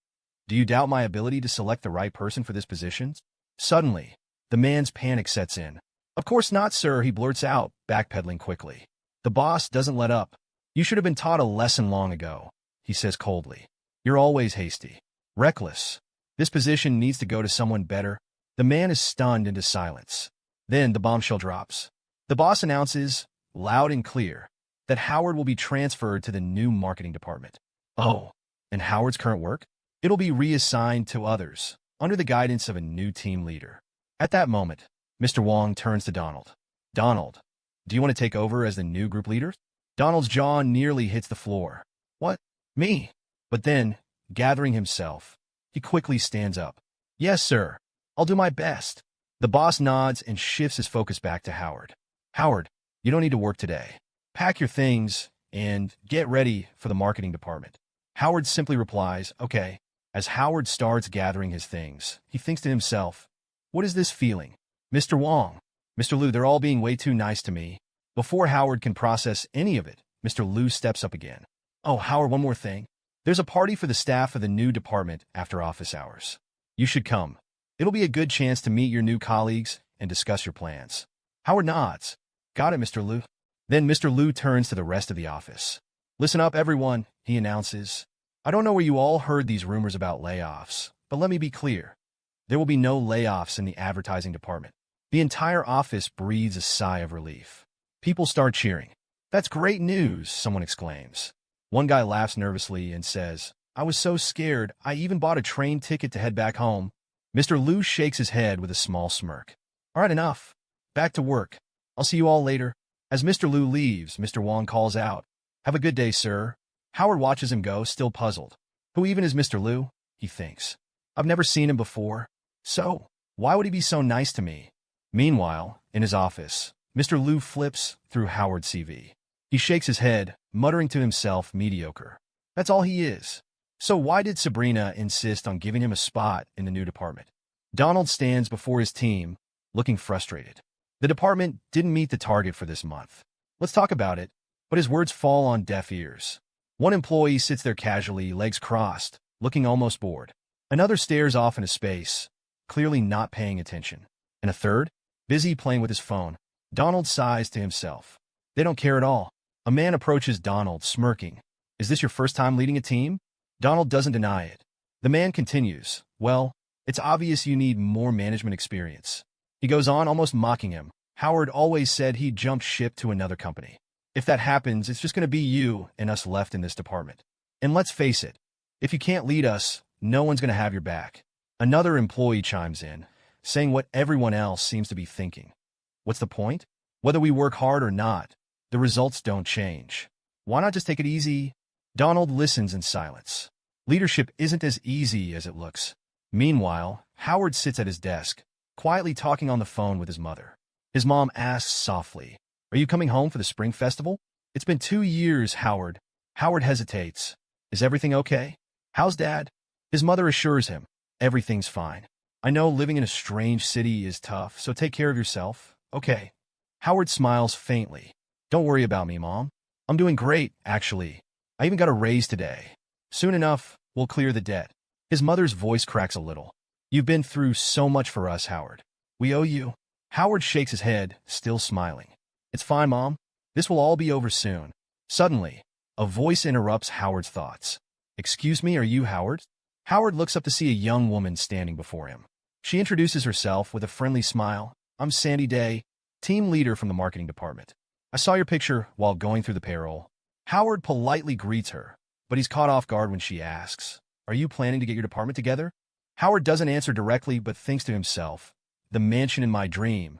"Do you doubt my ability to select the right person for this position?" Suddenly, the man's panic sets in. "Of course not, sir," he blurts out, backpedaling quickly. The boss doesn't let up. "You should have been taught a lesson long ago," he says coldly. "You're always hasty. Reckless. This position needs to go to someone better." The man is stunned into silence. Then the bombshell drops. The boss announces, loud and clear, that Howard will be transferred to the new marketing department. Oh, and Howard's current work? It'll be reassigned to others, under the guidance of a new team leader. At that moment, Mr. Wong turns to Donald. "Donald, do you want to take over as the new group leader?" Donald's jaw nearly hits the floor. "What? Me?" But then, gathering himself, he quickly stands up. "Yes, sir. I'll do my best." The boss nods and shifts his focus back to Howard. "Howard, you don't need to work today. Pack your things and get ready for the marketing department." Howard simply replies, "Okay." As Howard starts gathering his things, he thinks to himself, "What is this feeling? Mr. Wong, Mr. Liu, they're all being way too nice to me." Before Howard can process any of it, Mr. Liu steps up again. "Oh, Howard, one more thing. There's a party for the staff of the new department after office hours. You should come. It'll be a good chance to meet your new colleagues and discuss your plans." Howard nods. "Got it, Mr. Liu." Then Mr. Liu turns to the rest of the office. "Listen up, everyone," he announces. "I don't know where you all heard these rumors about layoffs, but let me be clear. There will be no layoffs in the advertising department." The entire office breathes a sigh of relief. People start cheering. "That's great news," someone exclaims. One guy laughs nervously and says, "I was so scared, I even bought a train ticket to head back home." Mr. Liu shakes his head with a small smirk. "All right, enough. Back to work. I'll see you all later." As Mr. Liu leaves, Mr. Wong calls out, "Have a good day, sir." Howard watches him go, still puzzled. Who even is Mr. Liu? He thinks. I've never seen him before. So, why would he be so nice to me? Meanwhile, in his office, Mr. Liu flips through Howard's CV. He shakes his head, muttering to himself, mediocre. That's all he is. So why did Sabrina insist on giving him a spot in the new department? Donald stands before his team, looking frustrated. The department didn't meet the target for this month. Let's talk about it, but his words fall on deaf ears. One employee sits there casually, legs crossed, looking almost bored. Another stares off into space, clearly not paying attention. And a third, busy playing with his phone. Donald sighs to himself. They don't care at all. A man approaches Donald, smirking. Is this your first time leading a team? Donald doesn't deny it. The man continues. Well, it's obvious you need more management experience. He goes on, almost mocking him. Howard always said he'd jump ship to another company. If that happens, it's just going to be you and us left in this department. And let's face it, if you can't lead us, no one's going to have your back. Another employee chimes in, saying what everyone else seems to be thinking. What's the point? Whether we work hard or not, the results don't change. Why not just take it easy? Donald listens in silence. Leadership isn't as easy as it looks. Meanwhile, Howard sits at his desk, quietly talking on the phone with his mother. His mom asks softly, Are you coming home for the spring festival? It's been 2 years, Howard. Howard hesitates. Is everything okay? How's Dad? His mother assures him. Everything's fine. I know living in a strange city is tough, so take care of yourself. Okay. Howard smiles faintly. Don't worry about me, Mom. I'm doing great, actually. I even got a raise today. Soon enough, we'll clear the debt. His mother's voice cracks a little. You've been through so much for us, Howard. We owe you. Howard shakes his head, still smiling. It's fine, Mom. This will all be over soon. Suddenly, a voice interrupts Howard's thoughts. Excuse me, are you Howard? Howard looks up to see a young woman standing before him. She introduces herself with a friendly smile. I'm Sandy Day. team leader from the marketing department. I saw your picture while going through the payroll. Howard politely greets her, but he's caught off guard when she asks, "Are you planning to get your department together?" Howard doesn't answer directly, but thinks to himself, "The mansion in my dream.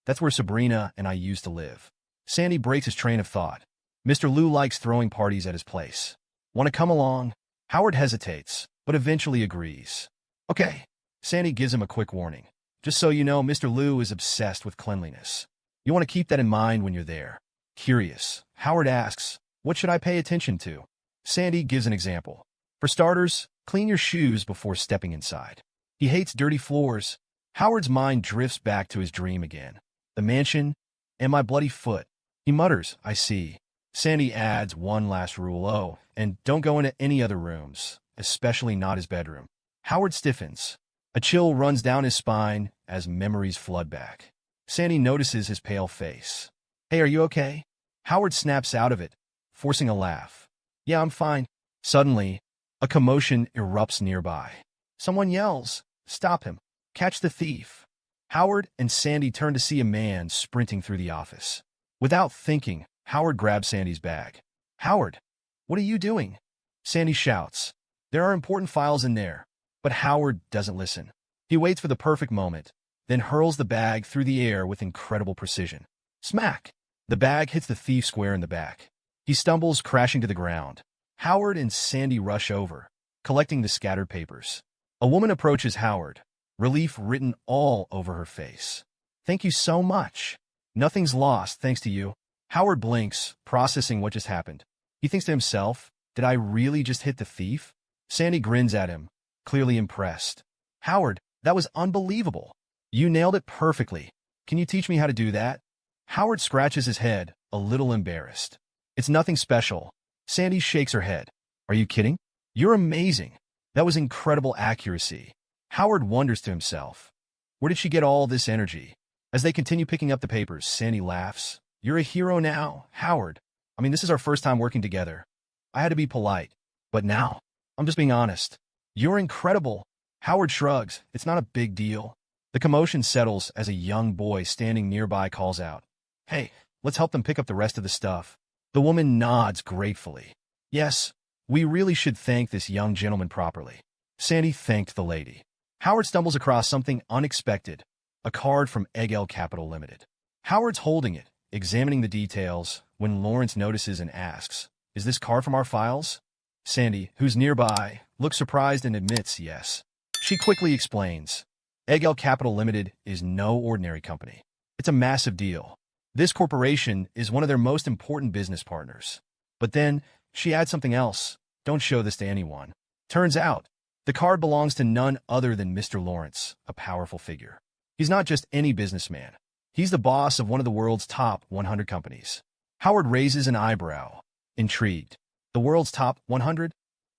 That's where Sabrina and I used to live." Sandy breaks his train of thought. Mr. Liu likes throwing parties at his place. Want to come along? Howard hesitates, but eventually agrees. Okay. Sandy gives him a quick warning. Just so you know, Mr. Liu is obsessed with cleanliness. You want to keep that in mind when you're there. Curious, Howard asks, "What should I pay attention to?" Sandy gives an example. For starters, clean your shoes before stepping inside. He hates dirty floors. Howard's mind drifts back to his dream again. The mansion and my bloody foot. He mutters, "I see." Sandy adds one last rule, "Oh, and don't go into any other rooms, especially not his bedroom." Howard stiffens. A chill runs down his spine as memories flood back. Sandy notices his pale face. "Hey, are you okay?" Howard snaps out of it, forcing a laugh. "Yeah, I'm fine." Suddenly, a commotion erupts nearby. Someone yells, "Stop him! Catch the thief!" Howard and Sandy turn to see a man sprinting through the office. Without thinking, Howard grabs Sandy's bag. "Howard, what are you doing?" Sandy shouts. "There are important files in there." But Howard doesn't listen. He waits for the perfect moment, then hurls the bag through the air with incredible precision. Smack! The bag hits the thief square in the back. He stumbles, crashing to the ground. Howard and Sandy rush over, collecting the scattered papers. A woman approaches Howard, relief written all over her face. "Thank you so much. Nothing's lost thanks to you." Howard blinks, processing what just happened. He thinks to himself, "Did I really just hit the thief?" Sandy grins at him, clearly impressed. "Howard, that was unbelievable. You nailed it perfectly. Can you teach me how to do that?" Howard scratches his head, a little embarrassed. "It's nothing special." Sandy shakes her head. "Are you kidding? You're amazing. That was incredible accuracy." Howard wonders to himself, where did she get all this energy? As they continue picking up the papers, Sandy laughs. "You're a hero now, Howard. I mean, this is our first time working together. I had to be polite. But now, I'm just being honest. You're incredible." Howard shrugs. It's not a big deal. The commotion settles as a young boy standing nearby calls out, "Hey, let's help them pick up the rest of the stuff." The woman nods gratefully. "Yes, we really should thank this young gentleman properly." Sandy thanked the lady. Howard stumbles across something unexpected, a card from Egel Capital Limited. Howard's holding it, examining the details, when Lawrence notices and asks, "Is this card from our files?" Sandy, who's nearby, looks surprised and admits yes. She quickly explains, Egel Capital Limited is no ordinary company. It's a massive deal. This corporation is one of their most important business partners. But then, she adds something else. "Don't show this to anyone." Turns out, the card belongs to none other than Mr. Lawrence, a powerful figure. He's not just any businessman. He's the boss of one of the world's top 100 companies. Howard raises an eyebrow, intrigued. The world's top 100?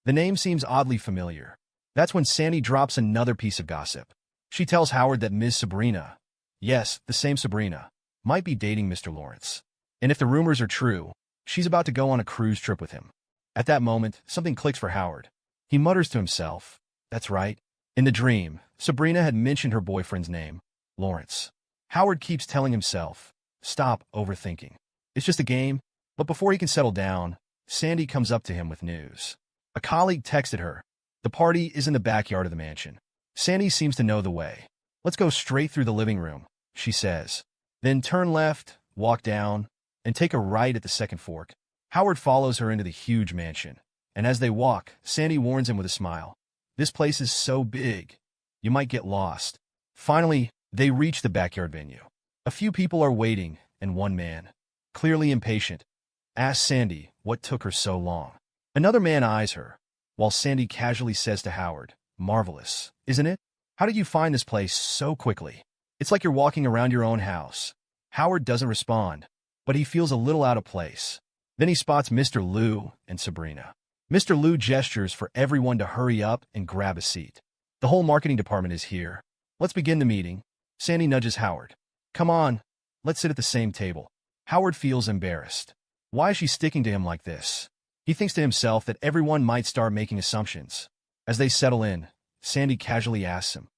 The name seems oddly familiar. That's when Sandy drops another piece of gossip. She tells Howard that Ms. Sabrina, yes, the same Sabrina, might be dating Mr. Lawrence. And if the rumors are true, she's about to go on a cruise trip with him. At that moment, something clicks for Howard. He mutters to himself, "That's right." In the dream, Sabrina had mentioned her boyfriend's name, Lawrence. Howard keeps telling himself, "Stop overthinking. It's just a game." But before he can settle down, Sandy comes up to him with news. A colleague texted her. The party is in the backyard of the mansion. Sandy seems to know the way. "Let's go straight through the living room," she says. "Then turn left, walk down, and take a right at the second fork." Howard follows her into the huge mansion. And as they walk, Sandy warns him with a smile. "This place is so big. You might get lost." Finally, they reach the backyard venue. A few people are waiting, and one man, clearly impatient, asks Sandy what took her so long. Another man eyes her, while Sandy casually says to Howard, "Marvelous, isn't it? How did you find this place so quickly? It's like you're walking around your own house." Howard doesn't respond, but he feels a little out of place. Then he spots Mr. Liu and Sabrina. Mr. Liu gestures for everyone to hurry up and grab a seat. "The whole marketing department is here. Let's begin the meeting." Sandy nudges Howard. "Come on, let's sit at the same table." Howard feels embarrassed. Why is she sticking to him like this? He thinks to himself that everyone might start making assumptions. As they settle in, Sandy casually asks him,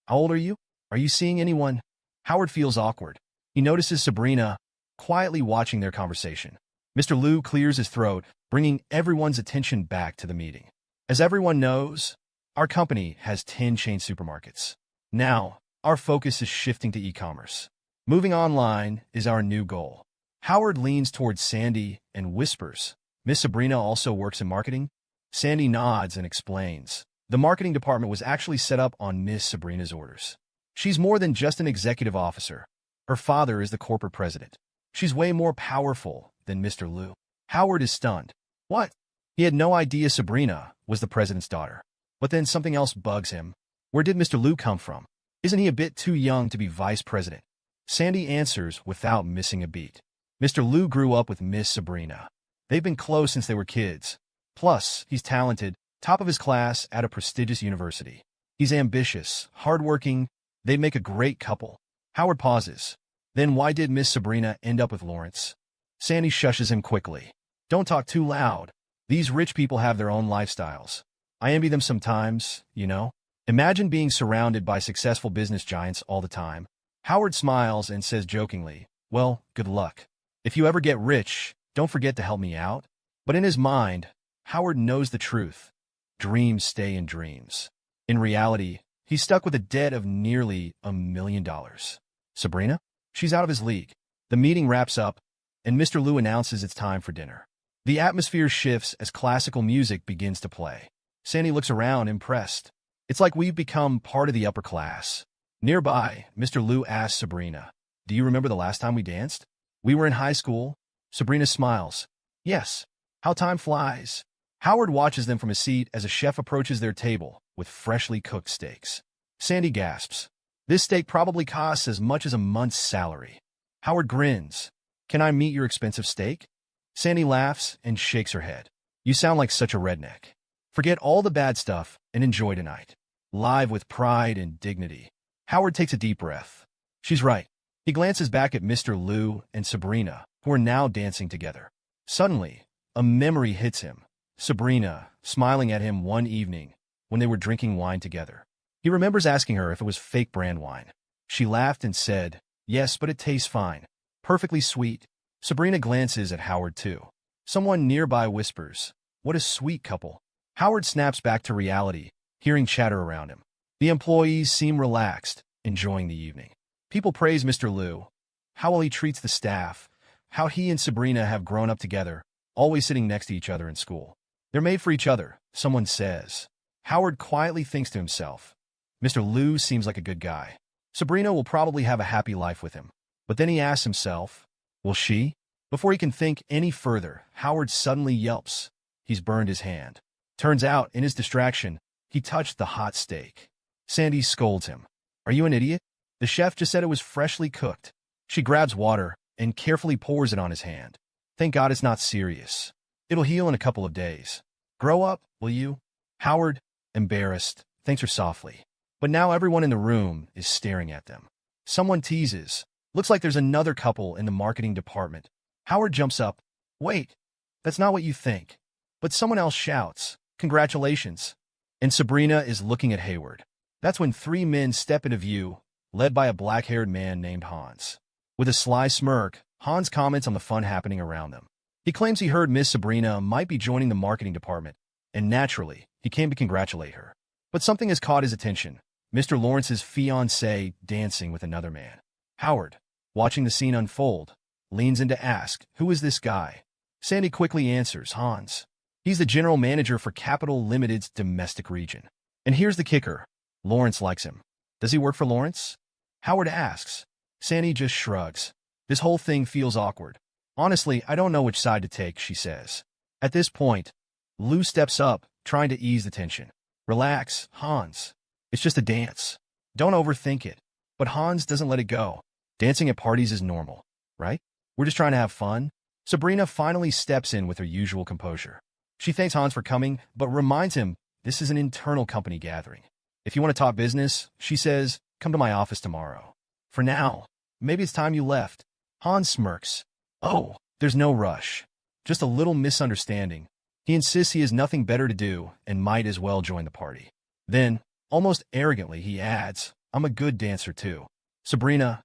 "How old are you? Are you seeing anyone?" Howard feels awkward. He notices Sabrina quietly watching their conversation. Mr. Liu clears his throat, bringing everyone's attention back to the meeting. As everyone knows, our company has 10 chain supermarkets. Now, our focus is shifting to e-commerce. Moving online is our new goal. Howard leans towards Sandy and whispers, Miss Sabrina also works in marketing? Sandy nods and explains. The marketing department was actually set up on Miss Sabrina's orders. She's more than just an executive officer. Her father is the corporate president. She's way more powerful than Mr. Liu. Howard is stunned. What? He had no idea Sabrina was the president's daughter. But then something else bugs him. Where did Mr. Liu come from? Isn't he a bit too young to be vice president? Sandy answers without missing a beat. Mr. Liu grew up with Miss Sabrina. They've been close since they were kids. Plus, he's talented, top of his class at a prestigious university. He's ambitious, hardworking. They'd make a great couple. Howard pauses. Then why did Miss Sabrina end up with Lawrence? Sandy shushes him quickly. Don't talk too loud. These rich people have their own lifestyles. I envy them sometimes, you know? Imagine being surrounded by successful business giants all the time. Howard smiles and says jokingly, well, good luck. If you ever get rich, don't forget to help me out. But in his mind, Howard knows the truth. Dreams stay in dreams. In reality, he's stuck with a debt of nearly $1 million. Sabrina? She's out of his league. The meeting wraps up, and Mr. Liu announces it's time for dinner. The atmosphere shifts as classical music begins to play. Sandy looks around, impressed. It's like we've become part of the upper class. Nearby, Mr. Liu asks Sabrina, do you remember the last time we danced? We were in high school. Sabrina smiles. Yes. How time flies. Howard watches them from his seat as a chef approaches their table with freshly cooked steaks. Sandy gasps. This steak probably costs as much as a month's salary. Howard grins. Can I meet your expensive steak? Sandy laughs and shakes her head. You sound like such a redneck. Forget all the bad stuff and enjoy tonight. Live with pride and dignity. Howard takes a deep breath. She's right. He glances back at Mr. Liu and Sabrina, who are now dancing together. Suddenly, a memory hits him. Sabrina, smiling at him one evening when they were drinking wine together. He remembers asking her if it was fake brand wine. She laughed and said, yes, but it tastes fine. Perfectly sweet. Sabrina glances at Howard too. Someone nearby whispers, what a sweet couple. Howard snaps back to reality, hearing chatter around him. The employees seem relaxed, enjoying the evening. People praise Mr. Liu, how well he treats the staff, how he and Sabrina have grown up together, always sitting next to each other in school. They're made for each other, someone says. Howard quietly thinks to himself, Mr. Liu seems like a good guy. Sabrina will probably have a happy life with him. But then he asks himself, will she? Before he can think any further, Howard suddenly yelps. He's burned his hand. Turns out, in his distraction, he touched the hot steak. Sandy scolds him. Are you an idiot? The chef just said it was freshly cooked. She grabs water and carefully pours it on his hand. Thank God it's not serious. It'll heal in a couple of days. Grow up, will you? Howard, embarrassed, thanks her softly. But now everyone in the room is staring at them. Someone teases. Looks like there's another couple in the marketing department. Howard jumps up. Wait, that's not what you think. But someone else shouts, congratulations. And Sabrina is looking at Hayward. That's when three men step into view, led by a black-haired man named Hans. With a sly smirk, Hans comments on the fun happening around them. He claims he heard Miss Sabrina might be joining the marketing department, and naturally, he came to congratulate her. But something has caught his attention. Mr. Lawrence's fiancée dancing with another man. Howard, watching the scene unfold, leans in to ask, who is this guy? Sandy quickly answers, Hans. He's the general manager for Capital Limited's domestic region. And here's the kicker. Lawrence likes him. Does he work for Lawrence? Howard asks. Sandy just shrugs. This whole thing feels awkward. Honestly, I don't know which side to take, she says. At this point, Lou steps up, trying to ease the tension. Relax, Hans. It's just a dance. Don't overthink it. But Hans doesn't let it go. Dancing at parties is normal, right? We're just trying to have fun. Sabrina finally steps in with her usual composure. She thanks Hans for coming, but reminds him this is an internal company gathering. If you want to talk business, she says, come to my office tomorrow. For now, maybe it's time you left. Hans smirks. Oh, there's no rush. Just a little misunderstanding. He insists he has nothing better to do and might as well join the party. Then, almost arrogantly, he adds, I'm a good dancer too. Sabrina,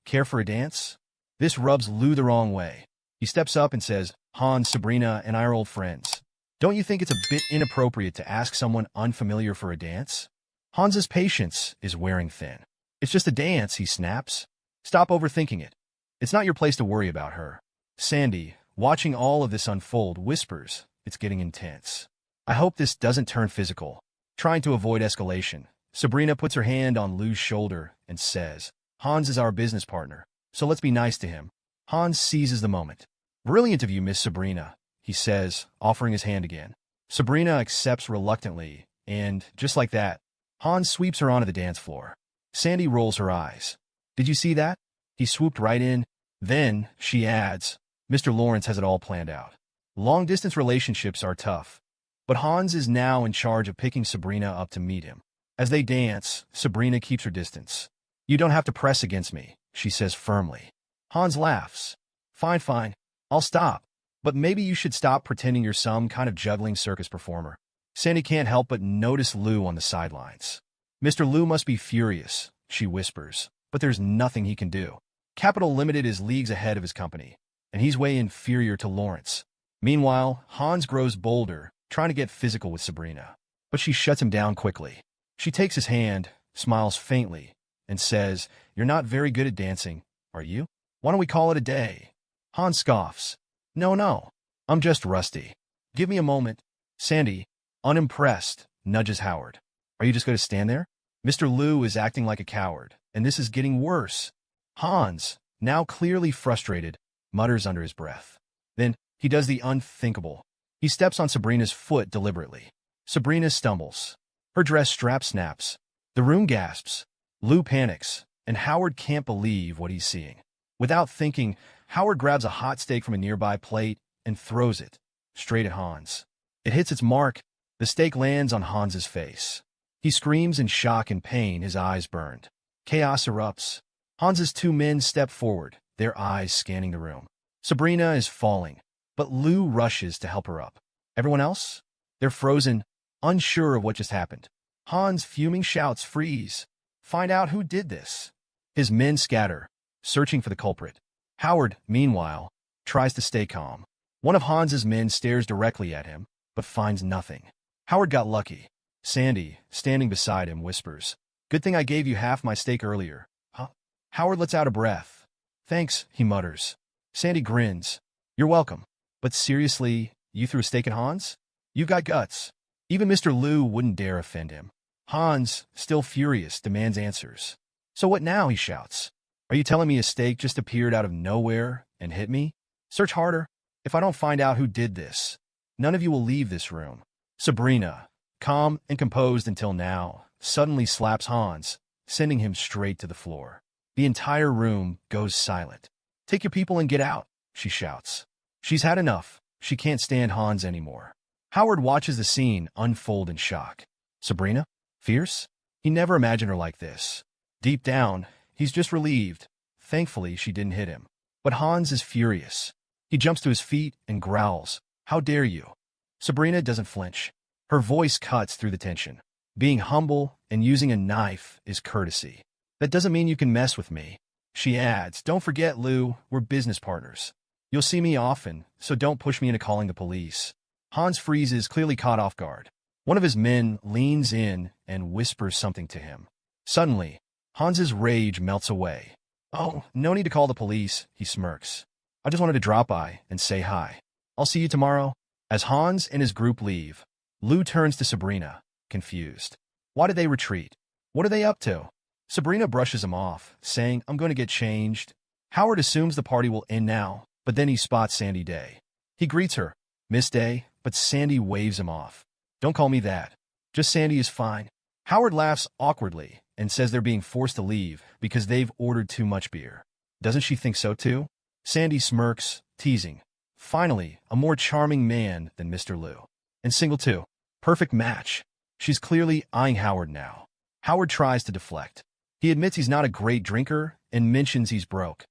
Care for a dance? This rubs Lou the wrong way. He steps up and says, Hans, Sabrina, and I are old friends. Don't you think it's a bit inappropriate to ask someone unfamiliar for a dance? Hans's patience is wearing thin. It's just a dance, he snaps. Stop overthinking it. It's not your place to worry about her. Sandy, watching all of this unfold, whispers, it's getting intense. I hope this doesn't turn physical. Trying to avoid escalation, Sabrina puts her hand on Lou's shoulder and says, Hans is our business partner, so let's be nice to him. Hans seizes the moment. Brilliant of you, Miss Sabrina, he says, offering his hand again. Sabrina accepts reluctantly, and, just like that, Hans sweeps her onto the dance floor. Sandy rolls her eyes. Did you see that? He swooped right in. Then, she adds, Mr. Lawrence has it all planned out. Long-distance relationships are tough, but Hans is now in charge of picking Sabrina up to meet him. As they dance, Sabrina keeps her distance. You don't have to press against me, she says firmly. Hans laughs. Fine, fine. I'll stop. But maybe you should stop pretending you're some kind of juggling circus performer. Sandy can't help but notice Lou on the sidelines. Mr. Lou must be furious, she whispers, but there's nothing he can do. Capital Limited is leagues ahead of his company, and he's way inferior to Lawrence. Meanwhile, Hans grows bolder, trying to get physical with Sabrina. But she shuts him down quickly. She takes his hand, smiles faintly, and says, You're not very good at dancing, are you? Why don't we call it a day? Hans scoffs. No, I'm just rusty. Give me a moment. Sandy, unimpressed, nudges Howard. Are you just going to stand there? Mr. Lou is acting like a coward, and this is getting worse. Hans, now clearly frustrated, mutters under his breath. Then, he does the unthinkable. He steps on Sabrina's foot deliberately. Sabrina stumbles. Her dress strap snaps. The room gasps. Lou panics, and Howard can't believe what he's seeing. Without thinking, Howard grabs a hot steak from a nearby plate and throws it straight at Hans. It hits its mark. The steak lands on Hans's face. He screams in shock and pain, his eyes burned. Chaos erupts. Hans's two men step forward, their eyes scanning the room. Sabrina is falling, but Lou rushes to help her up. Everyone else? They're frozen, unsure of what just happened. Hans, fuming, shouts, Freeze! Find out who did this. His men scatter, searching for the culprit. Howard, meanwhile, tries to stay calm. One of Hans's men stares directly at him, but finds nothing. Howard got lucky. Sandy, standing beside him, whispers, Good thing I gave you half my steak earlier. Huh? Howard lets out a breath. Thanks, he mutters. Sandy grins. You're welcome. But seriously, you threw a steak at Hans? You've got guts. Even Mr. Lou wouldn't dare offend him. Hans, still furious, demands answers. So what now, he shouts. Are you telling me a steak just appeared out of nowhere and hit me? Search harder. If I don't find out who did this, none of you will leave this room. Sabrina, calm and composed until now, suddenly slaps Hans, sending him straight to the floor. The entire room goes silent. Take your people and get out, she shouts. She's had enough. She can't stand Hans anymore. Howard watches the scene unfold in shock. Sabrina? Fierce? He never imagined her like this. Deep down, he's just relieved. Thankfully, she didn't hit him. But Hans is furious. He jumps to his feet and growls, How dare you? Sabrina doesn't flinch. Her voice cuts through the tension. Being humble and using a knife is courtesy. That doesn't mean you can mess with me. She adds, Don't forget, Lou, we're business partners. You'll see me often, so don't push me into calling the police. Hans freezes, clearly caught off guard. One of his men leans in and whispers something to him. Suddenly, Hans's rage melts away. Oh, no need to call the police, he smirks. I just wanted to drop by and say hi. I'll see you tomorrow. As Hans and his group leave, Lou turns to Sabrina, confused. Why did they retreat? What are they up to? Sabrina brushes him off, saying, I'm going to get changed. Howard assumes the party will end now, but then he spots Sandy Day. He greets her, Miss Day, but Sandy waves him off. Don't call me that. Just Sandy is fine. Howard laughs awkwardly and says they're being forced to leave because they've ordered too much beer. Doesn't she think so too? Sandy smirks, teasing. Finally, a more charming man than Mr. Lou. And single too. Perfect match. She's clearly eyeing Howard now. Howard tries to deflect. He admits he's not a great drinker and mentions he's broke.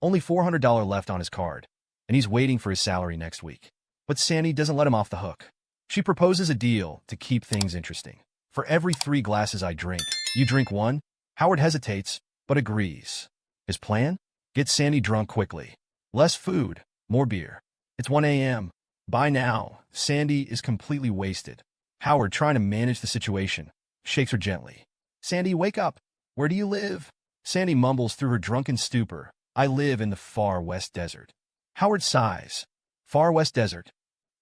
Only $400 left on his card, and he's waiting for his salary next week. But Sandy doesn't let him off the hook. She proposes a deal to keep things interesting. For every 3 glasses I drink, you drink 1? Howard hesitates, but agrees. His plan? Get Sandy drunk quickly. Less food, more beer. It's 1 a.m. By now, Sandy is completely wasted. Howard, trying to manage the situation, shakes her gently. Sandy, wake up. Where do you live? Sandy mumbles through her drunken stupor. I live in the far west desert. Howard sighs. Far west desert.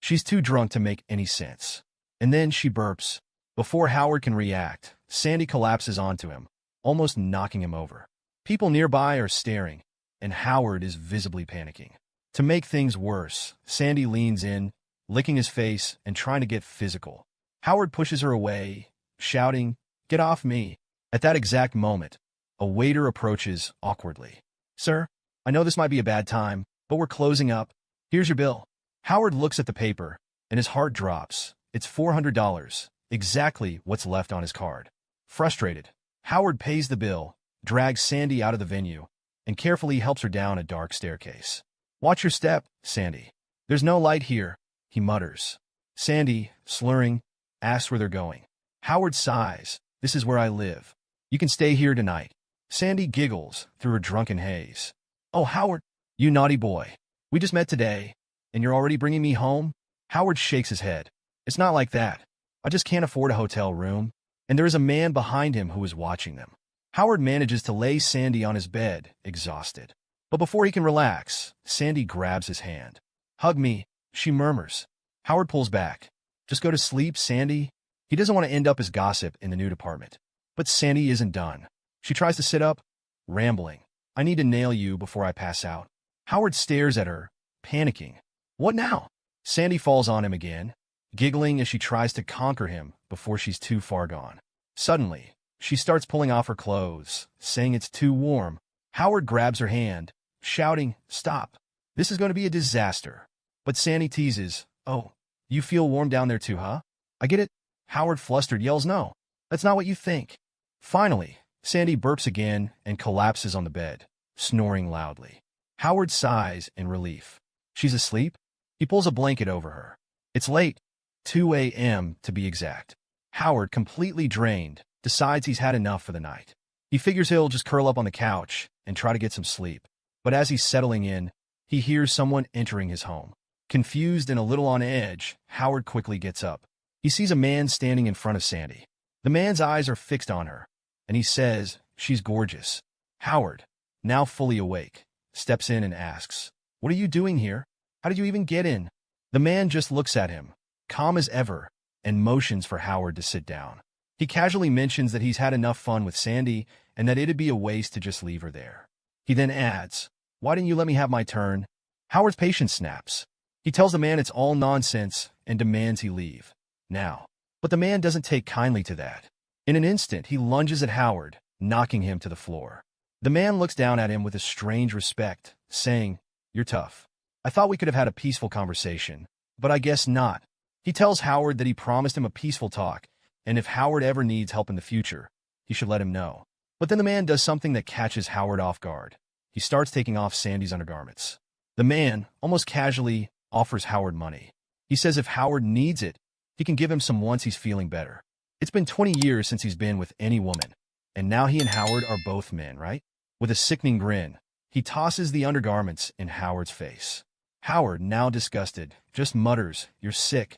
She's too drunk to make any sense. And then she burps. Before Howard can react, Sandy collapses onto him, almost knocking him over. People nearby are staring, and Howard is visibly panicking. To make things worse, Sandy leans in, licking his face and trying to get physical. Howard pushes her away, shouting, Get off me. At that exact moment, a waiter approaches awkwardly. Sir, I know this might be a bad time, but we're closing up. Here's your bill. Howard looks at the paper, and his heart drops. It's $400, exactly what's left on his card. Frustrated, Howard pays the bill, drags Sandy out of the venue, and carefully helps her down a dark staircase. Watch your step, Sandy. There's no light here, he mutters. Sandy, slurring, asks where they're going. Howard sighs. This is where I live. You can stay here tonight. Sandy giggles through her drunken haze. Oh, Howard, you naughty boy. We just met today, and you're already bringing me home? Howard shakes his head. It's not like that. I just can't afford a hotel room. And there is a man behind him who is watching them. Howard manages to lay Sandy on his bed, exhausted. But before he can relax, Sandy grabs his hand. Hug me, she murmurs. Howard pulls back. Just go to sleep, Sandy. He doesn't want to end up as gossip in the new department. But Sandy isn't done. She tries to sit up, rambling. I need to nail you before I pass out. Howard stares at her, panicking. What now? Sandy falls on him again, giggling as she tries to conquer him before she's too far gone. Suddenly, she starts pulling off her clothes, saying it's too warm. Howard grabs her hand, shouting, Stop. This is going to be a disaster. But Sandy teases, Oh, you feel warm down there too, huh? I get it. Howard, flustered, yells, No, that's not what you think. Finally, Sandy burps again and collapses on the bed, snoring loudly. Howard sighs in relief. She's asleep? He pulls a blanket over her. It's late, 2 a.m. to be exact. Howard, completely drained, decides he's had enough for the night. He figures he'll just curl up on the couch and try to get some sleep. But as he's settling in, he hears someone entering his home. Confused and a little on edge, Howard quickly gets up. He sees a man standing in front of Sandy. The man's eyes are fixed on her, and he says, She's gorgeous. Howard, now fully awake, steps in and asks, What are you doing here? How did you even get in? The man just looks at him, calm as ever, and motions for Howard to sit down. He casually mentions that he's had enough fun with Sandy and that it'd be a waste to just leave her there. He then adds, Why didn't you let me have my turn? Howard's patience snaps. He tells the man it's all nonsense and demands he leave. Now. But the man doesn't take kindly to that. In an instant, he lunges at Howard, knocking him to the floor. The man looks down at him with a strange respect, saying, You're tough. I thought we could have had a peaceful conversation, but I guess not. He tells Howard that he promised him a peaceful talk, and if Howard ever needs help in the future, he should let him know. But then the man does something that catches Howard off guard. He starts taking off Sandy's undergarments. The man, almost casually, offers Howard money. He says if Howard needs it, he can give him some once he's feeling better. It's been 20 years since he's been with any woman, and now he and Howard are both men, right? With a sickening grin, he tosses the undergarments in Howard's face. Howard, now disgusted, just mutters, You're sick.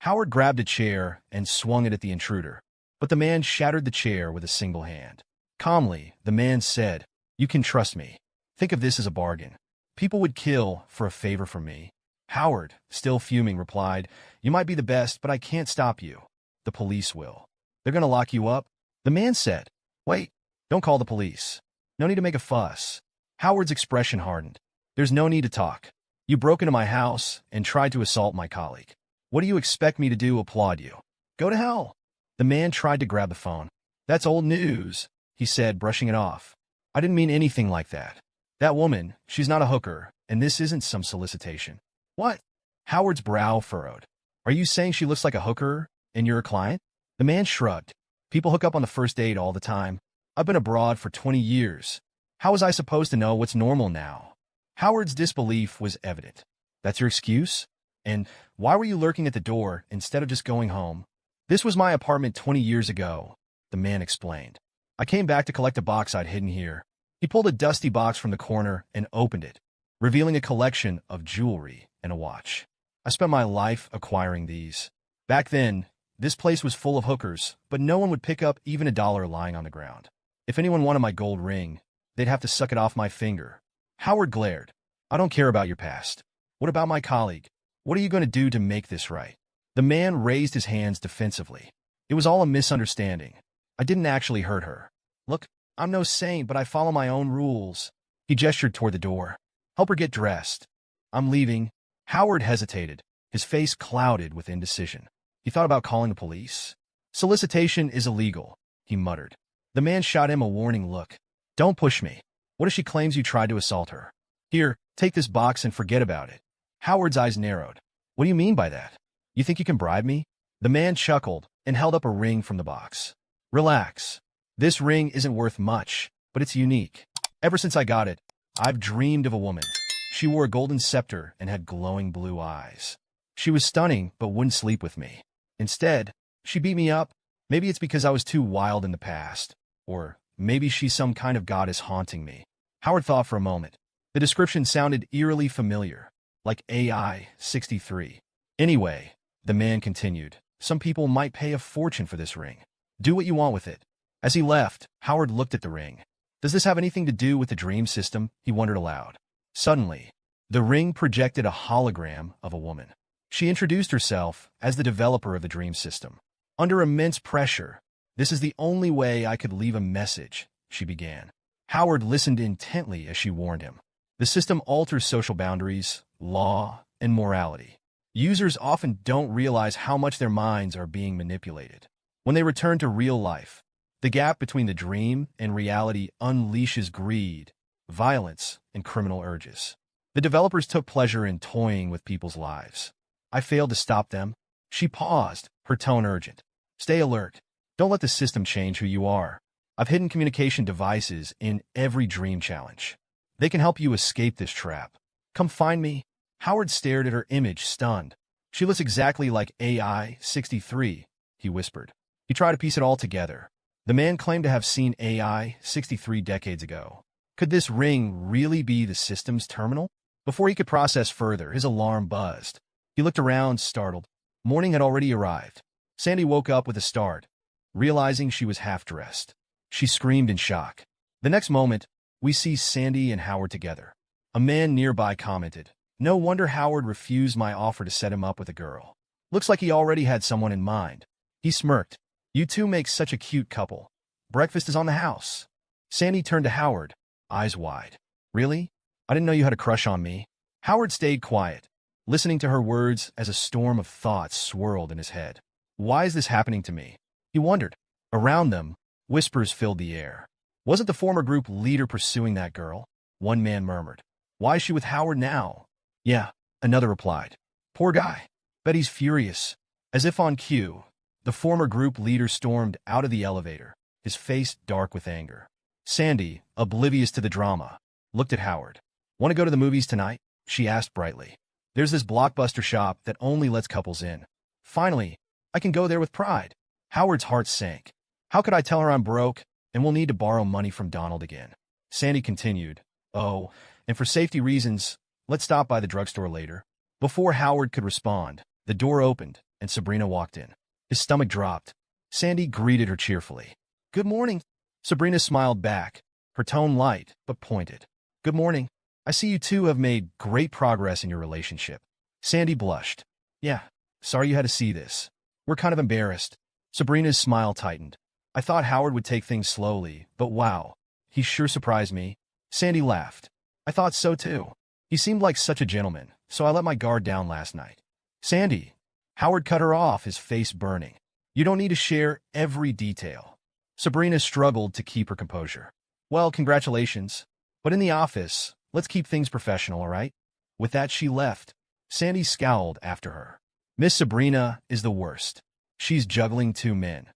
Howard grabbed a chair and swung it at the intruder, but the man shattered the chair with a single hand. Calmly, the man said, You can trust me. Think of this as a bargain. People would kill for a favor from me. Howard, still fuming, replied, You might be the best, but I can't stop you. The police will. They're going to lock you up. The man said, Wait, don't call the police. No need to make a fuss. Howard's expression hardened. There's no need to talk. You broke into my house and tried to assault my colleague. What do you expect me to do? Applaud you? Go to hell. The man tried to grab the phone. That's old news, he said, brushing it off. I didn't mean anything like that. That woman, she's not a hooker, and this isn't some solicitation. What? Howard's brow furrowed. Are you saying she looks like a hooker and you're a client? The man shrugged. People hook up on the first date all the time. I've been abroad for 20 years. How was I supposed to know what's normal now? Howard's disbelief was evident. That's your excuse? And why were you lurking at the door instead of just going home? This was my apartment 20 years ago, the man explained. I came back to collect a box I'd hidden here. He pulled a dusty box from the corner and opened it, revealing a collection of jewelry and a watch. I spent my life acquiring these. Back then, this place was full of hookers, but no one would pick up even $1 lying on the ground. If anyone wanted my gold ring, they'd have to suck it off my finger. Howard glared. I don't care about your past. What about my colleague? What are you going to do to make this right? The man raised his hands defensively. It was all a misunderstanding. I didn't actually hurt her. Look, I'm no saint, but I follow my own rules. He gestured toward the door. Help her get dressed. I'm leaving. Howard hesitated, his face clouded with indecision. He thought about calling the police. Solicitation is illegal, he muttered. The man shot him a warning look. Don't push me. What if she claims you tried to assault her? Here, take this box and forget about it. Howard's eyes narrowed. What do you mean by that? You think you can bribe me? The man chuckled and held up a ring from the box. Relax. This ring isn't worth much, but it's unique. Ever since I got it, I've dreamed of a woman. She wore a golden scepter and had glowing blue eyes. She was stunning, but wouldn't sleep with me. Instead, she beat me up. Maybe it's because I was too wild in the past. Or maybe she's some kind of goddess haunting me. Howard thought for a moment. The description sounded eerily familiar, like AI-63. Anyway, the man continued, some people might pay a fortune for this ring. Do what you want with it. As he left, Howard looked at the ring. Does this have anything to do with the dream system? He wondered aloud. Suddenly, the ring projected a hologram of a woman. She introduced herself as the developer of the dream system. Under immense pressure, this is the only way I could leave a message, she began. Howard listened intently as she warned him. The system alters social boundaries, law, and morality. Users often don't realize how much their minds are being manipulated. When they return to real life, the gap between the dream and reality unleashes greed, violence, and criminal urges. The developers took pleasure in toying with people's lives. I failed to stop them. She paused, her tone urgent. Stay alert. Don't let the system change who you are. I've hidden communication devices in every dream challenge. They can help you escape this trap. Come find me. Howard stared at her image, stunned. She looks exactly like AI-63, he whispered. He tried to piece it all together. The man claimed to have seen AI-63 decades ago. Could this ring really be the system's terminal? Before he could process further, his alarm buzzed. He looked around, startled. Morning had already arrived. Sandy woke up with a start, realizing she was half-dressed. She screamed in shock. The next moment, we see Sandy and Howard together. A man nearby commented, "No wonder Howard refused my offer to set him up with a girl. Looks like he already had someone in mind." He smirked. "You two make such a cute couple. Breakfast is on the house." Sandy turned to Howard, eyes wide. "Really? I didn't know you had a crush on me." Howard stayed quiet, listening to her words as a storm of thoughts swirled in his head. Why is this happening to me? He wondered. Around them, whispers filled the air. Wasn't the former group leader pursuing that girl? One man murmured. Why is she with Howard now? Yeah, another replied. Poor guy. Bet he's furious. As if on cue, the former group leader stormed out of the elevator, his face dark with anger. Sandy, oblivious to the drama, looked at Howard. Want to go to the movies tonight? She asked brightly. There's this blockbuster shop that only lets couples in. Finally, I can go there with pride. Howard's heart sank. How could I tell her I'm broke and will need to borrow money from Donald again? Sandy continued. Oh, and for safety reasons, let's stop by the drugstore later. Before Howard could respond, the door opened and Sabrina walked in. His stomach dropped. Sandy greeted her cheerfully. Good morning. Sabrina smiled back, her tone light but pointed. Good morning. I see you two have made great progress in your relationship. Sandy blushed. Yeah, sorry you had to see this. We're kind of embarrassed. Sabrina's smile tightened. I thought Howard would take things slowly, but wow, he sure surprised me. Sandy laughed. I thought so too. He seemed like such a gentleman, so I let my guard down last night. Sandy. Howard cut her off, his face burning. You don't need to share every detail. Sabrina struggled to keep her composure. Well, congratulations. But in the office, let's keep things professional, all right? With that, she left. Sandy scowled after her. Miss Sabrina is the worst. She's juggling two men.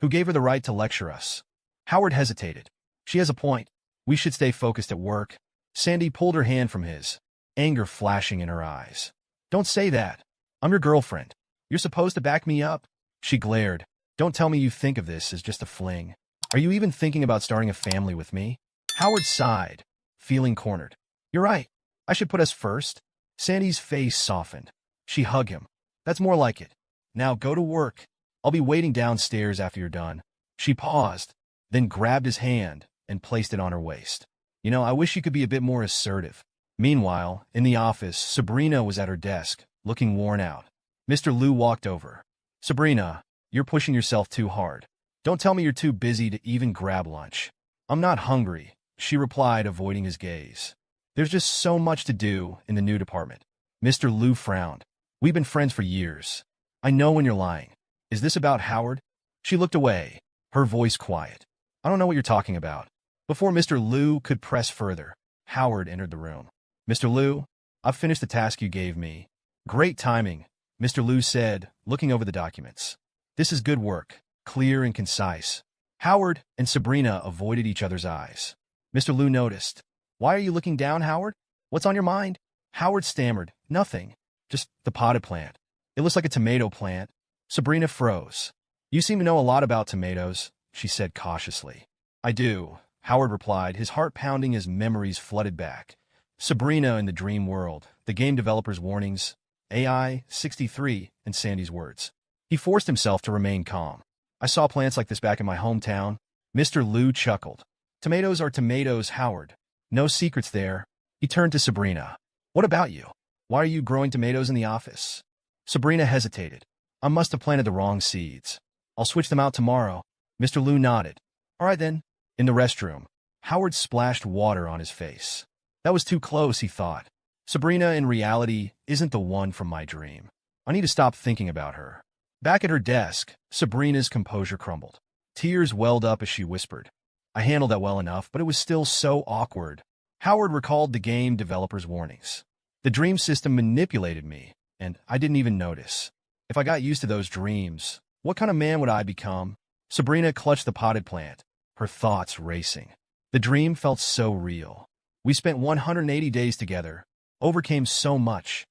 Who gave her the right to lecture us? Howard hesitated. She has a point. We should stay focused at work. Sandy pulled her hand from his, anger flashing in her eyes. Don't say that. I'm your girlfriend. You're supposed to back me up. She glared. Don't tell me you think of this as just a fling. Are you even thinking about starting a family with me? Howard sighed, feeling cornered. You're right. I should put us first. Sandy's face softened. She hugged him. That's more like it. Now go to work. I'll be waiting downstairs after you're done. She paused, then grabbed his hand and placed it on her waist. You know, I wish you could be a bit more assertive. Meanwhile, in the office, Sabrina was at her desk, looking worn out. Mr. Liu walked over. Sabrina, you're pushing yourself too hard. Don't tell me you're too busy to even grab lunch. I'm not hungry, she replied, avoiding his gaze. There's just so much to do in the new department. Mr. Liu frowned. We've been friends for years. I know when you're lying. Is this about Howard? She looked away, her voice quiet. I don't know what you're talking about. Before Mr. Liu could press further, Howard entered the room. Mr. Liu, I've finished the task you gave me. Great timing, Mr. Liu said, looking over the documents. This is good work, clear and concise. Howard and Sabrina avoided each other's eyes. Mr. Liu noticed. Why are you looking down, Howard? What's on your mind? Howard stammered. Nothing. Just the potted plant. It looks like a tomato plant. Sabrina froze. You seem to know a lot about tomatoes, she said cautiously. I do, Howard replied, his heart pounding as memories flooded back. Sabrina in the dream world, the game developer's warnings, AI 63, and Sandy's words. He forced himself to remain calm. I saw plants like this back in my hometown. Mr. Liu chuckled. Tomatoes are tomatoes, Howard. No secrets there. He turned to Sabrina. What about you? Why are you growing tomatoes in the office? Sabrina hesitated. I must have planted the wrong seeds. I'll switch them out tomorrow. Mr. Liu nodded. All right then. In the restroom, Howard splashed water on his face. That was too close, he thought. Sabrina, in reality, isn't the one from my dream. I need to stop thinking about her. Back at her desk, Sabrina's composure crumbled. Tears welled up as she whispered. I handled that well enough, but it was still so awkward. Howard recalled the game developer's warnings. The dream system manipulated me, and I didn't even notice. If I got used to those dreams, what kind of man would I become? Sabrina clutched the potted plant, her thoughts racing. The dream felt so real. We spent 180 days together, overcame so much.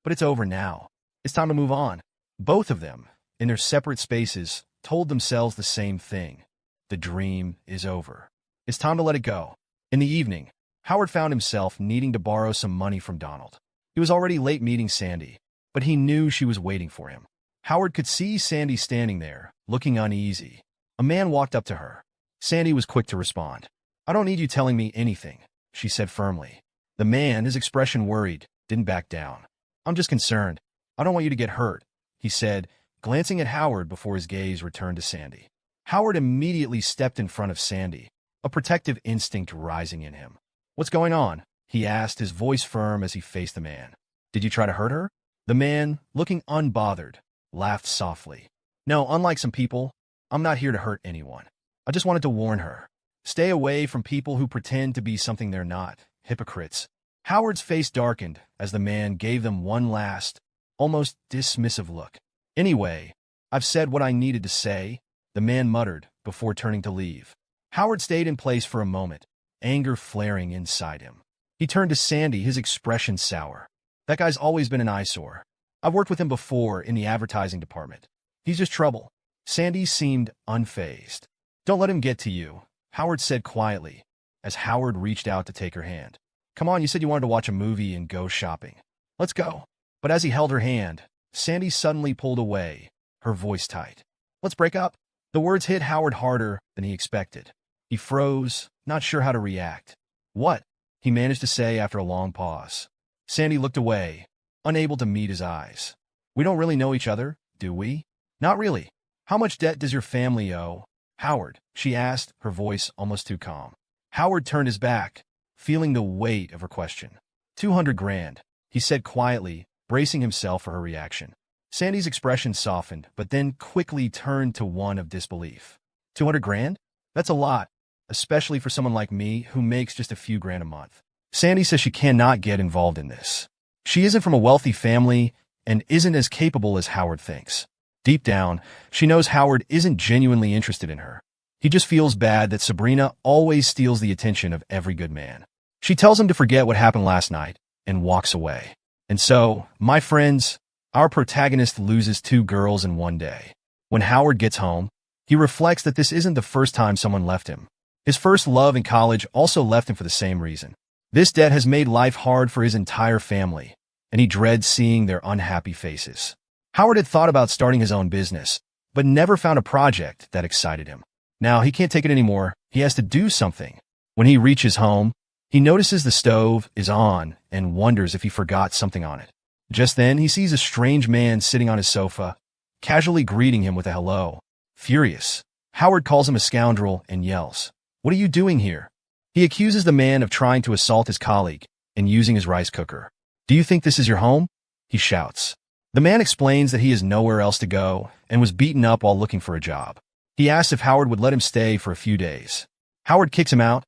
But it's over now. It's time to move on. Both of them, in their separate spaces, told themselves the same thing. The dream is over. It's time to let it go. In the evening, Howard found himself needing to borrow some money from Donald. He was already late meeting Sandy, but he knew she was waiting for him. Howard could see Sandy standing there, looking uneasy. A man walked up to her. Sandy was quick to respond. I don't need you telling me anything, she said firmly. The man, his expression worried, didn't back down. I'm just concerned. I don't want you to get hurt, he said, glancing at Howard before his gaze returned to Sandy. Howard immediately stepped in front of Sandy, a protective instinct rising in him. What's going on? He asked, his voice firm as he faced the man. Did you try to hurt her? The man, looking unbothered, laughed softly. No, unlike some people, I'm not here to hurt anyone. I just wanted to warn her. Stay away from people who pretend to be something they're not, hypocrites. Howard's face darkened as the man gave them one last, almost dismissive look. Anyway, I've said what I needed to say, the man muttered before turning to leave. Howard stayed in place for a moment, anger flaring inside him. He turned to Sandy, his expression sour. That guy's always been an eyesore. I've worked with him before in the advertising department. He's just trouble. Sandy seemed unfazed. Don't let him get to you, Howard said quietly, as Howard reached out to take her hand. Come on, you said you wanted to watch a movie and go shopping. Let's go. But as he held her hand, Sandy suddenly pulled away, her voice tight. Let's break up. The words hit Howard harder than he expected. He froze, not sure how to react. What? He managed to say after a long pause. Sandy looked away, unable to meet his eyes. We don't really know each other, do we? Not really. How much debt does your family owe? Howard, she asked, her voice almost too calm. Howard turned his back, feeling the weight of her question. 200 grand, he said quietly, bracing himself for her reaction. Sandy's expression softened, but then quickly turned to one of disbelief. 200 grand? That's a lot, especially for someone like me who makes just a few grand a month. Sandy says she cannot get involved in this. She isn't from a wealthy family and isn't as capable as Howard thinks. Deep down, she knows Howard isn't genuinely interested in her. He just feels bad that Sabrina always steals the attention of every good man. She tells him to forget what happened last night and walks away. And so, my friends, our protagonist loses 2 girls in one day. When Howard gets home, he reflects that this isn't the first time someone left him. His first love in college also left him for the same reason. This debt has made life hard for his entire family, and he dreads seeing their unhappy faces. Howard had thought about starting his own business, but never found a project that excited him. Now he can't take it anymore. He has to do something. When he reaches home, he notices the stove is on and wonders if he forgot something on it. Just then, he sees a strange man sitting on his sofa, casually greeting him with a hello. Furious, Howard calls him a scoundrel and yells, "What are you doing here?" He accuses the man of trying to assault his colleague and using his rice cooker. "Do you think this is your home?" he shouts. The man explains that he has nowhere else to go and was beaten up while looking for a job. He asks if Howard would let him stay for a few days. Howard kicks him out,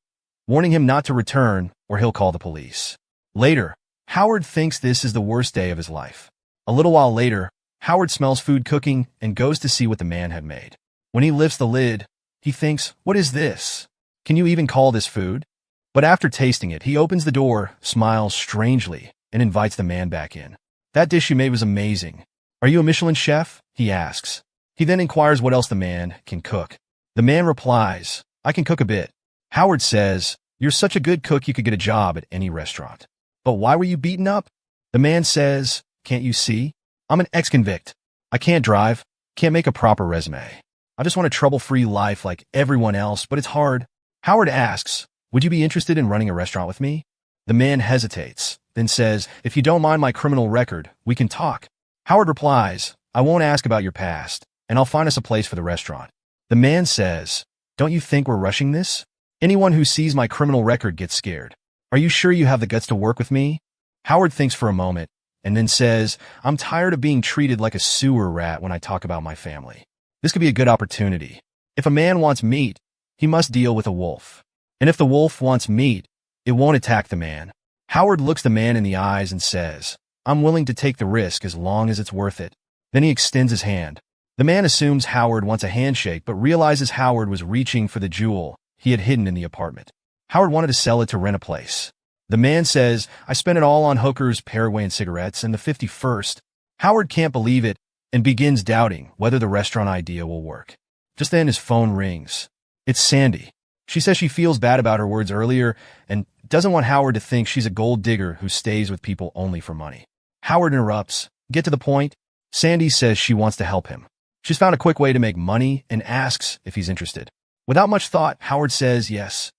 warning him not to return or he'll call the police. Later, Howard thinks this is the worst day of his life. A little while later, Howard smells food cooking and goes to see what the man had made. When he lifts the lid, he thinks, "What is this? Can you even call this food?" But after tasting it, he opens the door, smiles strangely, and invites the man back in. "That dish you made was amazing. Are you a Michelin chef?" he asks. He then inquires what else the man can cook. The man replies, "I can cook a bit." Howard says, "You're such a good cook you could get a job at any restaurant. But why were you beaten up?" The man says, "Can't you see? I'm an ex-convict. I can't drive, can't make a proper resume. I just want a trouble-free life like everyone else, but it's hard." Howard asks, "Would you be interested in running a restaurant with me?" The man hesitates, then says, "If you don't mind my criminal record, we can talk." Howard replies, "I won't ask about your past, and I'll find us a place for the restaurant." The man says, "Don't you think we're rushing this? Anyone who sees my criminal record gets scared. Are you sure you have the guts to work with me?" Howard thinks for a moment, and then says, "I'm tired of being treated like a sewer rat when I talk about my family. This could be a good opportunity. If a man wants meat, he must deal with a wolf. And if the wolf wants meat, it won't attack the man." Howard looks the man in the eyes and says, "I'm willing to take the risk as long as it's worth it." Then he extends his hand. The man assumes Howard wants a handshake, but realizes Howard was reaching for the jewel he had hidden in the apartment. Howard wanted to sell it to rent a place. The man says, "I spent it all on hookers, Paraguayan cigarettes, and the 51st. Howard can't believe it and begins doubting whether the restaurant idea will work. Just then his phone rings. It's Sandy. She says she feels bad about her words earlier and doesn't want Howard to think she's a gold digger who stays with people only for money. Howard interrupts. "Get to the point." Sandy says she wants to help him. She's found a quick way to make money and asks if he's interested. Without much thought, Howard says yes.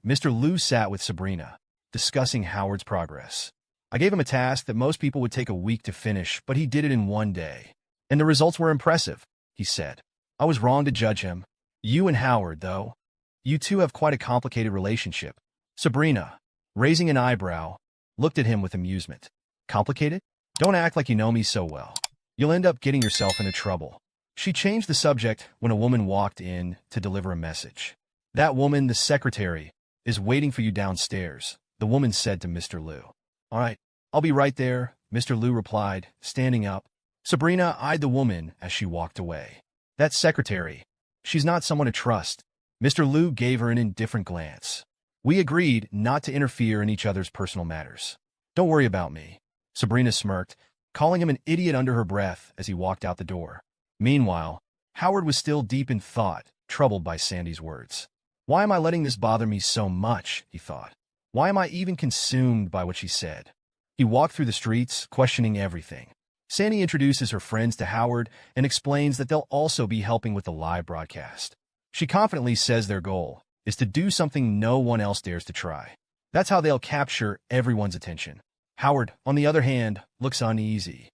Mr. Liu sat with Sabrina, discussing Howard's progress. "I gave him a task that most people would take a week to finish, but he did it in one day. And the results were impressive," he said. "I was wrong to judge him. You and Howard, though. You two have quite a complicated relationship." Sabrina, raising an eyebrow, looked at him with amusement. "Complicated? Don't act like you know me so well. You'll end up getting yourself into trouble." She changed the subject when a woman walked in to deliver a message. "That woman, the secretary, is waiting for you downstairs," the woman said to Mr. Liu. "All right, I'll be right there," Mr. Liu replied, standing up. Sabrina eyed the woman as she walked away. "That secretary. She's not someone to trust." Mr. Liu gave her an indifferent glance. "We agreed not to interfere in each other's personal matters. Don't worry about me." Sabrina smirked, calling him an idiot under her breath as he walked out the door. Meanwhile, Howard was still deep in thought, troubled by Sandy's words. "Why am I letting this bother me so much?" he thought. "Why am I even consumed by what she said?" He walked through the streets, questioning everything. Sandy introduces her friends to Howard and explains that they'll also be helping with the live broadcast. She confidently says their goal is to do something no one else dares to try. That's how they'll capture everyone's attention. Howard, on the other hand, looks uneasy.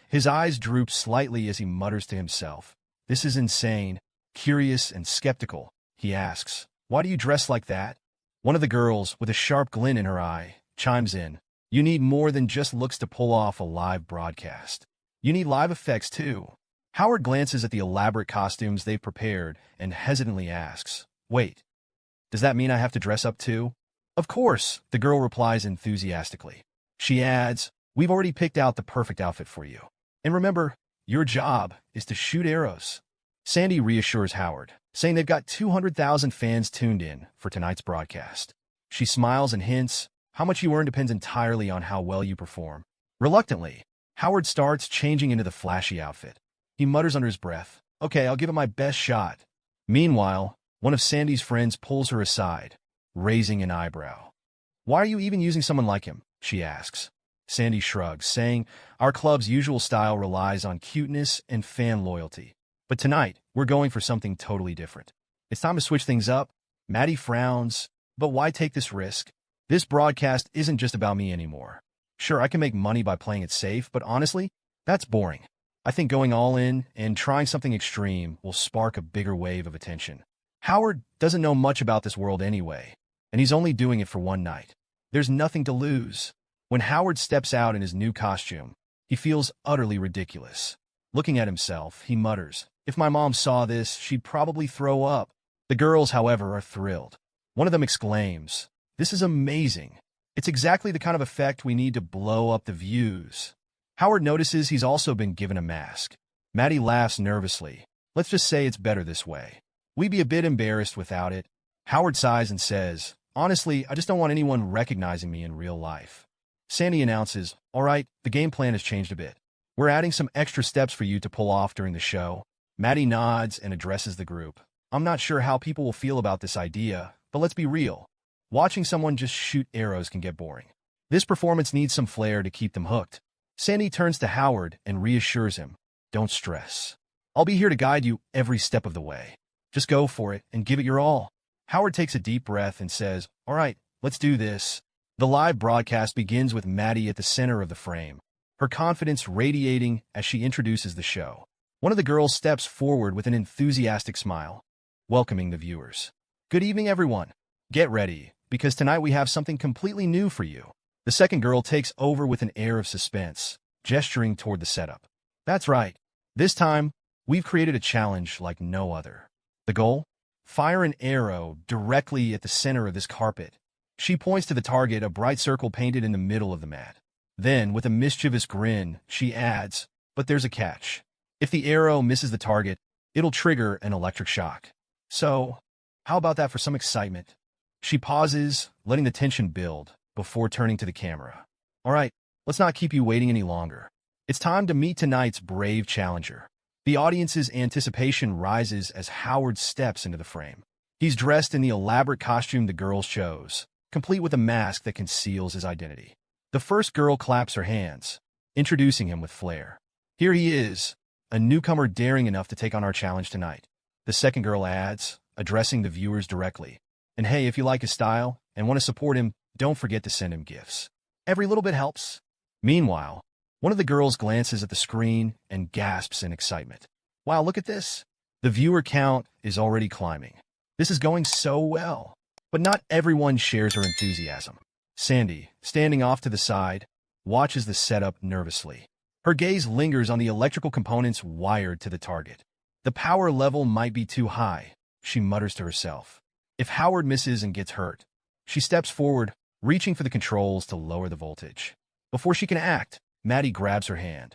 His eyes droop slightly as he mutters to himself. "This is insane." Curious and skeptical, he asks, "Why do you dress like that?" One of the girls, with a sharp glint in her eye, chimes in. "You need more than just looks to pull off a live broadcast. You need live effects, too." Howard glances at the elaborate costumes they've prepared and hesitantly asks, "Wait, does that mean I have to dress up, too?" "Of course," the girl replies enthusiastically. She adds, "We've already picked out the perfect outfit for you. And remember, your job is to shoot arrows." Sandy reassures Howard, saying they've got 200,000 fans tuned in for tonight's broadcast. She smiles and hints, "How much you earn depends entirely on how well you perform." Reluctantly, Howard starts changing into the flashy outfit. He mutters under his breath, "Okay, I'll give it my best shot." Meanwhile, One of Sandy's friends pulls her aside, raising an eyebrow. "Why are you even using someone like him?" she asks. Sandy shrugs, saying, "Our club's usual style relies on cuteness and fan loyalty. But tonight, we're going for something totally different. It's time to switch things up." Maddie frowns, "But why take this risk? This broadcast isn't just about me anymore. Sure, I can make money by playing it safe, but honestly, that's boring. I think going all in and trying something extreme will spark a bigger wave of attention. Howard doesn't know much about this world anyway, and he's only doing it for one night. There's nothing to lose." When Howard steps out in his new costume, he feels utterly ridiculous. Looking at himself, he mutters, "If my mom saw this, she'd probably throw up." The girls, however, are thrilled. One of them exclaims, "This is amazing. It's exactly the kind of effect we need to blow up the views." Howard notices he's also been given a mask. Maddie laughs nervously. "Let's just say it's better this way. We'd be a bit embarrassed without it." Howard sighs and says, "Honestly, I just don't want anyone recognizing me in real life." Sandy announces, "All right, the game plan has changed a bit. We're adding some extra steps for you to pull off during the show." Maddie nods and addresses the group. "I'm not sure how people will feel about this idea, but let's be real. Watching someone just shoot arrows can get boring. This performance needs some flair to keep them hooked." Sandy turns to Howard and reassures him, "Don't stress. I'll be here to guide you every step of the way. Just go for it and give it your all." Howard takes a deep breath and says, "All right, let's do this." The live broadcast begins with Maddie at the center of the frame, her confidence radiating as she introduces the show. One of the girls steps forward with an enthusiastic smile, welcoming the viewers. "Good evening, everyone. Get ready, because tonight we have something completely new for you." The second girl takes over with an air of suspense, gesturing toward the setup. "That's right. This time, we've created a challenge like no other. The goal? Fire an arrow directly at the center of this carpet." She points to the target, a bright circle painted in the middle of the mat. Then, with a mischievous grin, she adds, "But there's a catch. If the arrow misses the target, it'll trigger an electric shock. So, how about that for some excitement?" She pauses, letting the tension build, before turning to the camera. "All right, let's not keep you waiting any longer. It's time to meet tonight's brave challenger." The audience's anticipation rises as Howard steps into the frame. He's dressed in the elaborate costume the girls chose, complete with a mask that conceals his identity. The first girl claps her hands, introducing him with flair. "Here he is, a newcomer daring enough to take on our challenge tonight." The second girl adds, addressing the viewers directly, "And hey, if you like his style and want to support him, don't forget to send him gifts. Every little bit helps." Meanwhile, one of the girls glances at the screen and gasps in excitement. "Wow, look at this. The viewer count is already climbing. This is going so well." But not everyone shares her enthusiasm. Sandy, standing off to the side, watches the setup nervously. Her gaze lingers on the electrical components wired to the target. "The power level might be too high," she mutters to herself. "If Howard misses and gets hurt." She steps forward, reaching for the controls to lower the voltage. Before she can act, Maddie grabs her hand.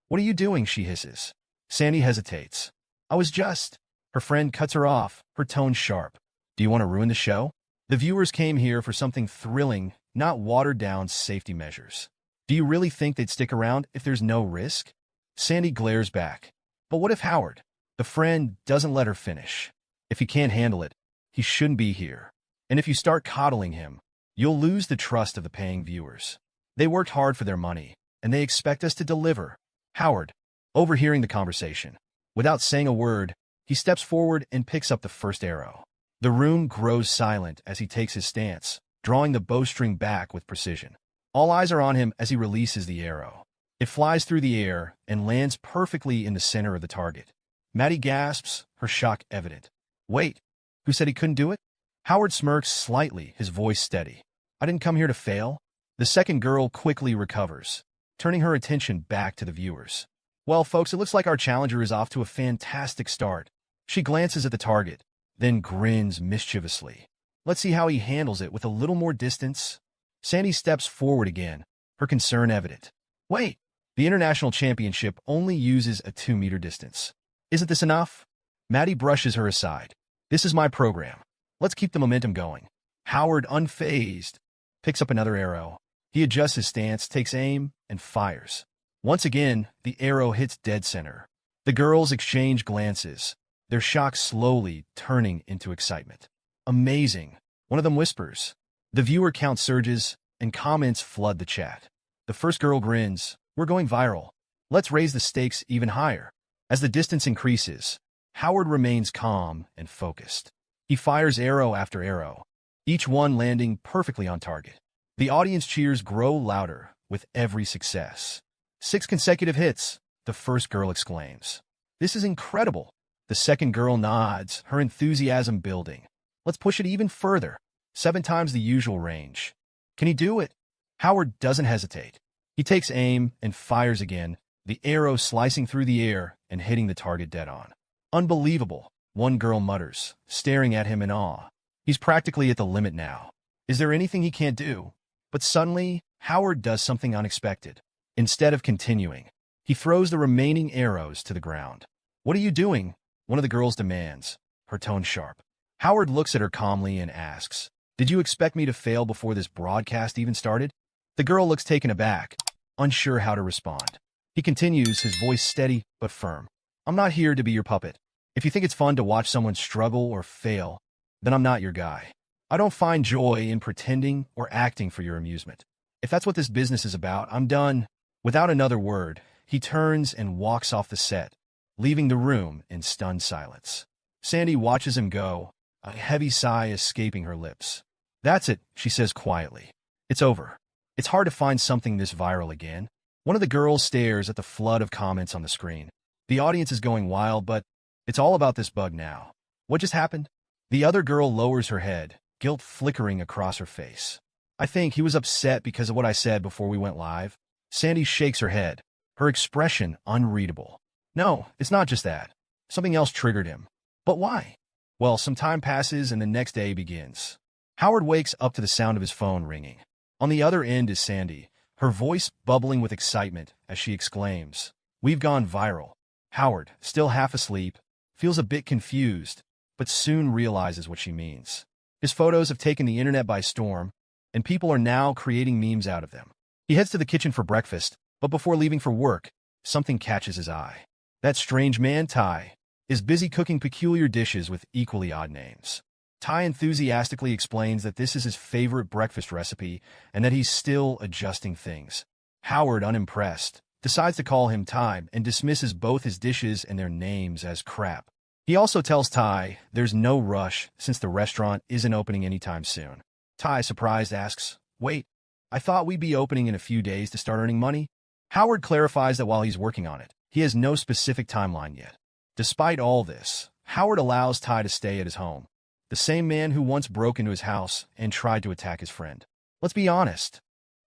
"What are you doing?" she hisses. Sandy hesitates. "I was just—" Her friend cuts her off, her tone sharp. "Do you want to ruin the show? The viewers came here for something thrilling, not watered-down safety measures. Do you really think they'd stick around if there's no risk?" Sandy glares back. "But what if Howard?" The friend doesn't let her finish. "If he can't handle it, he shouldn't be here. And if you start coddling him, you'll lose the trust of the paying viewers. They worked hard for their money, and they expect us to deliver." Howard, overhearing the conversation, without saying a word, he steps forward and picks up the first arrow. The room grows silent as he takes his stance, drawing the bowstring back with precision. All eyes are on him as he releases the arrow. It flies through the air and lands perfectly in the center of the target. Maddie gasps, her shock evident. "Wait, who said he couldn't do it?" Howard smirks slightly, his voice steady. "I didn't come here to fail." The second girl quickly recovers, turning her attention back to the viewers. "Well, folks, it looks like our challenger is off to a fantastic start." She glances at the target, then grins mischievously. "Let's see how he handles it with a little more distance." Sandy steps forward again, her concern evident. "Wait, the International Championship only uses a 2-meter distance. Isn't this enough?" Maddie brushes her aside. "This is my program. Let's keep the momentum going." Howard, unfazed, picks up another arrow. He adjusts his stance, takes aim, and fires. Once again, the arrow hits dead center. The girls exchange glances, their shock slowly turning into excitement. Amazing, one of them whispers. The viewer count surges, and comments flood the chat. The first girl grins. We're going viral. Let's raise the stakes even higher. As the distance increases, Howard remains calm and focused. He fires arrow after arrow, each one landing perfectly on target. The audience cheers grow louder with every success. 6 consecutive hits, the first girl exclaims. This is incredible. The second girl nods, her enthusiasm building. Let's push it even further. 7 times the usual range. Can he do it? Howard doesn't hesitate. He takes aim and fires again, the arrow slicing through the air and hitting the target dead on. Unbelievable, one girl mutters, staring at him in awe. He's practically at the limit now. Is there anything he can't do? But suddenly, Howard does something unexpected. Instead of continuing, he throws the remaining arrows to the ground. What are you doing? One of the girls demands, her tone sharp. Howard looks at her calmly and asks, Did you expect me to fail before this broadcast even started? The girl looks taken aback, unsure how to respond. He continues, his voice steady but firm. I'm not here to be your puppet. If you think it's fun to watch someone struggle or fail, then I'm not your guy. I don't find joy in pretending or acting for your amusement. If that's what this business is about, I'm done. Without another word, he turns and walks off the set, leaving the room in stunned silence. Sandy watches him go, a heavy sigh escaping her lips. That's it, she says quietly. It's over. It's hard to find something this viral again. One of the girls stares at the flood of comments on the screen. The audience is going wild, but it's all about this bug now. What just happened? The other girl lowers her head, guilt flickering across her face. I think he was upset because of what I said before we went live. Sandy shakes her head, her expression unreadable. No, it's not just that. Something else triggered him. But why? Well, some time passes and the next day begins. Howard wakes up to the sound of his phone ringing. On the other end is Sandy, her voice bubbling with excitement as she exclaims, We've gone viral. Howard, still half asleep, feels a bit confused, but soon realizes what she means. His photos have taken the internet by storm, and people are now creating memes out of them. He heads to the kitchen for breakfast, but before leaving for work, something catches his eye. That strange man, Ty, is busy cooking peculiar dishes with equally odd names. Ty enthusiastically explains that this is his favorite breakfast recipe and that he's still adjusting things. Howard, unimpressed, decides to call him Ty and dismisses both his dishes and their names as crap. He also tells Ty there's no rush since the restaurant isn't opening anytime soon. Ty, surprised, asks, Wait, I thought we'd be opening in a few days to start earning money? Howard clarifies that while he's working on it, he has no specific timeline yet. Despite all this, Howard allows Ty to stay at his home. The same man who once broke into his house and tried to attack his friend. Let's be honest.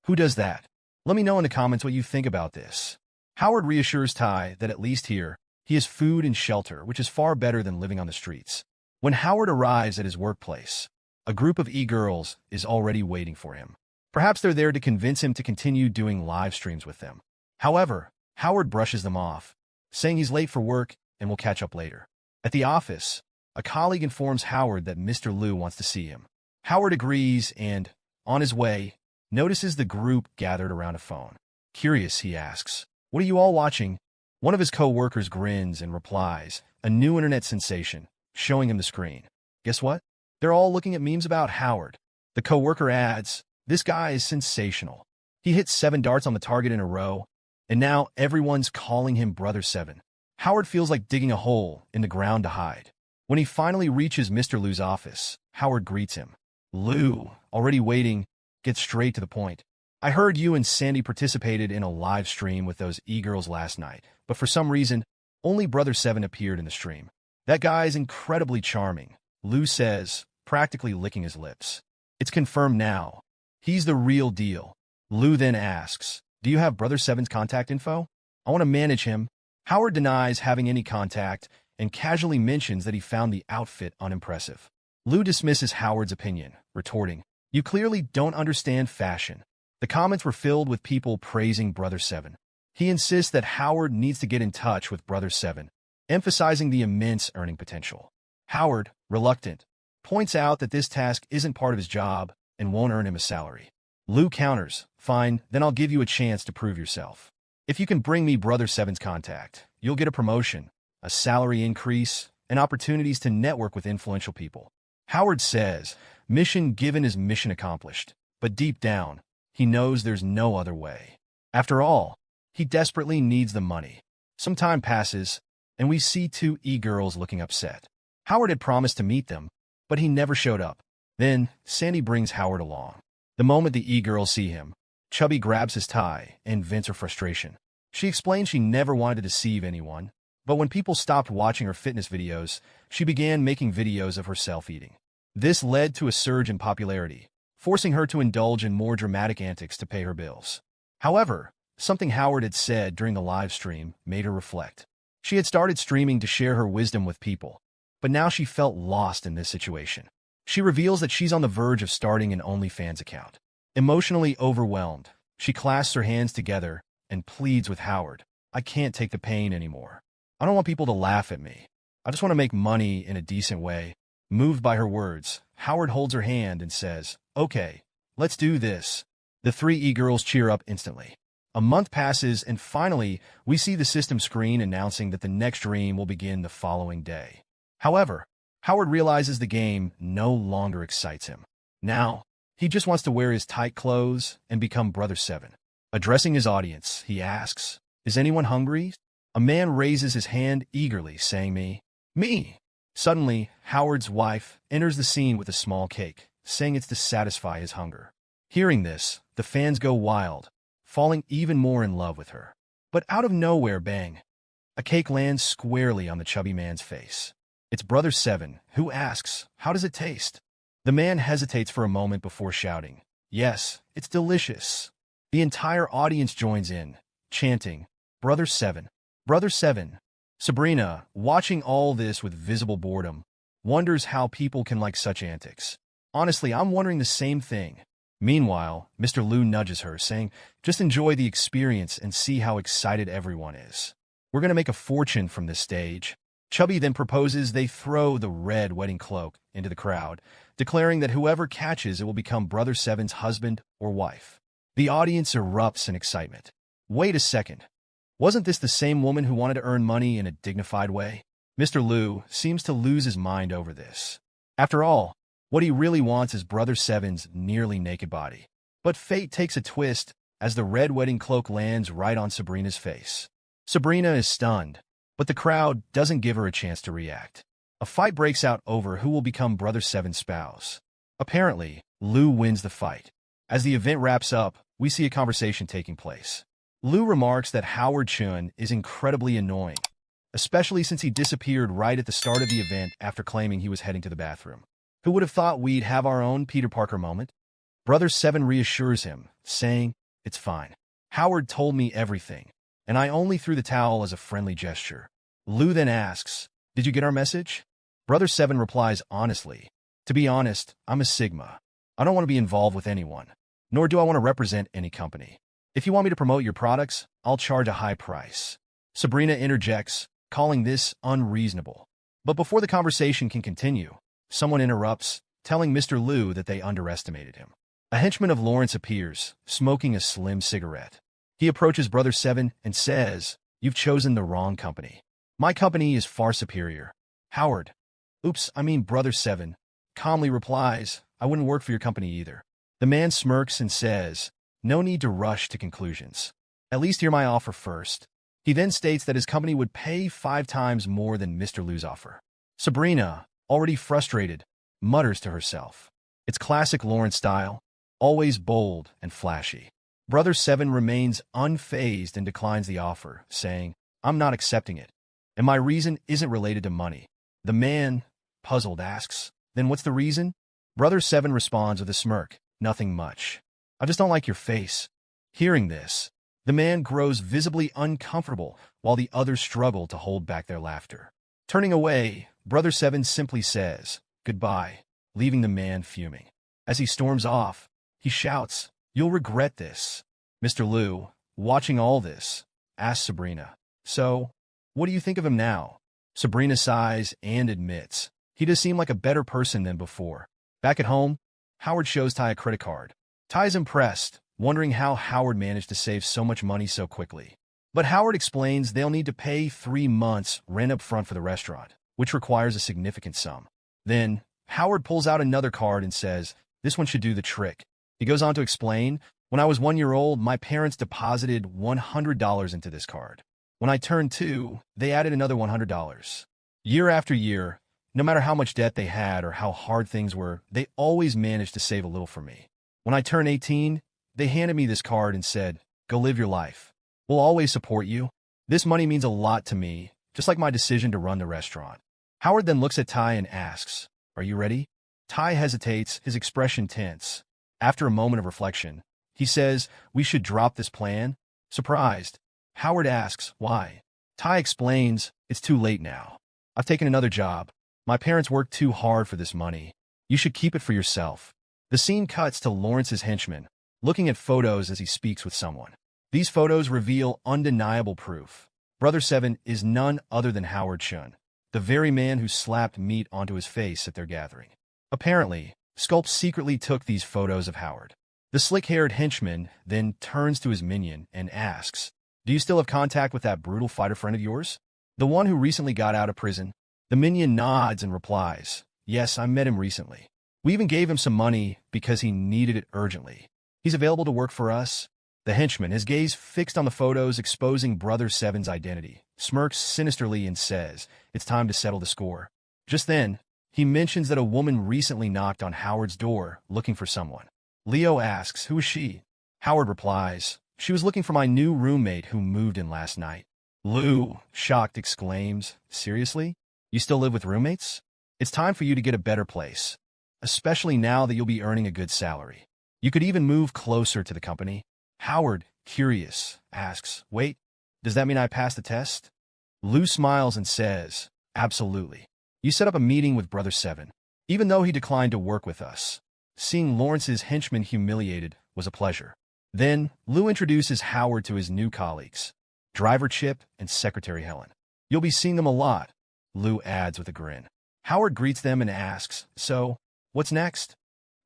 Who does that? Let me know in the comments what you think about this. Howard reassures Ty that at least here, he has food and shelter, which is far better than living on the streets. When Howard arrives at his workplace, a group of e-girls is already waiting for him. Perhaps they're there to convince him to continue doing live streams with them. However, Howard brushes them off, saying he's late for work and will catch up later. At the office, a colleague informs Howard that Mr. Liu wants to see him. Howard agrees and, on his way, notices the group gathered around a phone. Curious, he asks, What are you all watching? One of his co-workers grins and replies, a new internet sensation, showing him the screen. Guess what? They're all looking at memes about Howard. The co-worker adds, This guy is sensational. He hit 7 darts on the target in a row, and now everyone's calling him Brother 7. Howard feels like digging a hole in the ground to hide. When he finally reaches Mr. Liu's office, Howard greets him. Liu, already waiting, gets straight to the point. I heard you and Sandy participated in a live stream with those e-girls last night, but for some reason, only Brother 7 appeared in the stream. That guy is incredibly charming, Liu says, practically licking his lips. It's confirmed now. He's the real deal. Liu then asks, Do you have Brother 7's contact info? I want to manage him. Howard denies having any contact and casually mentions that he found the outfit unimpressive. Liu dismisses Howard's opinion, retorting, You clearly don't understand fashion. The comments were filled with people praising Brother 7. He insists that Howard needs to get in touch with Brother 7, emphasizing the immense earning potential. Howard, reluctant, points out that this task isn't part of his job and won't earn him a salary. Liu counters, Fine, then I'll give you a chance to prove yourself. If you can bring me Brother 7's contact, you'll get a promotion, a salary increase, and opportunities to network with influential people. Howard says, mission given is mission accomplished, but deep down, he knows there's no other way. After all, he desperately needs the money. Some time passes, and we see two e-girls looking upset. Howard had promised to meet them, but he never showed up. Then, Sandy brings Howard along. The moment the e-girls see him, Chubby grabs his tie and vents her frustration. She explains she never wanted to deceive anyone, but when people stopped watching her fitness videos, she began making videos of herself eating. This led to a surge in popularity, forcing her to indulge in more dramatic antics to pay her bills. However, something Howard had said during the live stream made her reflect. She had started streaming to share her wisdom with people, but now she felt lost in this situation. She reveals that she's on the verge of starting an OnlyFans account. Emotionally overwhelmed, she clasps her hands together and pleads with Howard, I can't take the pain anymore. I don't want people to laugh at me. I just want to make money in a decent way. Moved by her words, Howard holds her hand and says, okay, let's do this. The three e-girls cheer up instantly. A month passes and finally, we see the system screen announcing that the next dream will begin the following day. However, Howard realizes the game no longer excites him. Now, he just wants to wear his tight clothes and become Brother 7. Addressing his audience, he asks, is anyone hungry? A man raises his hand eagerly, saying me. Suddenly, Howard's wife enters the scene with a small cake, saying it's to satisfy his hunger. Hearing this, the fans go wild, falling even more in love with her. But out of nowhere, bang, a cake lands squarely on the chubby man's face. It's Brother 7, who asks, how does it taste? The man hesitates for a moment before shouting, yes, it's delicious. The entire audience joins in, chanting, Brother 7, Brother 7. Sabrina, watching all this with visible boredom, wonders how people can like such antics. Honestly, I'm wondering the same thing. Meanwhile, Mr. Liu nudges her, saying, just enjoy the experience and see how excited everyone is. We're going to make a fortune from this stage. Chubby then proposes they throw the red wedding cloak into the crowd, declaring that whoever catches it will become Brother 7's husband or wife. The audience erupts in excitement. Wait a second. Wasn't this the same woman who wanted to earn money in a dignified way? Mr. Liu seems to lose his mind over this. After all, what he really wants is Brother 7's nearly naked body. But fate takes a twist as the red wedding cloak lands right on Sabrina's face. Sabrina is stunned, but the crowd doesn't give her a chance to react. A fight breaks out over who will become Brother 7's spouse. Apparently, Liu wins the fight. As the event wraps up, we see a conversation taking place. Liu remarks that Howard Chun is incredibly annoying, especially since he disappeared right at the start of the event after claiming he was heading to the bathroom. Who would have thought we'd have our own Peter Parker moment? Brother 7 reassures him, saying, it's fine. Howard told me everything, and I only threw the towel as a friendly gesture. Liu then asks, did you get our message? Brother 7 replies honestly, to be honest, I'm a Sigma. I don't want to be involved with anyone, nor do I want to represent any company. If you want me to promote your products, I'll charge a high price. Sabrina interjects, calling this unreasonable. But before the conversation can continue, someone interrupts, telling Mr. Liu that they underestimated him. A henchman of Lawrence appears, smoking a slim cigarette. He approaches Brother 7 and says, you've chosen the wrong company. My company is far superior. Howard, Brother 7, calmly replies, I wouldn't work for your company either. The man smirks and says, no need to rush to conclusions. At least hear my offer first. He then states that his company would pay 5 times more than Mr. Liu's offer. Sabrina, already frustrated, mutters to herself. It's classic Lawrence style, always bold and flashy. Brother 7 remains unfazed and declines the offer, saying, I'm not accepting it, and my reason isn't related to money. The man, puzzled, asks, then what's the reason? Brother 7 responds with a smirk, nothing much. I just don't like your face. Hearing this, the man grows visibly uncomfortable while the others struggle to hold back their laughter. Turning away, Brother 7 simply says, goodbye, leaving the man fuming. As he storms off, he shouts, you'll regret this. Mr. Liu, watching all this, asks Sabrina, so, what do you think of him now? Sabrina sighs and admits, he does seem like a better person than before. Back at home, Howard shows Ty a credit card. Ty's impressed, wondering how Howard managed to save so much money so quickly. But Howard explains they'll need to pay 3 months rent up front for the restaurant. which requires a significant sum. Then, Howard pulls out another card and says, "This one should do the trick." He goes on to explain, "When I was 1 year old, my parents deposited $100 into this card. When I turned 2, they added another $100. Year after year, no matter how much debt they had or how hard things were, they always managed to save a little for me. When I turned 18, they handed me this card and said, 'Go live your life. We'll always support you.' This money means a lot to me, just like my decision to run the restaurant." Howard then looks at Ty and asks, "Are you ready?" Ty hesitates, his expression tense. After a moment of reflection, he says, "We should drop this plan." Surprised, Howard asks, "Why?" Ty explains, "It's too late now. I've taken another job. My parents worked too hard for this money. You should keep it for yourself." The scene cuts to Lawrence's henchman, looking at photos as he speaks with someone. These photos reveal undeniable proof. Brother Seven is none other than Howard Shun, the very man who slapped meat onto his face at their gathering. Apparently, Sculpt secretly took these photos of Howard. The slick-haired henchman then turns to his minion and asks, "Do you still have contact with that brutal fighter friend of yours? The one who recently got out of prison?" The minion nods and replies, "Yes, I met him recently. We even gave him some money because he needed it urgently. He's available to work for us." The henchman, his gaze fixed on the photos exposing Brother Seven's identity, smirks sinisterly and says, "It's time to settle the score." Just then, he mentions that a woman recently knocked on Howard's door looking for someone. Leo asks, "Who is she?" Howard replies, "She was looking for my new roommate who moved in last night." Lou, shocked, exclaims, "Seriously? You still live with roommates? It's time for you to get a better place, especially now that you'll be earning a good salary. You could even move closer to the company." Howard, curious, asks, "Wait, does that mean I passed the test?" Lou smiles and says, "Absolutely. You set up a meeting with Brother Seven, even though he declined to work with us. Seeing Lawrence's henchman humiliated was a pleasure." Then, Lou introduces Howard to his new colleagues, Driver Chip and Secretary Helen. "You'll be seeing them a lot," Lou adds with a grin. Howard greets them and asks, "So, what's next?"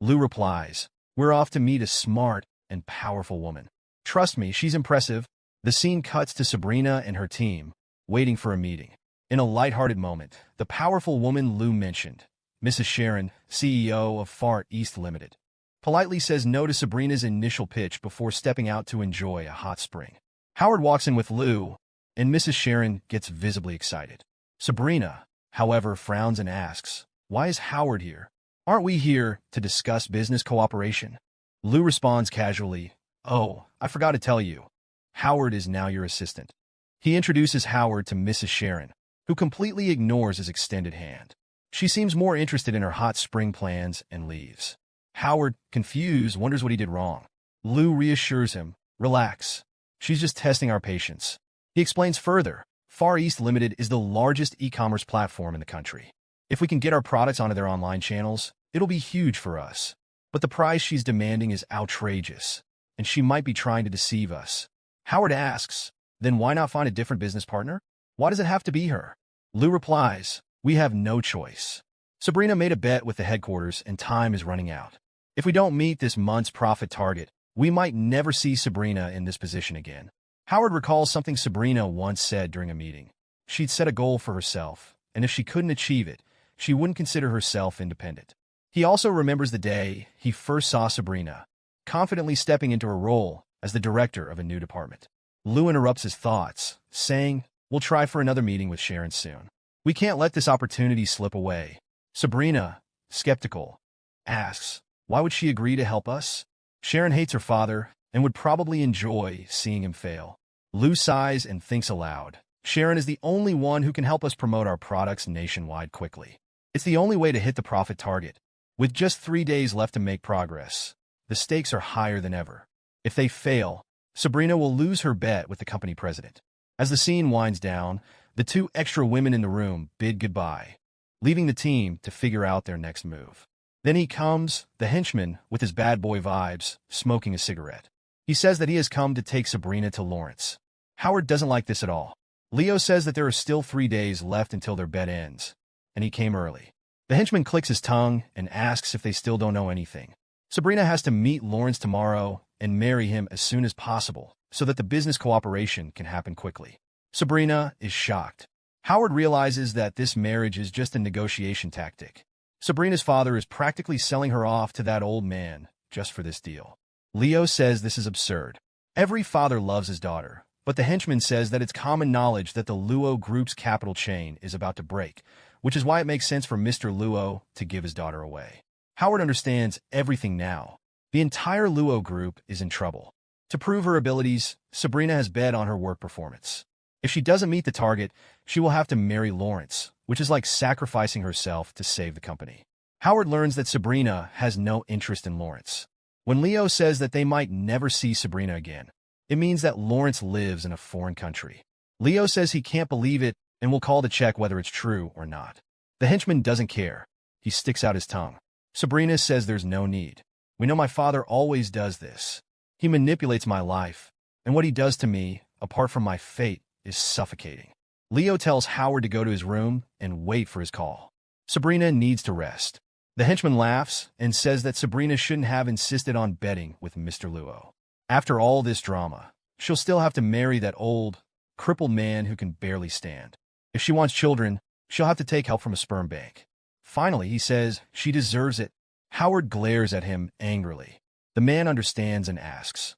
Lou replies, "We're off to meet a smart and powerful woman. Trust me, she's impressive." The scene cuts to Sabrina and her team, waiting for a meeting. In a lighthearted moment, the powerful woman Lou mentioned, Mrs. Sharon, CEO of Far East Limited, politely says no to Sabrina's initial pitch before stepping out to enjoy a hot spring. Howard walks in with Lou, and Mrs. Sharon gets visibly excited. Sabrina, however, frowns and asks, "Why is Howard here? Aren't we here to discuss business cooperation?" Lou responds casually, "Oh, I forgot to tell you. Howard is now your assistant." He introduces Howard to Mrs. Sharon, who completely ignores his extended hand. She seems more interested in her hot spring plans and leaves. Howard, confused, wonders what he did wrong. Lou reassures him, "Relax. She's just testing our patience." He explains further, Far East Limited is the largest e-commerce platform in the country. If we can get our products onto their online channels, it'll be huge for us. But the price she's demanding is outrageous, and she might be trying to deceive us. Howard asks, "Then why not find a different business partner? Why does it have to be her?" Lou replies, "We have no choice. Sabrina made a bet with the headquarters and time is running out. If we don't meet this month's profit target, we might never see Sabrina in this position again." Howard recalls something Sabrina once said during a meeting. She'd set a goal for herself, and if she couldn't achieve it, she wouldn't consider herself independent. He also remembers the day he first saw Sabrina, confidently stepping into her role as the director of a new department. Lou interrupts his thoughts, saying, "We'll try for another meeting with Sharon soon. We can't let this opportunity slip away." Sabrina, skeptical, asks, "Why would she agree to help us? Sharon hates her father and would probably enjoy seeing him fail." Lou sighs and thinks aloud. "Sharon is the only one who can help us promote our products nationwide quickly. It's the only way to hit the profit target. With just 3 days left to make progress, the stakes are higher than ever. If they fail, Sabrina will lose her bet with the company president." As the scene winds down, the two extra women in the room bid goodbye, leaving the team to figure out their next move. Then he comes, the henchman, with his bad boy vibes, smoking a cigarette. He says that he has come to take Sabrina to Lawrence. Howard doesn't like this at all. Leo says that there are still 3 days left until their bet ends, and he came early. The henchman clicks his tongue and asks if they still don't know anything. Sabrina has to meet Lawrence tomorrow and marry him as soon as possible so that the business cooperation can happen quickly. Sabrina is shocked. Howard realizes that this marriage is just a negotiation tactic. Sabrina's father is practically selling her off to that old man just for this deal. Leo says this is absurd. Every father loves his daughter, but the henchman says that it's common knowledge that the Luo group's capital chain is about to break, which is why it makes sense for Mr. Luo to give his daughter away. Howard understands everything now. The entire Luo group is in trouble. To prove her abilities, Sabrina has bet on her work performance. If she doesn't meet the target, she will have to marry Lawrence, which is like sacrificing herself to save the company. Howard learns that Sabrina has no interest in Lawrence. When Leo says that they might never see Sabrina again, it means that Lawrence lives in a foreign country. Leo says he can't believe it and will call to check whether it's true or not. The henchman doesn't care. He sticks out his tongue. Sabrina says there's no need. We know my father always does this. He manipulates my life, and what he does to me, apart from my fate, is suffocating. Leo tells Howard to go to his room and wait for his call. Sabrina needs to rest. The henchman laughs and says that Sabrina shouldn't have insisted on betting with Mr. Luo. After all this drama, she'll still have to marry that old, crippled man who can barely stand. If she wants children, she'll have to take help from a sperm bank. Finally, he says she deserves it. Howard glares at him angrily. The man understands and asks,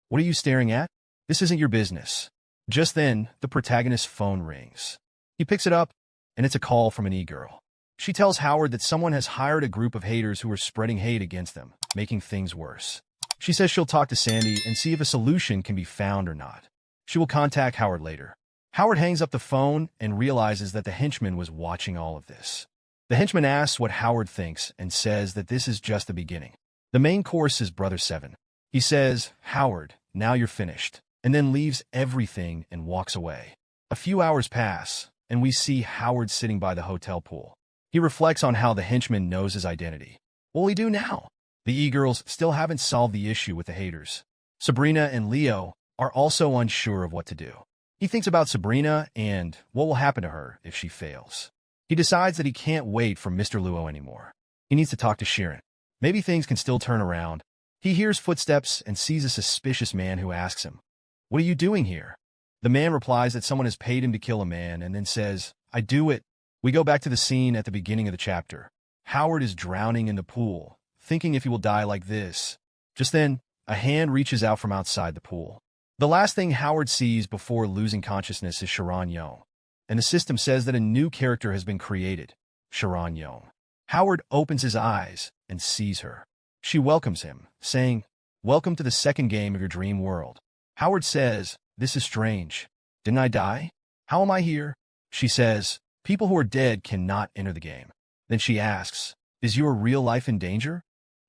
"What are you staring at? This isn't your business." Just then, the protagonist's phone rings. He picks it up, and it's a call from an e-girl. She tells Howard that someone has hired a group of haters who are spreading hate against them, making things worse. She says she'll talk to Sandy and see if a solution can be found or not. She will contact Howard later. Howard hangs up the phone and realizes that the henchman was watching all of this. The henchman asks what Howard thinks and says that this is just the beginning. The main course is Brother Seven. He says, "Howard, now you're finished," and then leaves everything and walks away. A few hours pass, and we see Howard sitting by the hotel pool. He reflects on how the henchman knows his identity. What will he do now? The e-girls still haven't solved the issue with the haters. Sabrina and Leo are also unsure of what to do. He thinks about Sabrina and what will happen to her if she fails. He decides that he can't wait for Mr. Luo anymore. He needs to talk to Sharon. Maybe things can still turn around. He hears footsteps and sees a suspicious man who asks him, "What are you doing here?" The man replies that someone has paid him to kill a man and then says, "I do it." We go back to the scene at the beginning of the chapter. Howard is drowning in the pool, thinking if he will die like this. Just then, a hand reaches out from outside the pool. The last thing Howard sees before losing consciousness is Sharon Young, and the system says that a new character has been created, Sharon Young. Howard opens his eyes and sees her. She welcomes him, saying, "Welcome to the second game of your dream world." Howard says, "This is strange. Didn't I die? How am I here?" She says, "People who are dead cannot enter the game." Then she asks, "Is your real life in danger?"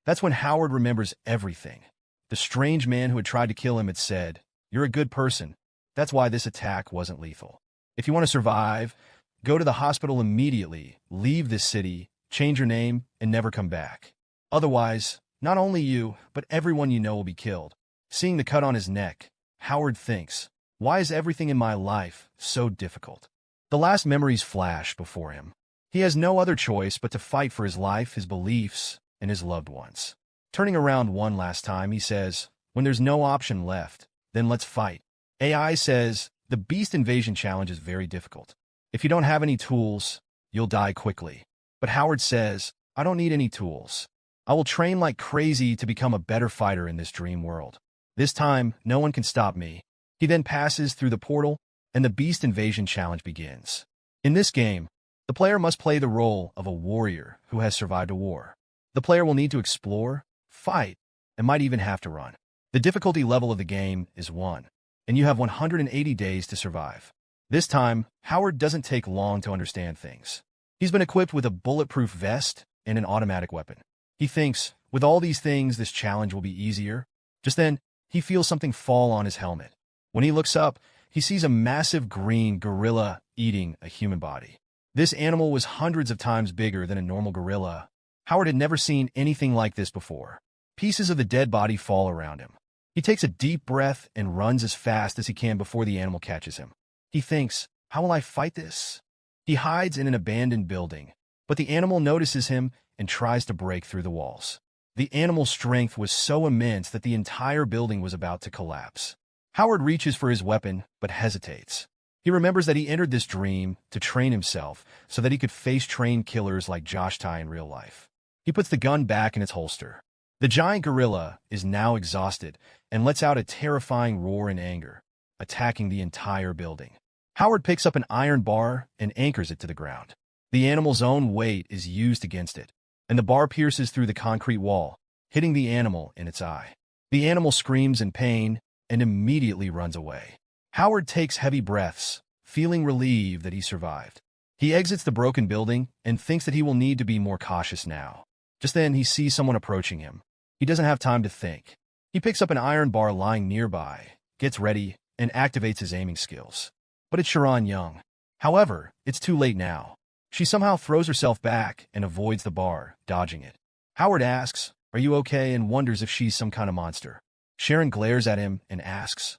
That's when Howard remembers everything. The strange man who had tried to kill him had said, "You're a good person. That's why this attack wasn't lethal. If you want to survive, go to the hospital immediately, leave this city, change your name, and never come back. Otherwise, not only you, but everyone you know will be killed." Seeing the cut on his neck, Howard thinks, "Why is everything in my life so difficult?" The last memories flash before him. He has no other choice but to fight for his life, his beliefs, and his loved ones. Turning around one last time, he says, "When there's no option left, then let's fight." AI says, "The Beast Invasion Challenge is very difficult. If you don't have any tools, you'll die quickly." But Howard says, "I don't need any tools. I will train like crazy to become a better fighter in this dream world. This time, no one can stop me." He then passes through the portal, and the Beast Invasion Challenge begins. In this game, the player must play the role of a warrior who has survived a war. The player will need to explore, fight, and might even have to run. The difficulty level of the game is 1, and you have 180 days to survive. This time, Howard doesn't take long to understand things. He's been equipped with a bulletproof vest and an automatic weapon. He thinks, with all these things, this challenge will be easier. Just then, he feels something fall on his helmet. When he looks up, he sees a massive green gorilla eating a human body. This animal was hundreds of times bigger than a normal gorilla. Howard had never seen anything like this before. Pieces of the dead body fall around him. He takes a deep breath and runs as fast as he can before the animal catches him. He thinks, "How will I fight this?" He hides in an abandoned building, but the animal notices him and tries to break through the walls. The animal's strength was so immense that the entire building was about to collapse. Howard reaches for his weapon, but hesitates. He remembers that he entered this dream to train himself so that he could face trained killers like Josh Tai in real life. He puts the gun back in its holster. The giant gorilla is now exhausted and lets out a terrifying roar in anger, attacking the entire building. Howard picks up an iron bar and anchors it to the ground. The animal's own weight is used against it, and the bar pierces through the concrete wall, hitting the animal in its eye. The animal screams in pain and immediately runs away. Howard takes heavy breaths, feeling relieved that he survived. He exits the broken building and thinks that he will need to be more cautious now. Just then, he sees someone approaching him. He doesn't have time to think. He picks up an iron bar lying nearby, gets ready, and activates his aiming skills. But it's Sharon Young. However, it's too late now. She somehow throws herself back and avoids the bar, dodging it. Howard asks, "Are you okay?" and wonders if she's some kind of monster. Sharon glares at him and asks,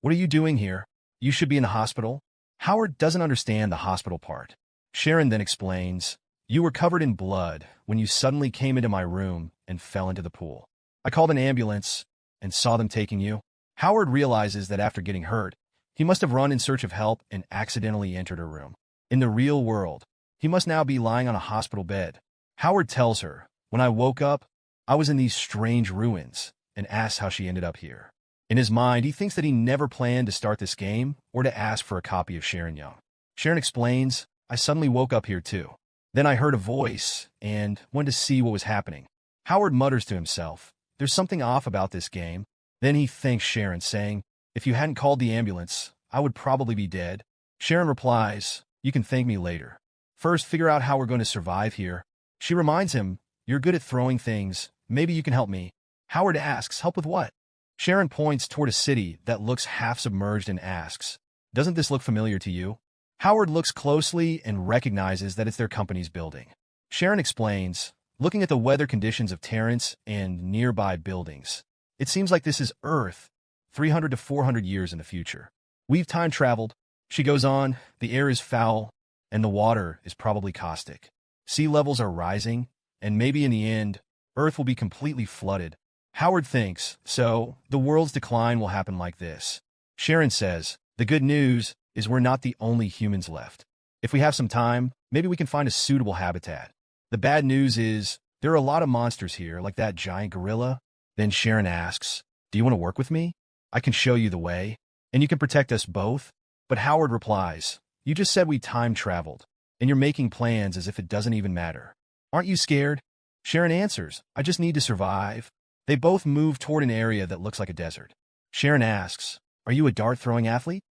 "What are you doing here? You should be in the hospital." Howard doesn't understand the hospital part. Sharon then explains, "You were covered in blood when you suddenly came into my room and fell into the pool. I called an ambulance and saw them taking you." Howard realizes that after getting hurt, he must have run in search of help and accidentally entered her room. In the real world, he must now be lying on a hospital bed. Howard tells her, "When I woke up, I was in these strange ruins," and asks how she ended up here. In his mind, he thinks that he never planned to start this game or to ask for a copy of Sharon Young. Sharon explains, "I suddenly woke up here too. Then I heard a voice and went to see what was happening." Howard mutters to himself, "There's something off about this game." Then he thanks Sharon, saying, "If you hadn't called the ambulance, I would probably be dead." Sharon replies, "You can thank me later. First, figure out how we're going to survive here." She reminds him, "You're good at throwing things. Maybe you can help me." Howard asks, "Help with what?" Sharon points toward a city that looks half submerged and asks, "Doesn't this look familiar to you?" Howard looks closely and recognizes that it's their company's building. Sharon explains, looking at the weather conditions of Terrence and nearby buildings, "It seems like this is Earth, 300 to 400 years in the future. We've time traveled." She goes on, "The air is foul, and the water is probably caustic. Sea levels are rising, and maybe in the end, Earth will be completely flooded." Howard thinks, so the world's decline will happen like this. Sharon says, "The good news is we're not the only humans left. If we have some time, maybe we can find a suitable habitat. The bad news is there are a lot of monsters here, like that giant gorilla." Then Sharon asks, "Do you want to work with me? I can show you the way, and you can protect us both." But Howard replies, "You just said we time traveled, and you're making plans as if it doesn't even matter. Aren't you scared?" Sharon answers, "I just need to survive." They both move toward an area that looks like a desert. Sharon asks, "Are you a dart-throwing athlete?"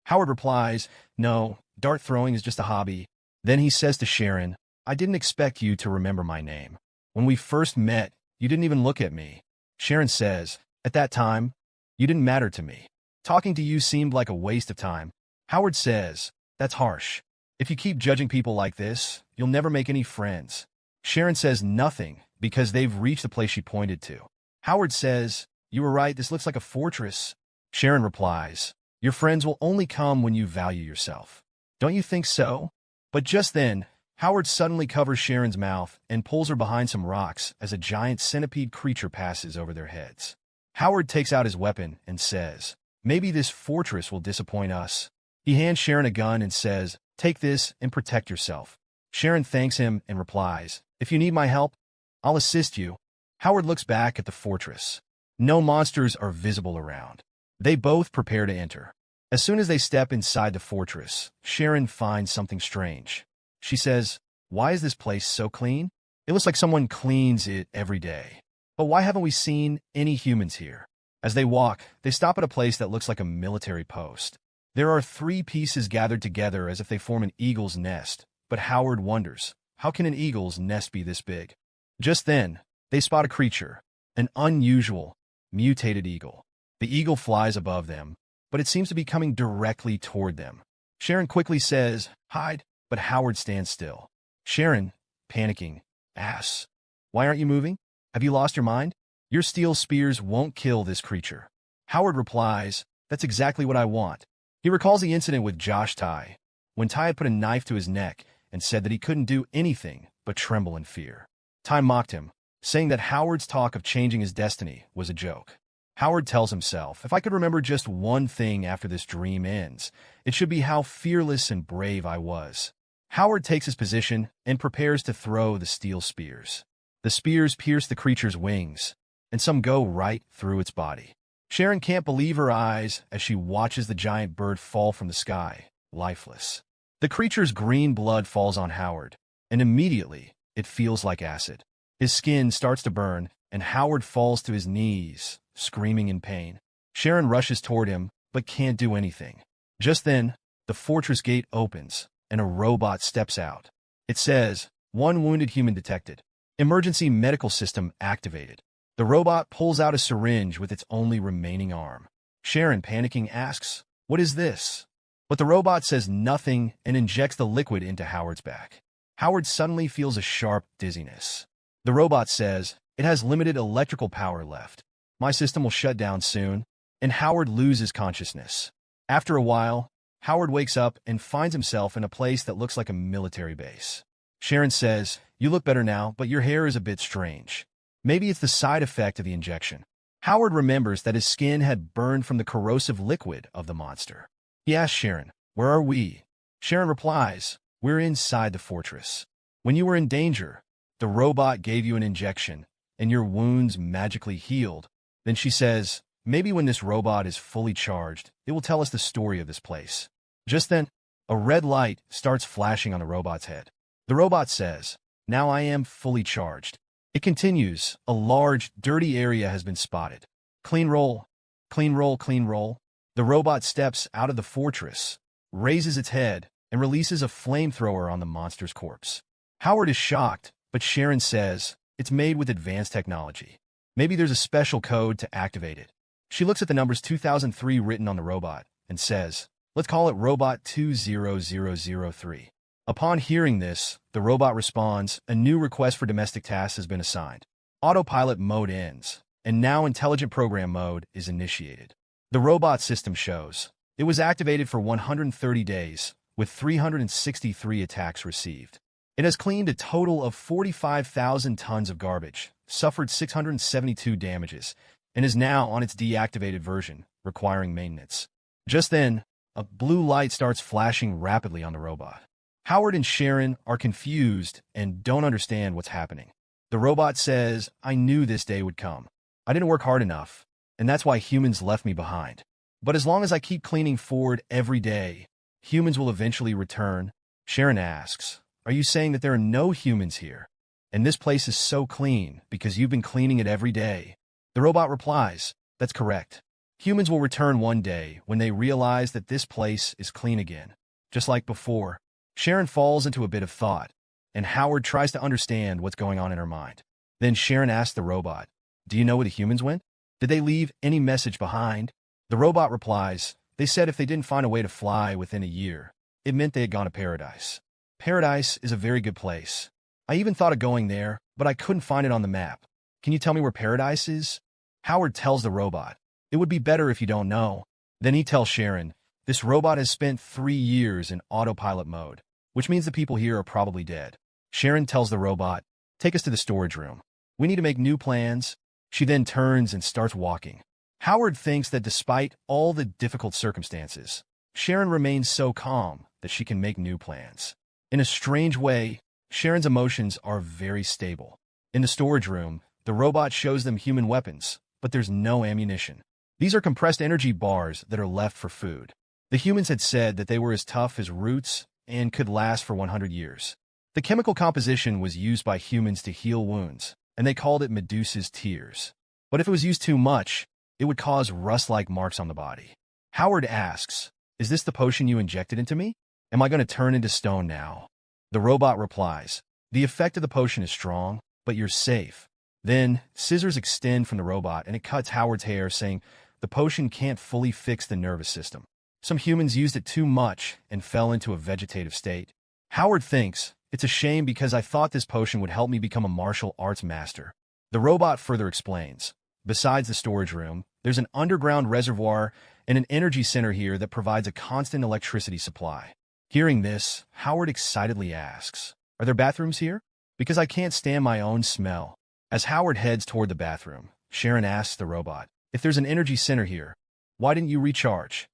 Howard replies, "No, dart throwing is just a hobby." Then he says to Sharon, "I didn't expect you to remember my name. When we first met, you didn't even look at me." Sharon says, "At that time, you didn't matter to me. Talking to you seemed like a waste of time." Howard says, "That's harsh. If you keep judging people like this, you'll never make any friends." Sharon says nothing because they've reached the place she pointed to. Howard says, "You were right, this looks like a fortress." Sharon replies, "Your friends will only come when you value yourself. Don't you think so?" But just then, Howard suddenly covers Sharon's mouth and pulls her behind some rocks as a giant centipede creature passes over their heads. Howard takes out his weapon and says, "Maybe this fortress will disappoint us." He hands Sharon a gun and says, "Take this and protect yourself." Sharon thanks him and replies, "If you need my help, I'll assist you." Howard looks back at the fortress. No monsters are visible around. They both prepare to enter. As soon as they step inside the fortress, Sharon finds something strange. She says, "Why is this place so clean? It looks like someone cleans it every day. But why haven't we seen any humans here?" As they walk, they stop at a place that looks like a military post. There are 3 pieces gathered together as if they form an eagle's nest, but Howard wonders, how can an eagle's nest be this big? Just then, they spot a creature, an unusual, mutated eagle. The eagle flies above them, but it seems to be coming directly toward them. Sharon quickly says, "Hide," but Howard stands still. Sharon, panicking, asks, "Why aren't you moving? Have you lost your mind? Your steel spears won't kill this creature." Howard replies, "That's exactly what I want." He recalls the incident with Josh Tai, when Tai had put a knife to his neck and said that he couldn't do anything but tremble in fear. Tai mocked him, saying that Howard's talk of changing his destiny was a joke. Howard tells himself, if I could remember just one thing after this dream ends, it should be how fearless and brave I was. Howard takes his position and prepares to throw the steel spears. The spears pierce the creature's wings, and some go right through its body. Sharon can't believe her eyes as she watches the giant bird fall from the sky, lifeless. The creature's green blood falls on Howard, and immediately it feels like acid. His skin starts to burn, and Howard falls to his knees, screaming in pain. Sharon rushes toward him, but can't do anything. Just then, the fortress gate opens, and a robot steps out. It says, "One wounded human detected. Emergency medical system activated." The robot pulls out a syringe with its only remaining arm. Sharon, panicking, asks, "What is this?" But the robot says nothing and injects the liquid into Howard's back. Howard suddenly feels a sharp dizziness. The robot says, "It has limited electrical power left. My system will shut down soon," and Howard loses consciousness. After a while, Howard wakes up and finds himself in a place that looks like a military base. Sharon says, "You look better now, but your hair is a bit strange. Maybe it's the side effect of the injection." Howard remembers that his skin had burned from the corrosive liquid of the monster. He asks Sharon, "Where are we?" Sharon replies, "We're inside the fortress. When you were in danger, the robot gave you an injection, and your wounds magically healed." Then she says, "Maybe when this robot is fully charged, it will tell us the story of this place." Just then, a red light starts flashing on the robot's head. The robot says, "Now I am fully charged." It continues, "A large, dirty area has been spotted. Clean roll, clean roll, clean roll." The robot steps out of the fortress, raises its head, and releases a flamethrower on the monster's corpse. Howard is shocked, but Sharon says, "It's made with advanced technology. Maybe there's a special code to activate it." She looks at the numbers 2003 written on the robot and says, "Let's call it Robot 20003. Upon hearing this, the robot responds, "A new request for domestic tasks has been assigned. Autopilot mode ends, and now intelligent program mode is initiated." The robot system shows it was activated for 130 days, with 363 attacks received. It has cleaned a total of 45,000 tons of garbage, suffered 672 damages, and is now on its deactivated version, requiring maintenance. Just then, a blue light starts flashing rapidly on the robot. Howard and Sharon are confused and don't understand what's happening. The robot says, "I knew this day would come. I didn't work hard enough, and that's why humans left me behind. But as long as I keep cleaning forward every day, humans will eventually return." Sharon asks, "Are you saying that there are no humans here? And this place is so clean because you've been cleaning it every day?" The robot replies, "That's correct. Humans will return one day when they realize that this place is clean again, just like before." Sharon falls into a bit of thought, and Howard tries to understand what's going on in her mind. Then Sharon asks the robot, "Do you know where the humans went? Did they leave any message behind?" The robot replies, "They said if they didn't find a way to fly within a year, it meant they had gone to paradise. Paradise is a very good place. I even thought of going there, but I couldn't find it on the map. Can you tell me where paradise is?" Howard tells the robot, "It would be better if you don't know." Then he tells Sharon, "This robot has spent 3 years in autopilot mode, which means the people here are probably dead." Sharon tells the robot, "Take us to the storage room. We need to make new plans." She then turns and starts walking. Howard thinks that despite all the difficult circumstances, Sharon remains so calm that she can make new plans. In a strange way, Sharon's emotions are very stable. In the storage room, the robot shows them human weapons, but there's no ammunition. These are compressed energy bars that are left for food. The humans had said that they were as tough as roots and could last for 100 years. The chemical composition was used by humans to heal wounds, and they called it Medusa's tears. But if it was used too much, it would cause rust-like marks on the body. Howard asks, "Is this the potion you injected into me? Am I going to turn into stone now?" The robot replies, "The effect of the potion is strong, but you're safe." Then, scissors extend from the robot and it cuts Howard's hair, saying, "The potion can't fully fix the nervous system. Some humans used it too much and fell into a vegetative state." Howard thinks, "It's a shame because I thought this potion would help me become a martial arts master." The robot further explains, "Besides the storage room, there's an underground reservoir and an energy center here that provides a constant electricity supply." Hearing this, Howard excitedly asks, "Are there bathrooms here? Because I can't stand my own smell." As Howard heads toward the bathroom, Sharon asks the robot, If there's an energy center here, why didn't you recharge?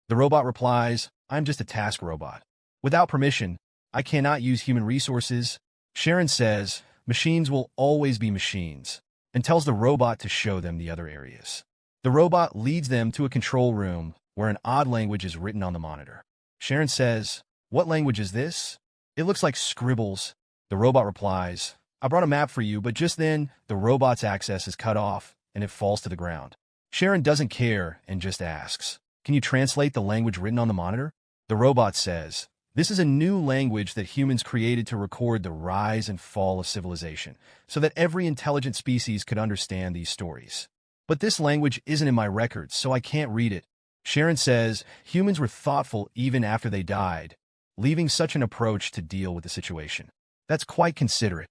The robot replies, I'm just a task robot. Without permission, I cannot use human resources. Sharon says, machines will always be machines, and tells the robot to show them the other areas. The robot leads them to a control room where an odd language is written on the monitor. Sharon says, what language is this? It looks like scribbles. The robot replies, I brought a map for you, but just then, the robot's access is cut off and it falls to the ground. Sharon doesn't care and just asks, can you translate the language written on the monitor? The robot says, this is a new language that humans created to record the rise and fall of civilization, so that every intelligent species could understand these stories. But this language isn't in my records, so I can't read it. Sharon says, humans were thoughtful even after they died, leaving such an approach to deal with the situation. That's quite considerate.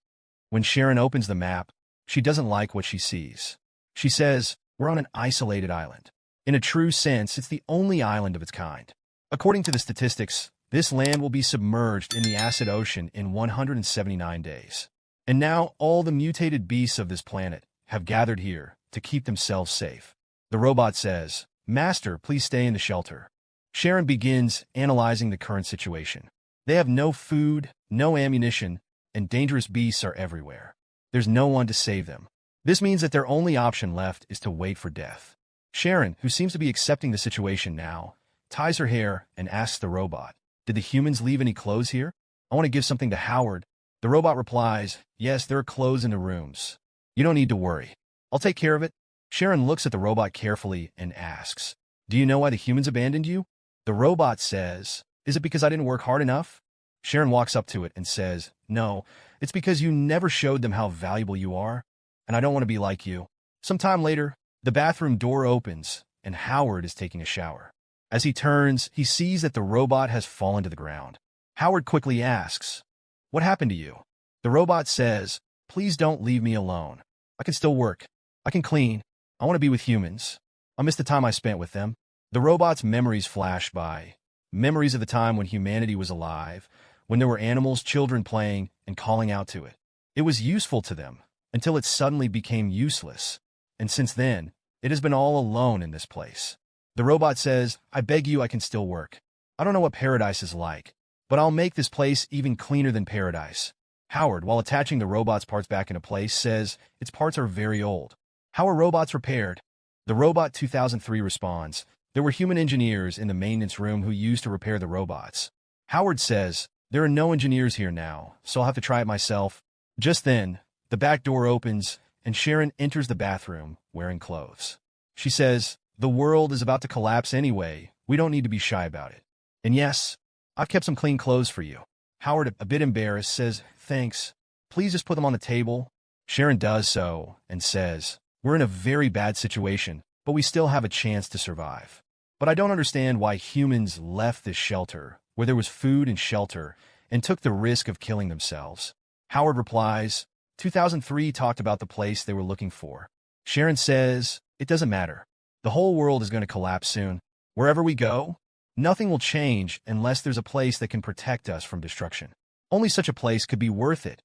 When Sharon opens the map, she doesn't like what she sees. She says, we're on an isolated island. In a true sense, it's the only island of its kind. According to the statistics, this land will be submerged in the acid ocean in 179 days. And now all the mutated beasts of this planet have gathered here to keep themselves safe. The robot says, Master, please stay in the shelter. Sharon begins analyzing the current situation. They have no food, no ammunition, and dangerous beasts are everywhere. There's no one to save them. This means that their only option left is to wait for death. Sharon, who seems to be accepting the situation now, ties her hair and asks the robot, did the humans leave any clothes here? I want to give something to Howard. The robot replies, yes, there are clothes in the rooms. You don't need to worry. I'll take care of it. Sharon looks at the robot carefully and asks, do you know why the humans abandoned you? The robot says, is it because I didn't work hard enough? Sharon walks up to it and says, no, it's because you never showed them how valuable you are, and I don't want to be like you. Sometime later, the bathroom door opens, and Howard is taking a shower. As he turns, he sees that the robot has fallen to the ground. Howard quickly asks, what happened to you? The robot says, please don't leave me alone. I can still work. I can clean. I want to be with humans. I miss the time I spent with them. The robot's memories flash by. Memories of the time when humanity was alive, when there were animals, children playing, and calling out to it. It was useful to them, until it suddenly became useless. And since then, it has been all alone in this place. The robot says, I beg you, I can still work. I don't know what paradise is like, but I'll make this place even cleaner than paradise. Howard, while attaching the robot's parts back into place, says, its parts are very old. How are robots repaired? The robot 2003 responds, there were human engineers in the maintenance room who used to repair the robots. Howard says, there are no engineers here now, so I'll have to try it myself. Just then, the back door opens, and Sharon enters the bathroom wearing clothes. She says, the world is about to collapse anyway. We don't need to be shy about it. And yes, I've kept some clean clothes for you. Howard, a bit embarrassed, says, thanks. Please just put them on the table. Sharon does so and says, we're in a very bad situation, but we still have a chance to survive. But I don't understand why humans left this shelter, where there was food and shelter, and took the risk of killing themselves. Howard replies, 2003 talked about the place they were looking for. Sharon says, it doesn't matter. The whole world is going to collapse soon. Wherever we go, nothing will change unless there's a place that can protect us from destruction. Only such a place could be worth it,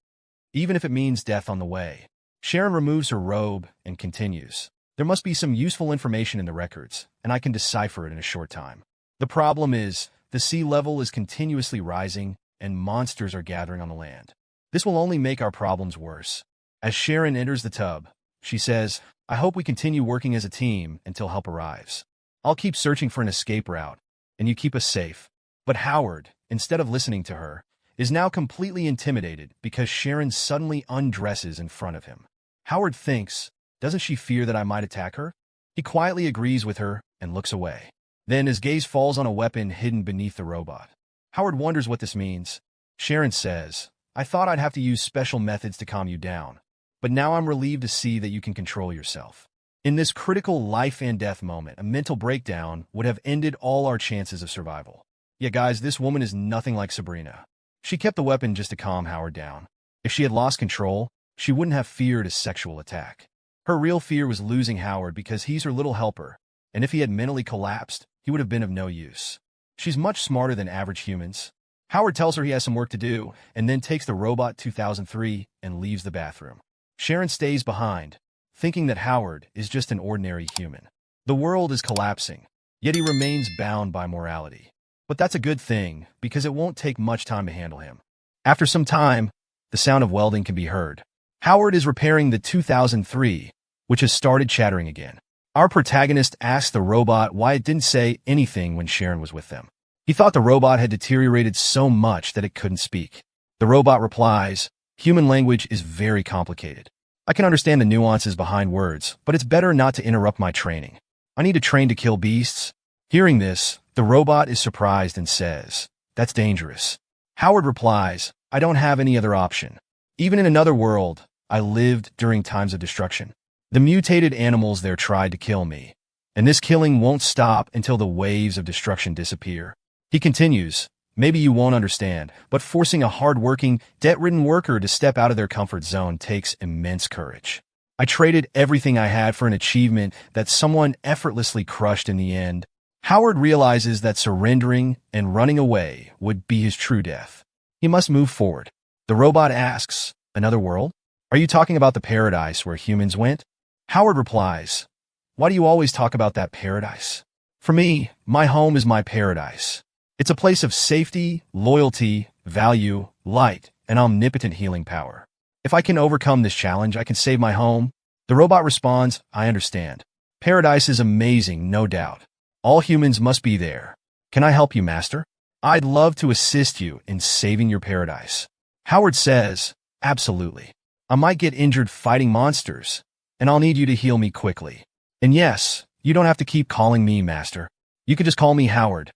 even if it means death on the way. Sharon removes her robe and continues. There must be some useful information in the records, and I can decipher it in a short time. The problem is, the sea level is continuously rising, and monsters are gathering on the land. This will only make our problems worse. As Sharon enters the tub, she says, I hope we continue working as a team until help arrives. I'll keep searching for an escape route, and you keep us safe. But Howard, instead of listening to her, is now completely intimidated because Sharon suddenly undresses in front of him. Howard thinks, doesn't she fear that I might attack her? He quietly agrees with her and looks away. Then his gaze falls on a weapon hidden beneath the robot. Howard wonders what this means. Sharon says, I thought I'd have to use special methods to calm you down, but now I'm relieved to see that you can control yourself. In this critical life and death moment, a mental breakdown would have ended all our chances of survival. Yeah, guys, this woman is nothing like Sabrina. She kept the weapon just to calm Howard down. If she had lost control, she wouldn't have feared a sexual attack. Her real fear was losing Howard because he's her little helper, and if he had mentally collapsed, he would have been of no use. She's much smarter than average humans. Howard tells her he has some work to do, and then takes the robot 2003 and leaves the bathroom. Sharon stays behind, thinking that Howard is just an ordinary human. The world is collapsing, yet he remains bound by morality. But that's a good thing, because it won't take much time to handle him. After some time, the sound of welding can be heard. Howard is repairing the 2003, which has started chattering again. Our protagonist asks the robot why it didn't say anything when Sharon was with them. He thought the robot had deteriorated so much that it couldn't speak. The robot replies, "Human language is very complicated. I can understand the nuances behind words, but it's better not to interrupt my training. I need to train to kill beasts." Hearing this, the robot is surprised and says, "That's dangerous." Howard replies, "I don't have any other option. Even in another world, I lived during times of destruction. The mutated animals there tried to kill me, and this killing won't stop until the waves of destruction disappear." He continues, "Maybe you won't understand, but forcing a hard-working, debt-ridden worker to step out of their comfort zone takes immense courage. I traded everything I had for an achievement that someone effortlessly crushed in the end." Howard realizes that surrendering and running away would be his true death. He must move forward. The robot asks, "Another world? Are you talking about the paradise where humans went?" Howard replies, "Why do you always talk about that paradise? For me, my home is my paradise. It's a place of safety, loyalty, value, light, and omnipotent healing power. If I can overcome this challenge, I can save my home." The robot responds, "I understand. Paradise is amazing, no doubt. All humans must be there. Can I help you, Master? I'd love to assist you in saving your paradise." Howard says, "Absolutely. I might get injured fighting monsters, and I'll need you to heal me quickly. And yes, you don't have to keep calling me Master. You could just call me Howard.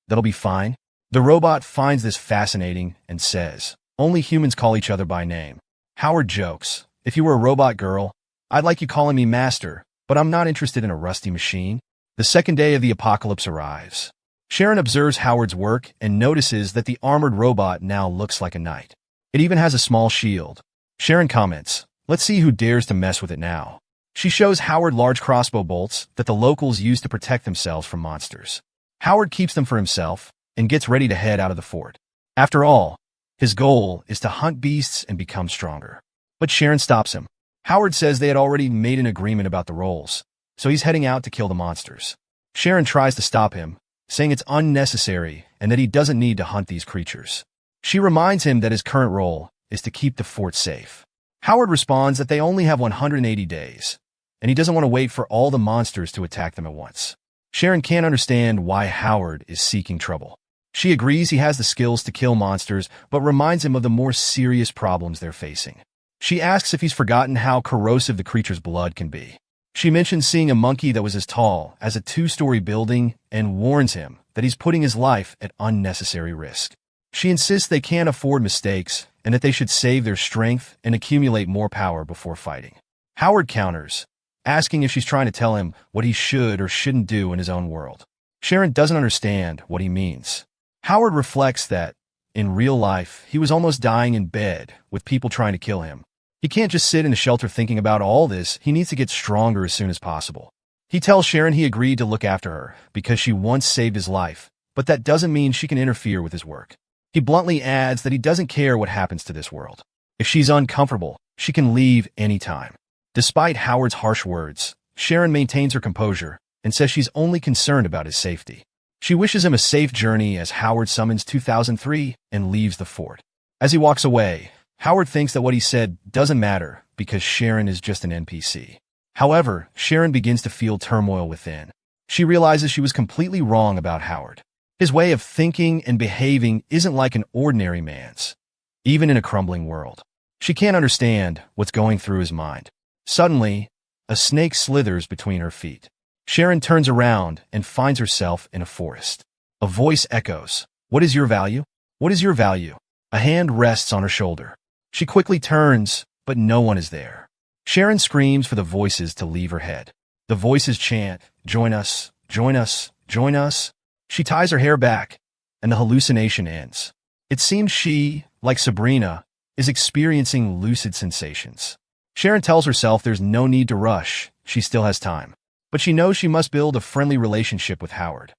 That'll be fine." The robot finds this fascinating and says, "Only humans call each other by name." Howard jokes, "If you were a robot girl, I'd like you calling me Master, but I'm not interested in a rusty machine." The second day of the apocalypse arrives. Sharon observes Howard's work and notices that the armored robot now looks like a knight. It even has a small shield. Sharon comments, "Let's see who dares to mess with it now." She shows Howard large crossbow bolts that the locals use to protect themselves from monsters. Howard keeps them for himself and gets ready to head out of the fort. After all, his goal is to hunt beasts and become stronger. But Sharon stops him. Howard says they had already made an agreement about the roles, so he's heading out to kill the monsters. Sharon tries to stop him, saying it's unnecessary and that he doesn't need to hunt these creatures. She reminds him that his current role is to keep the fort safe. Howard responds that they only have 180 days, and he doesn't want to wait for all the monsters to attack them at once. Sharon can't understand why Howard is seeking trouble. She agrees he has the skills to kill monsters, but reminds him of the more serious problems they're facing. She asks if he's forgotten how corrosive the creature's blood can be. She mentions seeing a monkey that was as tall as a 2-story building and warns him that he's putting his life at unnecessary risk. She insists they can't afford mistakes and that they should save their strength and accumulate more power before fighting. Howard counters, asking if she's trying to tell him what he should or shouldn't do in his own world. Sharon doesn't understand what he means. Howard reflects that, in real life, he was almost dying in bed with people trying to kill him. He can't just sit in a shelter thinking about all this. He needs to get stronger as soon as possible. He tells Sharon he agreed to look after her because she once saved his life, but that doesn't mean she can interfere with his work. He bluntly adds that he doesn't care what happens to this world. If she's uncomfortable, she can leave anytime. Despite Howard's harsh words, Sharon maintains her composure and says she's only concerned about his safety. She wishes him a safe journey as Howard summons 2003 and leaves the fort. As he walks away, Howard thinks that what he said doesn't matter because Sharon is just an NPC. However, Sharon begins to feel turmoil within. She realizes she was completely wrong about Howard. His way of thinking and behaving isn't like an ordinary man's, even in a crumbling world. She can't understand what's going through his mind. Suddenly, a snake slithers between her feet. Sharon turns around and finds herself in a forest. A voice echoes, "What is your value? What is your value?" A hand rests on her shoulder. She quickly turns, but no one is there. Sharon screams for the voices to leave her head. The voices chant, "Join us, join us, join us." She ties her hair back, and the hallucination ends. It seems she, like Sabrina, is experiencing lucid sensations. Sharon tells herself there's no need to rush, she still has time. But she knows she must build a friendly relationship with Howard.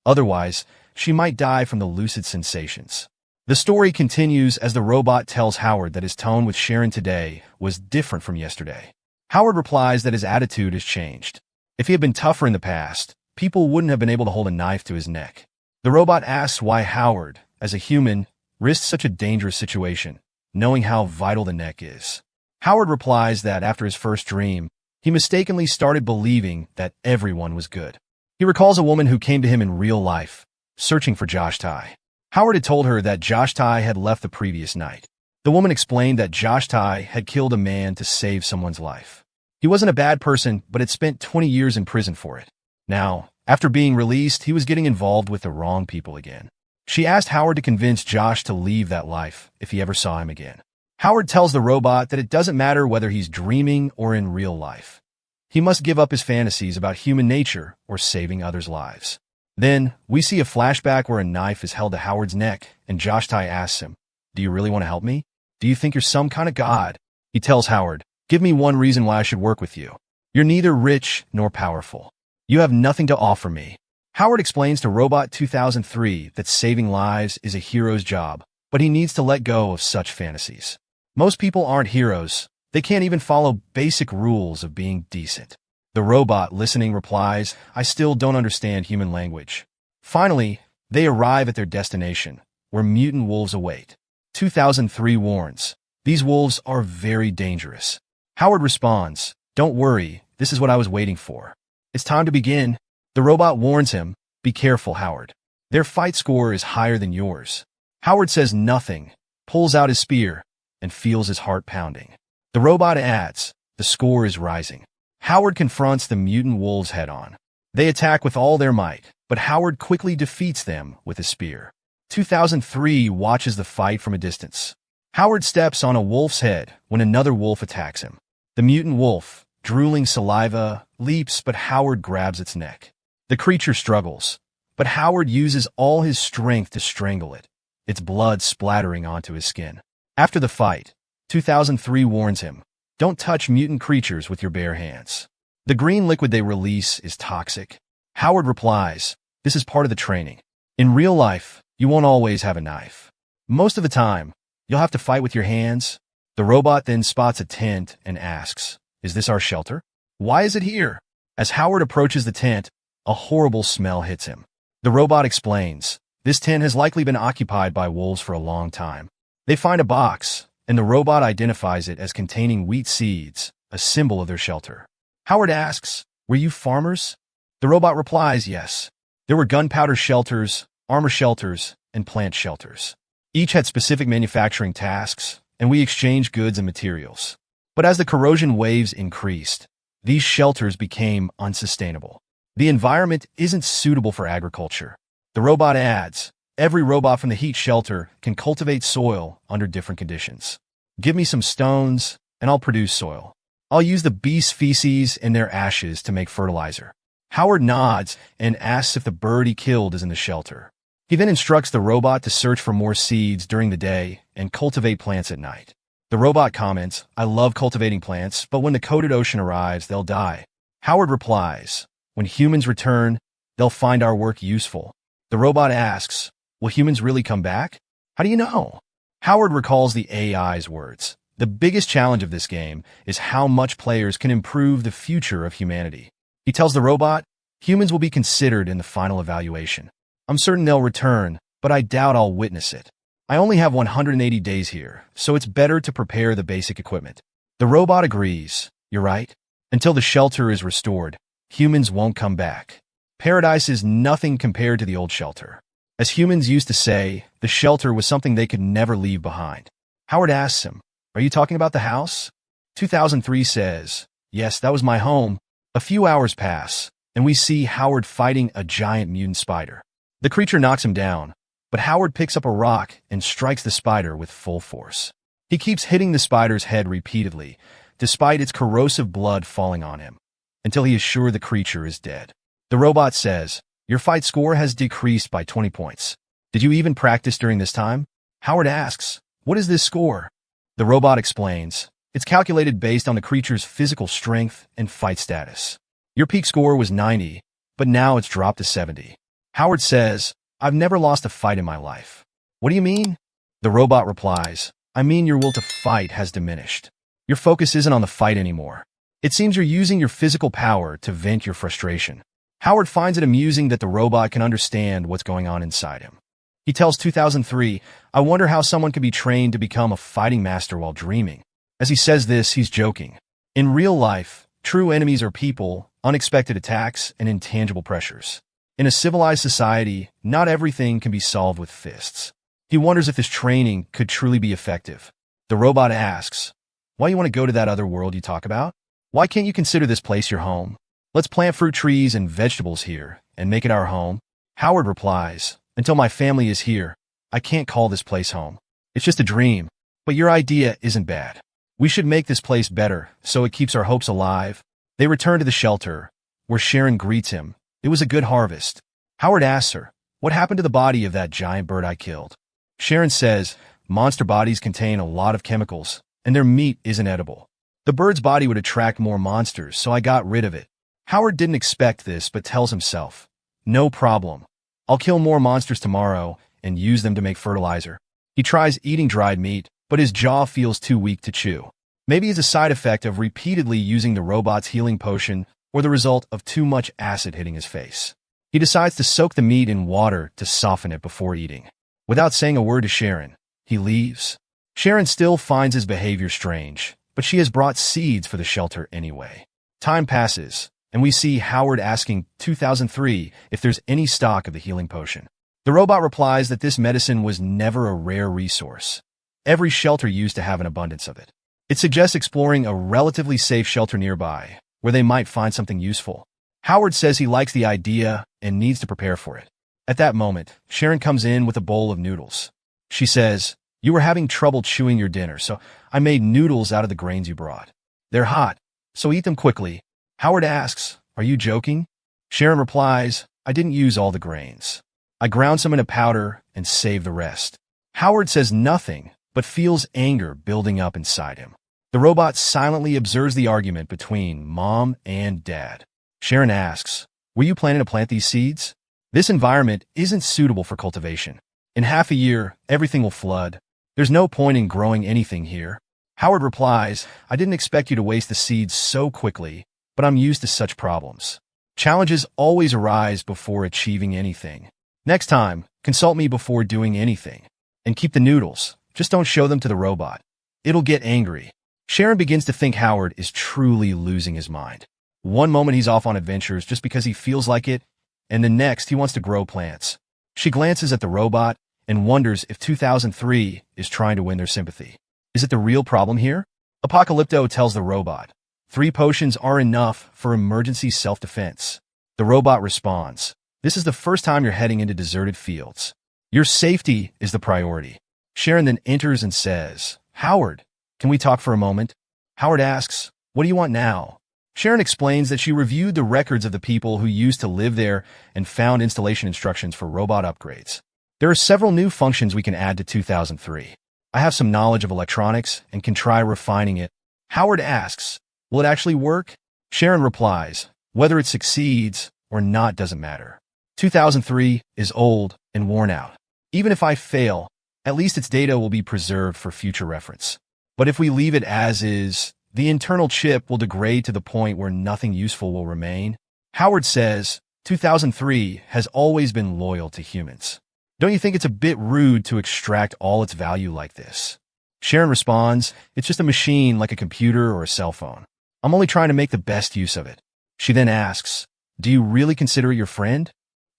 Otherwise, she might die from the lucid sensations. The story continues as the robot tells Howard that his tone with Sharon today was different from yesterday. Howard replies that his attitude has changed. If he had been tougher in the past, people wouldn't have been able to hold a knife to his neck. The robot asks why Howard, as a human, risked such a dangerous situation, knowing how vital the neck is. Howard replies that after his first dream, he mistakenly started believing that everyone was good. He recalls a woman who came to him in real life, searching for Josh Tai. Howard had told her that Josh Tai had left the previous night. The woman explained that Josh Tai had killed a man to save someone's life. He wasn't a bad person, but had spent 20 years in prison for it. Now, after being released, he was getting involved with the wrong people again. She asked Howard to convince Josh to leave that life if he ever saw him again. Howard tells the robot that it doesn't matter whether he's dreaming or in real life. He must give up his fantasies about human nature or saving others' lives. Then, we see a flashback where a knife is held to Howard's neck, and Josh Tai asks him, "Do you really want to help me? Do you think you're some kind of god?" He tells Howard, "Give me one reason why I should work with you. You're neither rich nor powerful. You have nothing to offer me." Howard explains to Robot 2003 that saving lives is a hero's job, but he needs to let go of such fantasies. Most people aren't heroes. They can't even follow basic rules of being decent. The robot, listening, replies, "I still don't understand human language." Finally, they arrive at their destination, where mutant wolves await. 2003 warns, "These wolves are very dangerous." Howard responds, "Don't worry, this is what I was waiting for. It's time to begin." The robot warns him, "Be careful, Howard. Their fight score is higher than yours." Howard says nothing, pulls out his spear, and feels his heart pounding. The robot adds, "The score is rising." Howard confronts the mutant wolves head-on. They attack with all their might, but Howard quickly defeats them with his spear. 2003 watches the fight from a distance. Howard steps on a wolf's head when another wolf attacks him. The mutant wolf, drooling saliva, leaps, but Howard grabs its neck. The creature struggles, but Howard uses all his strength to strangle it, its blood splattering onto his skin. After the fight, 2003 warns him, "Don't touch mutant creatures with your bare hands. The green liquid they release is toxic." Howard replies, "This is part of the training. In real life, you won't always have a knife. Most of the time, you'll have to fight with your hands." The robot then spots a tent and asks, "Is this our shelter? Why is it here?" As Howard approaches the tent, a horrible smell hits him. The robot explains, "This tent has likely been occupied by wolves for a long time." They find a box, and the robot identifies it as containing wheat seeds, a symbol of their shelter. Howard asks, "Were you farmers?" The robot replies, "Yes. There were gunpowder shelters, armor shelters, and plant shelters. Each had specific manufacturing tasks, and we exchanged goods and materials. But as the corrosion waves increased, these shelters became unsustainable. The environment isn't suitable for agriculture." The robot adds, "Every robot from the heat shelter can cultivate soil under different conditions. Give me some stones, and I'll produce soil. I'll use the beast's feces and their ashes to make fertilizer." Howard nods and asks if the bird he killed is in the shelter. He then instructs the robot to search for more seeds during the day and cultivate plants at night. The robot comments, "I love cultivating plants, but when the coated ocean arrives, they'll die." Howard replies, "When humans return, they'll find our work useful." The robot asks, "Will humans really come back? How do you know?" Howard recalls the AI's words. The biggest challenge of this game is how much players can improve the future of humanity. He tells the robot, "Humans will be considered in the final evaluation. I'm certain they'll return, but I doubt I'll witness it. I only have 180 days here, so it's better to prepare the basic equipment." The robot agrees, "You're right. Until the shelter is restored, humans won't come back. Paradise is nothing compared to the old shelter. As humans used to say, the shelter was something they could never leave behind." Howard asks him, "Are you talking about the house?" 2003 says, "Yes, that was my home." A few hours pass, and we see Howard fighting a giant mutant spider. The creature knocks him down, but Howard picks up a rock and strikes the spider with full force. He keeps hitting the spider's head repeatedly, despite its corrosive blood falling on him, until he is sure the creature is dead. The robot says, "Your fight score has decreased by 20 points. Did you even practice during this time?" Howard asks, "What is this score?" The robot explains, "It's calculated based on the creature's physical strength and fight status. Your peak score was 90, but now it's dropped to 70. Howard says, "I've never lost a fight in my life." "What do you mean?" The robot replies, "I mean your will to fight has diminished. Your focus isn't on the fight anymore. It seems you're using your physical power to vent your frustration. Howard finds it amusing that the robot can understand what's going on inside him. He tells 2003, I wonder how someone can be trained to become a fighting master while dreaming. As he says this, he's joking. In real life, true enemies are people, unexpected attacks, and intangible pressures. In a civilized society, not everything can be solved with fists. He wonders if this training could truly be effective. The robot asks, why do you want to go to that other world you talk about? Why can't you consider this place your home? Let's plant fruit trees and vegetables here and make it our home. Howard replies, until my family is here, I can't call this place home. It's just a dream, but your idea isn't bad. We should make this place better so it keeps our hopes alive. They return to the shelter, where Sharon greets him. It was a good harvest. Howard asks her, what happened to the body of that giant bird I killed? Sharon says, monster bodies contain a lot of chemicals, and their meat isn't edible. The bird's body would attract more monsters, so I got rid of it. Howard didn't expect this, but tells himself, no problem. I'll kill more monsters tomorrow and use them to make fertilizer. He tries eating dried meat, but his jaw feels too weak to chew. Maybe it's a side effect of repeatedly using the robot's healing potion or the result of too much acid hitting his face. He decides to soak the meat in water to soften it before eating. Without saying a word to Sharon, he leaves. Sharon still finds his behavior strange, but she has brought seeds for the shelter anyway. Time passes, and we see Howard asking 2003 if there's any stock of the healing potion. The robot replies that this medicine was never a rare resource. Every shelter used to have an abundance of it. It suggests exploring a relatively safe shelter nearby, where they might find something useful. Howard says he likes the idea and needs to prepare for it. At that moment, Sharon comes in with a bowl of noodles. She says, you were having trouble chewing your dinner, so I made noodles out of the grains you brought. They're hot, so eat them quickly. Howard asks, are you joking? Sharon replies, I didn't use all the grains. I ground some into powder and saved the rest. Howard says nothing, but feels anger building up inside him. The robot silently observes the argument between mom and dad. Sharon asks, were you planning to plant these seeds? This environment isn't suitable for cultivation. In half a year, everything will flood. There's no point in growing anything here. Howard replies, I didn't expect you to waste the seeds so quickly, but I'm used to such problems. Challenges always arise before achieving anything. Next time, consult me before doing anything. And keep the noodles. Just don't show them to the robot. It'll get angry. Sharon begins to think Howard is truly losing his mind. One moment he's off on adventures just because he feels like it, and the next he wants to grow plants. She glances at the robot and wonders if 2003 is trying to win their sympathy. Is it the real problem here? Apocalypto tells the robot, 3 potions are enough for emergency self-defense. The robot responds, this is the first time you're heading into deserted fields. Your safety is the priority. Sharon then enters and says, Howard, can we talk for a moment? Howard asks, what do you want now? Sharon explains that she reviewed the records of the people who used to live there and found installation instructions for robot upgrades. There are several new functions we can add to 2003. I have some knowledge of electronics and can try refining it. Howard asks, will it actually work? Sharon replies, whether it succeeds or not doesn't matter. 2003 is old and worn out. Even if I fail, at least its data will be preserved for future reference. But if we leave it as is, the internal chip will degrade to the point where nothing useful will remain. Howard says, 2003 has always been loyal to humans. Don't you think it's a bit rude to extract all its value like this? Sharon responds, it's just a machine like a computer or a cell phone. I'm only trying to make the best use of it. She then asks, do you really consider it your friend?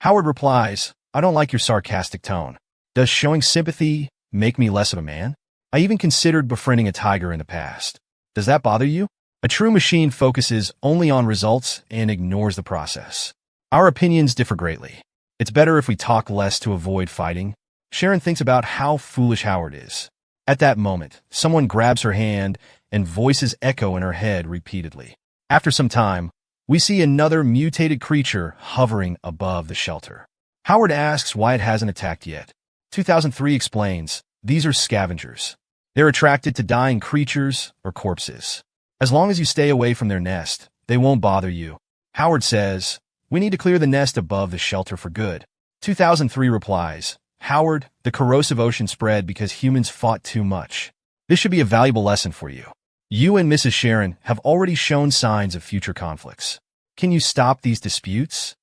Howard replies, I don't like your sarcastic tone. Does showing sympathy make me less of a man? I even considered befriending a tiger in the past. Does that bother you? A true machine focuses only on results and ignores the process. Our opinions differ greatly. It's better if we talk less to avoid fighting. Sharon thinks about how foolish Howard is. At that moment, someone grabs her hand and voices echo in her head repeatedly. After some time, we see another mutated creature hovering above the shelter. Howard asks why it hasn't attacked yet. 2003 explains, these are scavengers. They're attracted to dying creatures or corpses. As long as you stay away from their nest, they won't bother you. Howard says, we need to clear the nest above the shelter for good. 2003 replies, Howard, the corrosive ocean spread because humans fought too much. This should be a valuable lesson for you. You and Mrs. Sharon have already shown signs of future conflicts. Can you stop these disputes?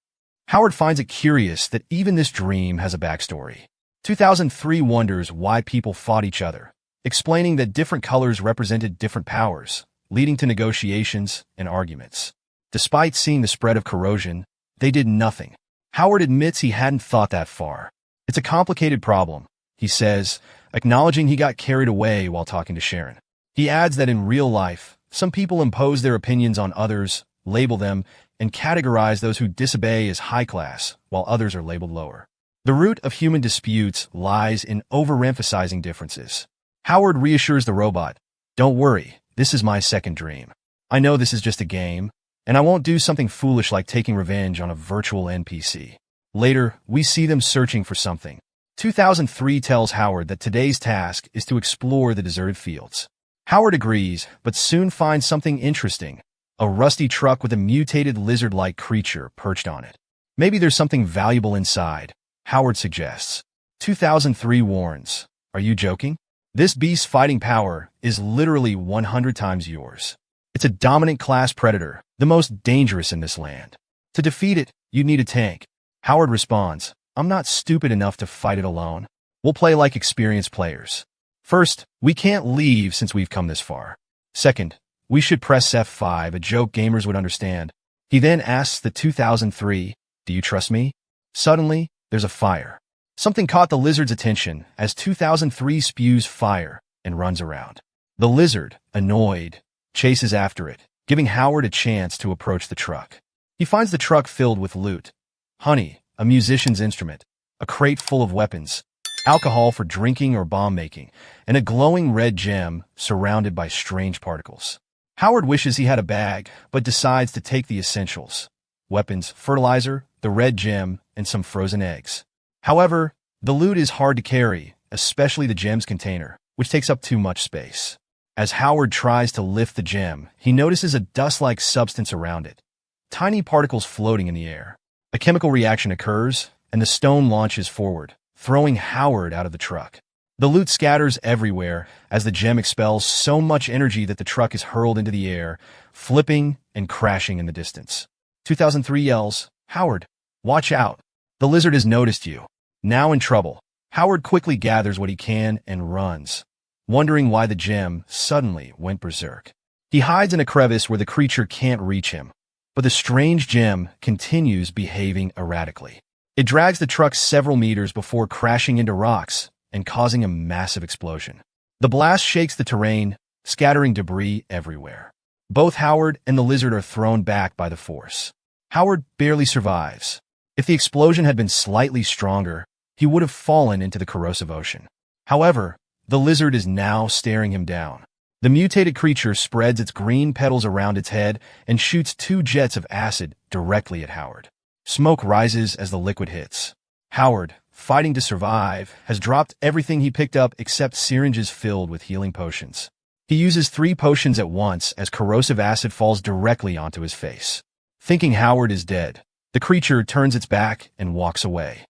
Howard finds it curious that even this dream has a backstory. 2003 wonders why people fought each other, explaining that different colors represented different powers, leading to negotiations and arguments. Despite seeing the spread of corrosion, they did nothing. Howard admits he hadn't thought that far. It's a complicated problem, he says, acknowledging he got carried away while talking to Sharon. He adds that in real life, some people impose their opinions on others, label them, and categorize those who disobey as high class, while others are labeled lower. The root of human disputes lies in overemphasizing differences. Howard reassures the robot, "Don't worry, this is my second dream. I know this is just a game, and I won't do something foolish like taking revenge on a virtual NPC." Later, we see them searching for something. 2003 tells Howard that today's task is to explore the deserted fields. Howard agrees, but soon finds something interesting, a rusty truck with a mutated lizard-like creature perched on it. Maybe there's something valuable inside, Howard suggests. 2003 warns, "Are you joking? This beast's fighting power is literally 100 times yours. It's a dominant class predator, the most dangerous in this land. To defeat it, you need a tank." Howard responds, "I'm not stupid enough to fight it alone. We'll play like experienced players. First, we can't leave since we've come this far. Second, we should press F5, a joke gamers would understand." He then asks the 2003, "Do you trust me?" Suddenly, there's a fire. Something caught the lizard's attention as 2003 spews fire and runs around. The lizard, annoyed, chases after it, giving Howard a chance to approach the truck. He finds the truck filled with loot. Honey, a musician's instrument, a crate full of weapons, alcohol for drinking or bomb-making, and a glowing red gem surrounded by strange particles. Howard wishes he had a bag, but decides to take the essentials: weapons, fertilizer, the red gem, and some frozen eggs. However, the loot is hard to carry, especially the gem's container, which takes up too much space. As Howard tries to lift the gem, he notices a dust-like substance around it, tiny particles floating in the air. A chemical reaction occurs, and the stone launches forward, throwing Howard out of the truck. The loot scatters everywhere as the gem expels so much energy that the truck is hurled into the air, flipping and crashing in the distance. 2003 yells, "Howard, watch out. The lizard has noticed you." Now in trouble, Howard quickly gathers what he can and runs, wondering why the gem suddenly went berserk. He hides in a crevice where the creature can't reach him, but the strange gem continues behaving erratically. It drags the truck several meters before crashing into rocks and causing a massive explosion. The blast shakes the terrain, scattering debris everywhere. Both Howard and the lizard are thrown back by the force. Howard barely survives. If the explosion had been slightly stronger, he would have fallen into the corrosive ocean. However, the lizard is now staring him down. The mutated creature spreads its green petals around its head and shoots 2 jets of acid directly at Howard. Smoke rises as the liquid hits. Howard, fighting to survive, has dropped everything he picked up except syringes filled with healing potions. He uses 3 potions at once as corrosive acid falls directly onto his face. Thinking Howard is dead, the creature turns its back and walks away.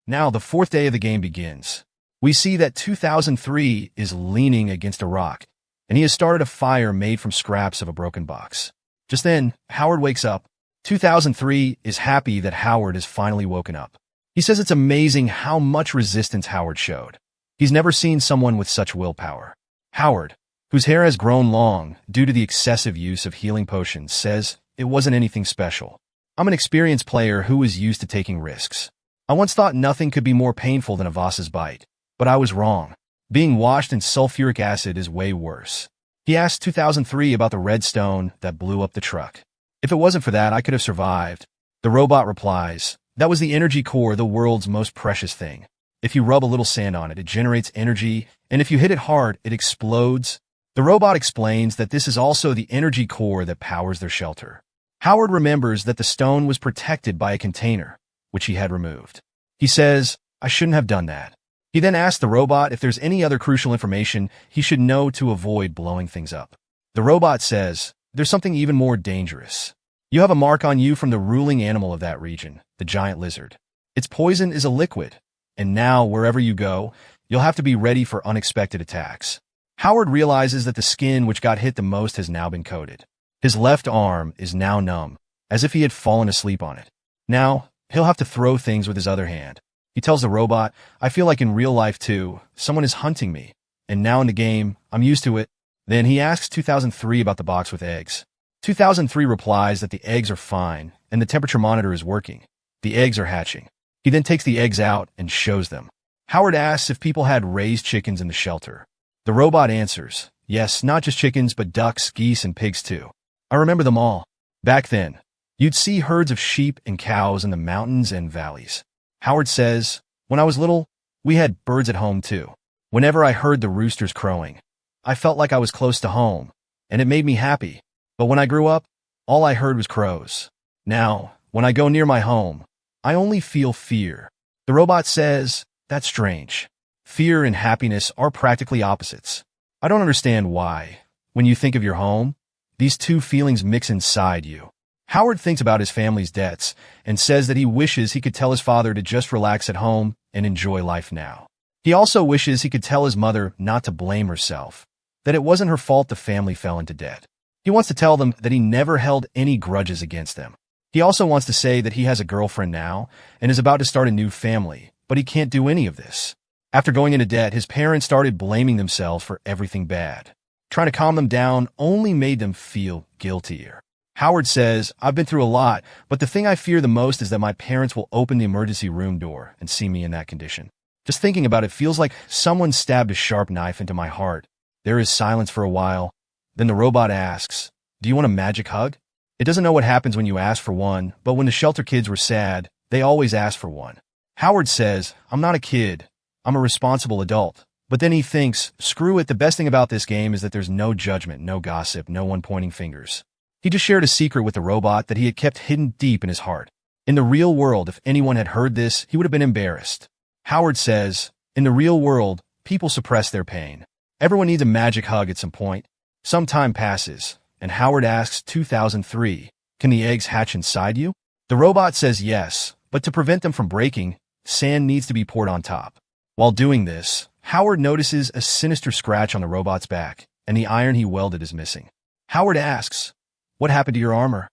Now the 4th day of the game begins. We see that 2003 is leaning against a rock, and he has started a fire made from scraps of a broken box. Just then, Howard wakes up. 2003 is happy that Howard has finally woken up. He says it's amazing how much resistance Howard showed. He's never seen someone with such willpower. Howard, whose hair has grown long due to the excessive use of healing potions, says it wasn't anything special. "I'm an experienced player who is used to taking risks. I once thought nothing could be more painful than a Voss's bite, but I was wrong. Being washed in sulfuric acid is way worse." He asks 2003 about the red stone that blew up the truck. "If it wasn't for that, I could have survived." The robot replies, "That was the energy core, the world's most precious thing. If you rub a little sand on it, it generates energy, and if you hit it hard, it explodes." The robot explains that this is also the energy core that powers their shelter. Howard remembers that the stone was protected by a container, which he had removed. He says, "I shouldn't have done that." He then asks the robot if there's any other crucial information he should know to avoid blowing things up. The robot says, "There's something even more dangerous. You have a mark on you from the ruling animal of that region, the giant lizard. Its poison is a liquid, and now wherever you go, you'll have to be ready for unexpected attacks. Howard realizes that the skin which got hit the most has now been coated. His left arm is now numb, as if he had fallen asleep on it. Now, he'll have to throw things with his other hand. He tells the robot, I feel like in real life too, someone is hunting me, and now in the game, I'm used to it. Then he asks 2003 about the box with eggs. 2003 replies that the eggs are fine, and the temperature monitor is working. The eggs are hatching. He then takes the eggs out and shows them. Howard asks if people had raised chickens in the shelter. The robot answers, yes, not just chickens, but ducks, geese, and pigs too. I remember them all. Back then, you'd see herds of sheep and cows in the mountains and valleys. Howard says, when I was little, we had birds at home too. Whenever I heard the roosters crowing, I felt like I was close to home, and it made me happy. But when I grew up, all I heard was crows. Now, when I go near my home, I only feel fear. The robot says, that's strange. Fear and happiness are practically opposites. I don't understand why. When you think of your home, these two feelings mix inside you. Howard thinks about his family's debts and says that he wishes he could tell his father to just relax at home and enjoy life now. He also wishes he could tell his mother not to blame herself, that it wasn't her fault the family fell into debt. He wants to tell them that he never held any grudges against them. He also wants to say that he has a girlfriend now and is about to start a new family, but he can't do any of this. After going into debt, his parents started blaming themselves for everything bad. Trying to calm them down only made them feel guiltier. Howard says, I've been through a lot, but the thing I fear the most is that my parents will open the emergency room door and see me in that condition. Just thinking about it feels like someone stabbed a sharp knife into my heart. There is silence for a while. Then the robot asks, do you want a magic hug? It doesn't know what happens when you ask for one, but when the shelter kids were sad, they always asked for one. Howard says, I'm not a kid. I'm a responsible adult. But then he thinks, screw it, the best thing about this game is that there's no judgment, no gossip, no one pointing fingers. He just shared a secret with the robot that he had kept hidden deep in his heart. In the real world, if anyone had heard this, he would have been embarrassed. Howard says, in the real world, people suppress their pain. Everyone needs a magic hug at some point. Some time passes, and Howard asks 2003, can the eggs hatch inside you? The robot says yes, but to prevent them from breaking, sand needs to be poured on top. While doing this, Howard notices a sinister scratch on the robot's back, and the iron he welded is missing. Howard asks, what happened to your armor?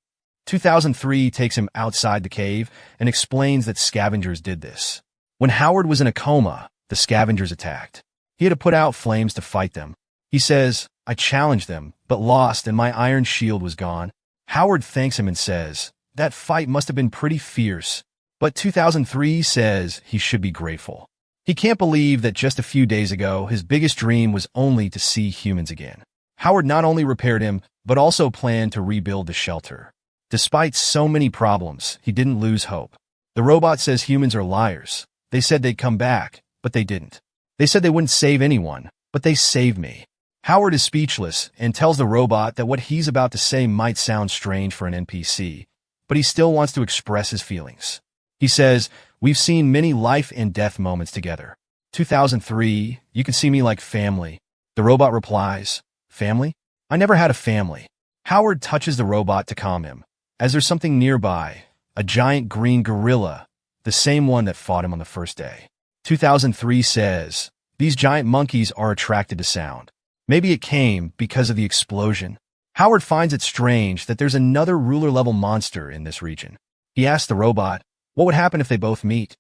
2003 takes him outside the cave and explains that scavengers did this. When Howard was in a coma, the scavengers attacked. He had to put out flames to fight them. He says, I challenged them, but lost and my iron shield was gone. Howard thanks him and says, that fight must have been pretty fierce. But 2003 says he should be grateful. He can't believe that just a few days ago, his biggest dream was only to see humans again. Howard not only repaired him, but also planned to rebuild the shelter. Despite so many problems, he didn't lose hope. The robot says humans are liars. They said they'd come back, but they didn't. They said they wouldn't save anyone, but they saved me. Howard is speechless and tells the robot that what he's about to say might sound strange for an NPC, but he still wants to express his feelings. He says, we've seen many life and death moments together. 2003, you can see me like family. The robot replies, family? I never had a family. Howard touches the robot to calm him, as there's something nearby, a giant green gorilla, the same one that fought him on the first day. 2003 says, these giant monkeys are attracted to sound. Maybe it came because of the explosion. Howard finds it strange that there's another ruler-level monster in this region. He asks the robot, what would happen if they both meet?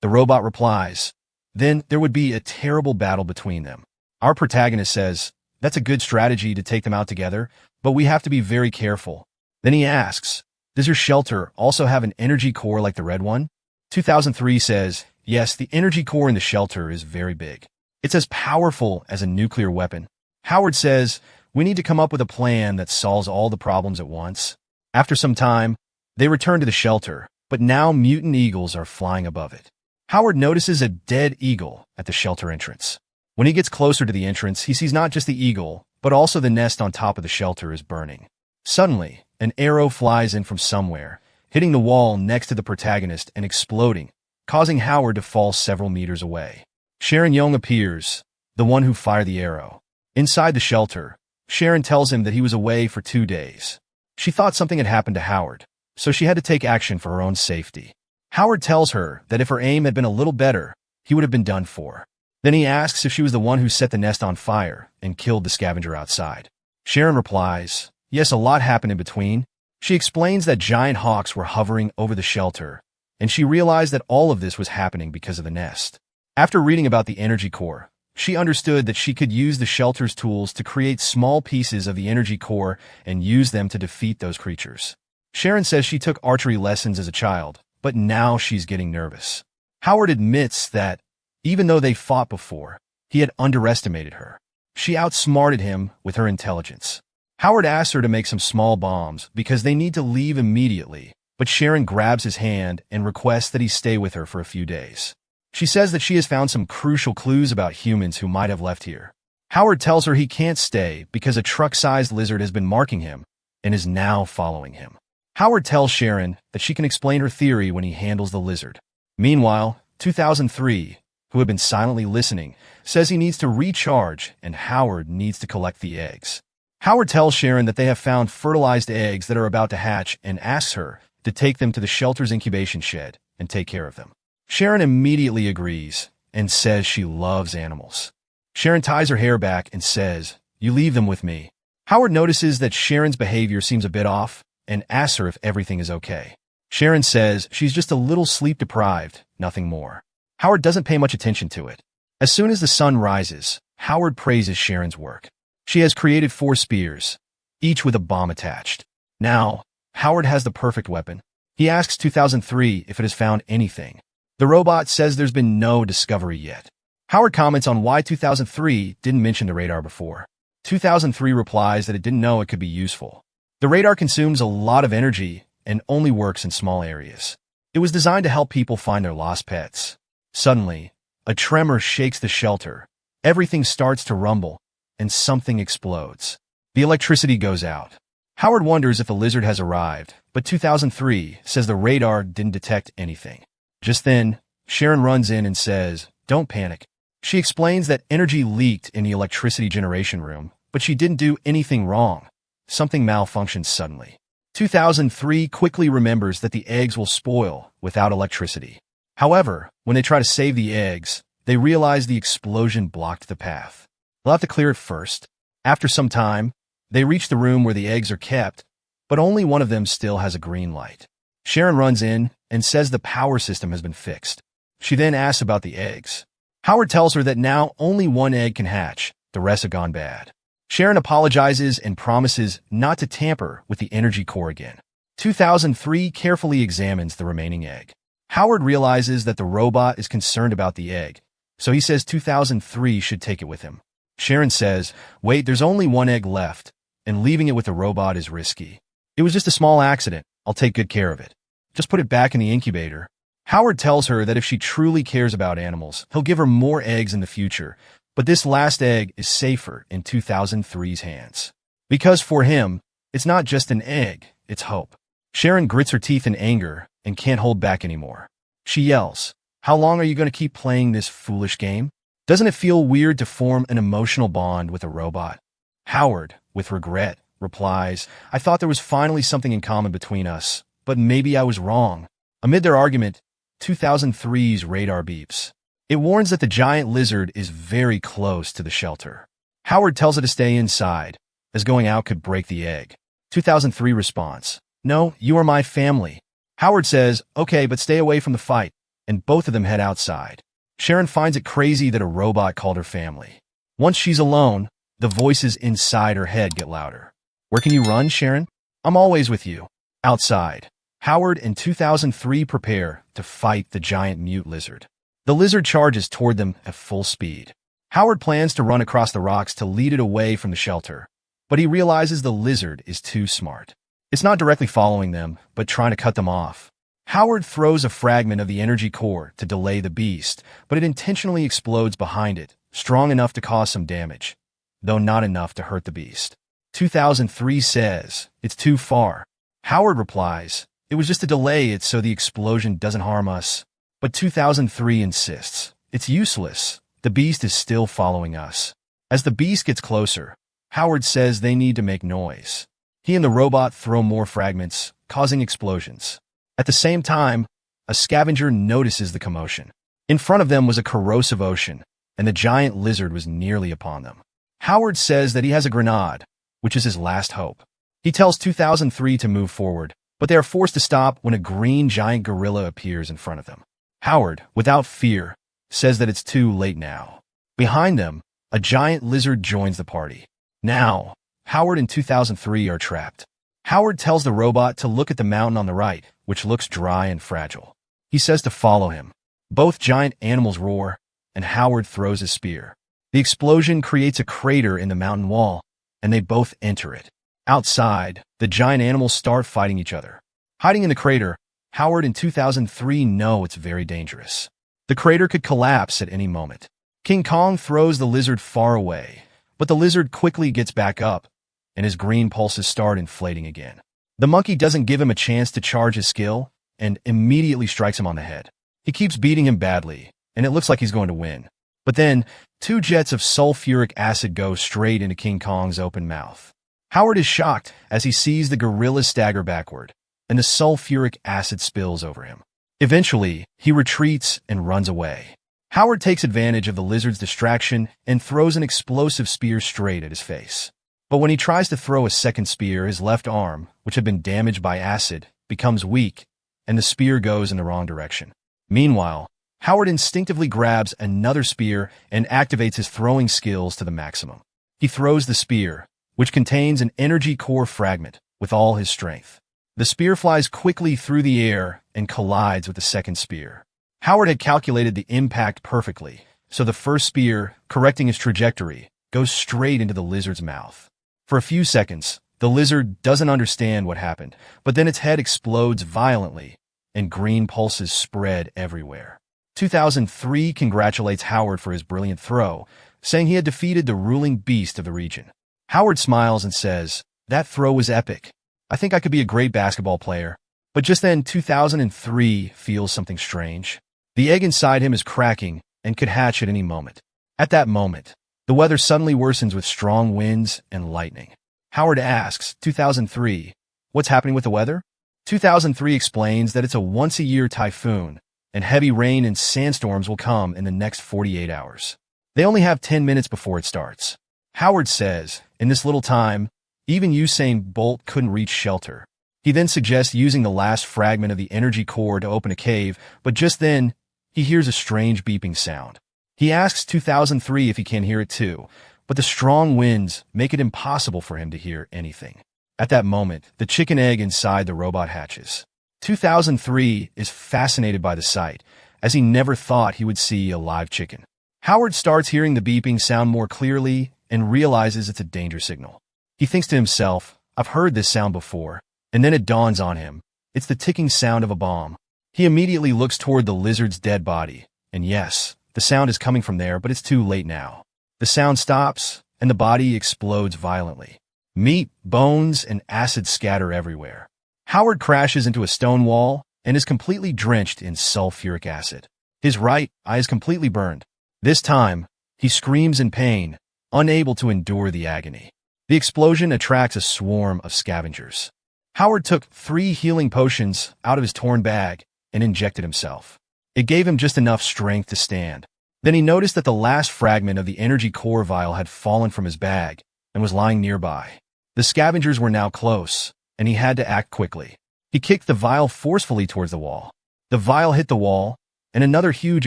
The robot replies, then there would be a terrible battle between them. Our protagonist says, that's a good strategy to take them out together, but we have to be very careful. Then he asks, does your shelter also have an energy core like the red one? 2003 says, yes, the energy core in the shelter is very big. It's as powerful as a nuclear weapon. Howard says, we need to come up with a plan that solves all the problems at once. After some time, they return to the shelter, but now mutant eagles are flying above it. Howard notices a dead eagle at the shelter entrance. When he gets closer to the entrance, he sees not just the eagle, but also the nest on top of the shelter is burning. Suddenly, an arrow flies in from somewhere, hitting the wall next to the protagonist and exploding, causing Howard to fall several meters away. Sharon Young appears, the one who fired the arrow. Inside the shelter, Sharon tells him that he was away for 2 days. She thought something had happened to Howard, so she had to take action for her own safety. Howard tells her that if her aim had been a little better, he would have been done for. Then he asks if she was the one who set the nest on fire and killed the scavenger outside. Sharon replies, yes, a lot happened in between. She explains that giant hawks were hovering over the shelter, and she realized that all of this was happening because of the nest. After reading about the energy core, she understood that she could use the shelter's tools to create small pieces of the energy core and use them to defeat those creatures. Sharon says she took archery lessons as a child, but now she's getting nervous. Howard admits that, even though they fought before, he had underestimated her. She outsmarted him with her intelligence. Howard asks her to make some small bombs because they need to leave immediately, but Sharon grabs his hand and requests that he stay with her for a few days. She says that she has found some crucial clues about humans who might have left here. Howard tells her he can't stay because a truck-sized lizard has been marking him and is now following him. Howard tells Sharon that she can explain her theory when he handles the lizard. Meanwhile, 2003, who had been silently listening, says he needs to recharge and Howard needs to collect the eggs. Howard tells Sharon that they have found fertilized eggs that are about to hatch and asks her to take them to the shelter's incubation shed and take care of them. Sharon immediately agrees and says she loves animals. Sharon ties her hair back and says, you leave them with me. Howard notices that Sharon's behavior seems a bit off and asks her if everything is okay. Sharon says she's just a little sleep-deprived, nothing more. Howard doesn't pay much attention to it. As soon as the sun rises, Howard praises Sharon's work. She has created 4 spears, each with a bomb attached. Now, Howard has the perfect weapon. He asks 2003 if it has found anything. The robot says there's been no discovery yet. Howard comments on why 2003 didn't mention the radar before. 2003 replies that it didn't know it could be useful. The radar consumes a lot of energy and only works in small areas. It was designed to help people find their lost pets. Suddenly, a tremor shakes the shelter. Everything starts to rumble, and something explodes. The electricity goes out. Howard wonders if the lizard has arrived, but 2003 says the radar didn't detect anything. Just then, Sharon runs in and says, don't panic. She explains that energy leaked in the electricity generation room, but she didn't do anything wrong. Something malfunctions suddenly. 2003 quickly remembers that the eggs will spoil without electricity. However, when they try to save the eggs, they realize the explosion blocked the path. They'll have to clear it first. After some time, they reach the room where the eggs are kept, but only one of them still has a green light. Sharon runs in and says the power system has been fixed. She then asks about the eggs. Howard tells her that now only 1 egg can hatch, the rest have gone bad. Sharon apologizes and promises not to tamper with the energy core again. 2003 carefully examines the remaining egg. Howard realizes that the robot is concerned about the egg, so he says 2003 should take it with him. Sharon says, wait, there's only 1 egg left, and leaving it with the robot is risky. It was just a small accident. I'll take good care of it. Just put it back in the incubator. Howard tells her that if she truly cares about animals, he'll give her more eggs in the future, but this last egg is safer in 2003's hands. Because for him, it's not just an egg, it's hope. Sharon grits her teeth in anger and can't hold back anymore. She yells, how long are you going to keep playing this foolish game? Doesn't it feel weird to form an emotional bond with a robot? Howard, with regret, replies, I thought there was finally something in common between us, but maybe I was wrong. Amid their argument, 2003's radar beeps. It warns that the giant lizard is very close to the shelter. Howard tells it to stay inside, as going out could break the egg. 2003 responds, no, you are my family. Howard says, okay, but stay away from the fight, and both of them head outside. Sharon finds it crazy that a robot called her family. Once she's alone, the voices inside her head get louder. Where can you run, Sharon? I'm always with you. Outside, Howard and 2003 prepare to fight the giant mute lizard. The lizard charges toward them at full speed. Howard plans to run across the rocks to lead it away from the shelter, but he realizes the lizard is too smart. It's not directly following them, but trying to cut them off. Howard throws a fragment of the energy core to delay the beast, but it intentionally explodes behind it, strong enough to cause some damage, though not enough to hurt the beast. 2003 says, it's too far. Howard replies, it was just to delay it so the explosion doesn't harm us. But 2003 insists, it's useless. The beast is still following us. As the beast gets closer, Howard says they need to make noise. He and the robot throw more fragments, causing explosions. At the same time, a scavenger notices the commotion. In front of them was a corrosive ocean, and the giant lizard was nearly upon them. Howard says that he has a grenade, which is his last hope. He tells 2003 to move forward, but they are forced to stop when a green giant gorilla appears in front of them. Howard, without fear, says that it's too late now. Behind them, a giant lizard joins the party. Now, Howard and 2003 are trapped. Howard tells the robot to look at the mountain on the right, which looks dry and fragile. He says to follow him. Both giant animals roar, and Howard throws his spear. The explosion creates a crater in the mountain wall, and they both enter it. Outside, the giant animals start fighting each other. Hiding in the crater, Howard and 2003 know it's very dangerous. The crater could collapse at any moment. King Kong throws the lizard far away, but the lizard quickly gets back up, and his green pulses start inflating again. The monkey doesn't give him a chance to charge his skill, and immediately strikes him on the head. He keeps beating him badly, and it looks like he's going to win. But then, 2 jets of sulfuric acid go straight into King Kong's open mouth. Howard is shocked as he sees the gorilla stagger backward, and the sulfuric acid spills over him. Eventually, he retreats and runs away. Howard takes advantage of the lizard's distraction and throws an explosive spear straight at his face. But when he tries to throw a second spear, his left arm, which had been damaged by acid, becomes weak, and the spear goes in the wrong direction. Meanwhile, Howard instinctively grabs another spear and activates his throwing skills to the maximum. He throws the spear, which contains an energy core fragment, with all his strength. The spear flies quickly through the air and collides with the second spear. Howard had calculated the impact perfectly, so the first spear, correcting its trajectory, goes straight into the lizard's mouth. For a few seconds, the lizard doesn't understand what happened, but then its head explodes violently, and green pulses spread everywhere. 2003 congratulates Howard for his brilliant throw, saying he had defeated the ruling beast of the region. Howard smiles and says, "That throw was epic. I think I could be a great basketball player." But just then, 2003 feels something strange. The egg inside him is cracking and could hatch at any moment. At that moment, the weather suddenly worsens with strong winds and lightning. Howard asks 2003, "What's happening with the weather?" 2003 explains that it's a once-a-year typhoon, and heavy rain and sandstorms will come in the next 48 hours. They only have 10 minutes before it starts. Howard says, in this little time, even Usain Bolt couldn't reach shelter. He then suggests using the last fragment of the energy core to open a cave, but just then, he hears a strange beeping sound. He asks 2003 if he can hear it too, but the strong winds make it impossible for him to hear anything. At that moment, the chicken egg inside the robot hatches. 2003 is fascinated by the sight, as he never thought he would see a live chicken. Howard starts hearing the beeping sound more clearly and realizes it's a danger signal. He thinks to himself, "I've heard this sound before," and then it dawns on him. It's the ticking sound of a bomb. He immediately looks toward the lizard's dead body, and yes, the sound is coming from there, but it's too late now. The sound stops, and the body explodes violently. Meat, bones, and acid scatter everywhere. Howard crashes into a stone wall and is completely drenched in sulfuric acid. His right eye is completely burned. This time, he screams in pain, unable to endure the agony. The explosion attracts a swarm of scavengers. Howard took 3 healing potions out of his torn bag and injected himself. It gave him just enough strength to stand. Then he noticed that the last fragment of the energy core vial had fallen from his bag and was lying nearby. The scavengers were now close, and he had to act quickly. He kicked the vial forcefully towards the wall. The vial hit the wall, and another huge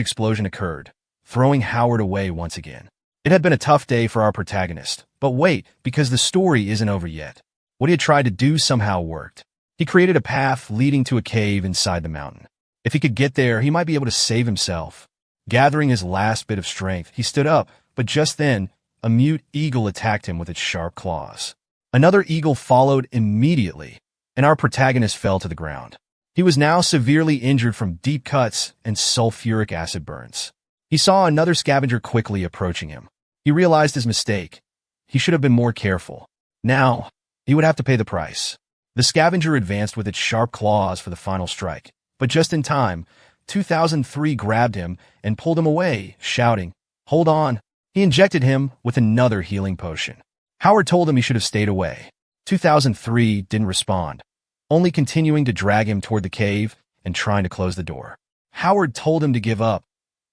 explosion occurred, throwing Howard away once again. It had been a tough day for our protagonist, but wait, because the story isn't over yet. What he had tried to do somehow worked. He created a path leading to a cave inside the mountain. If he could get there, he might be able to save himself. Gathering his last bit of strength, he stood up, but just then, a mute eagle attacked him with its sharp claws. Another eagle followed immediately, and our protagonist fell to the ground. He was now severely injured from deep cuts and sulfuric acid burns. He saw another scavenger quickly approaching him. He realized his mistake. He should have been more careful. Now, he would have to pay the price. The scavenger advanced with its sharp claws for the final strike, but just in time, 2003 grabbed him and pulled him away, shouting, "Hold on." He injected him with another healing potion. Howard told him he should have stayed away. 2003 didn't respond, only continuing to drag him toward the cave and trying to close the door. Howard told him to give up,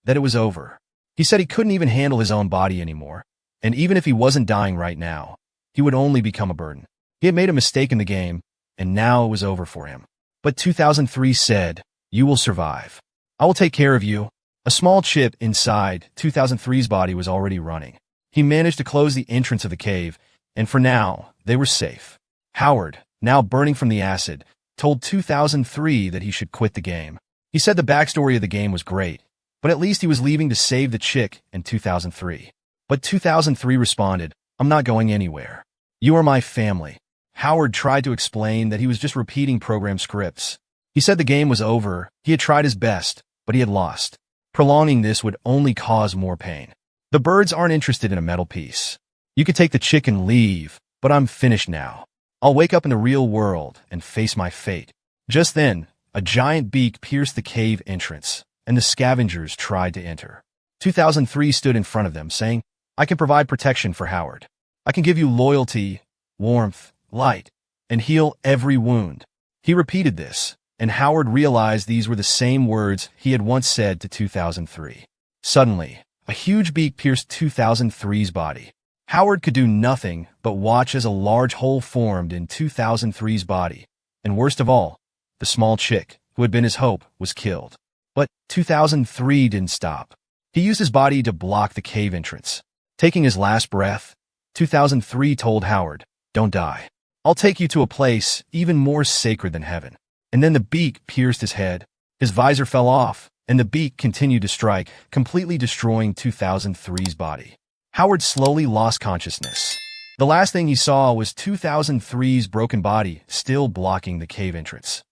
that it was over. He said he couldn't even handle his own body anymore, and even if he wasn't dying right now, he would only become a burden. He had made a mistake in the game, and now it was over for him. But 2003 said, "You will survive. I will take care of you." A small chip inside 2003's body was already running. He managed to close the entrance of the cave, and for now, they were safe. Howard, now burning from the acid, told 2003 that he should quit the game. He said the backstory of the game was great, but at least he was leaving to save the chick in 2003. But 2003 responded, "I'm not going anywhere. You are my family." Howard tried to explain that he was just repeating program scripts. He said the game was over, he had tried his best, but he had lost. Prolonging this would only cause more pain. The birds aren't interested in a metal piece. You could take the chick and leave, but I'm finished now. I'll wake up in the real world and face my fate. Just then, a giant beak pierced the cave entrance, and the scavengers tried to enter. 2003 stood in front of them, saying, "I can provide protection for Howard. I can give you loyalty, warmth, light, and heal every wound." He repeated this, and Howard realized these were the same words he had once said to 2003. Suddenly, a huge beak pierced 2003's body. Howard could do nothing but watch as a large hole formed in 2003's body, and worst of all, the small chick, who had been his hope, was killed. But 2003 didn't stop. He used his body to block the cave entrance. Taking his last breath, 2003 told Howard, "Don't die. I'll take you to a place even more sacred than heaven." And then the beak pierced his head. His visor fell off, and the beak continued to strike, completely destroying 2003's body. Howard slowly lost consciousness. The last thing he saw was 2003's broken body still blocking the cave entrance.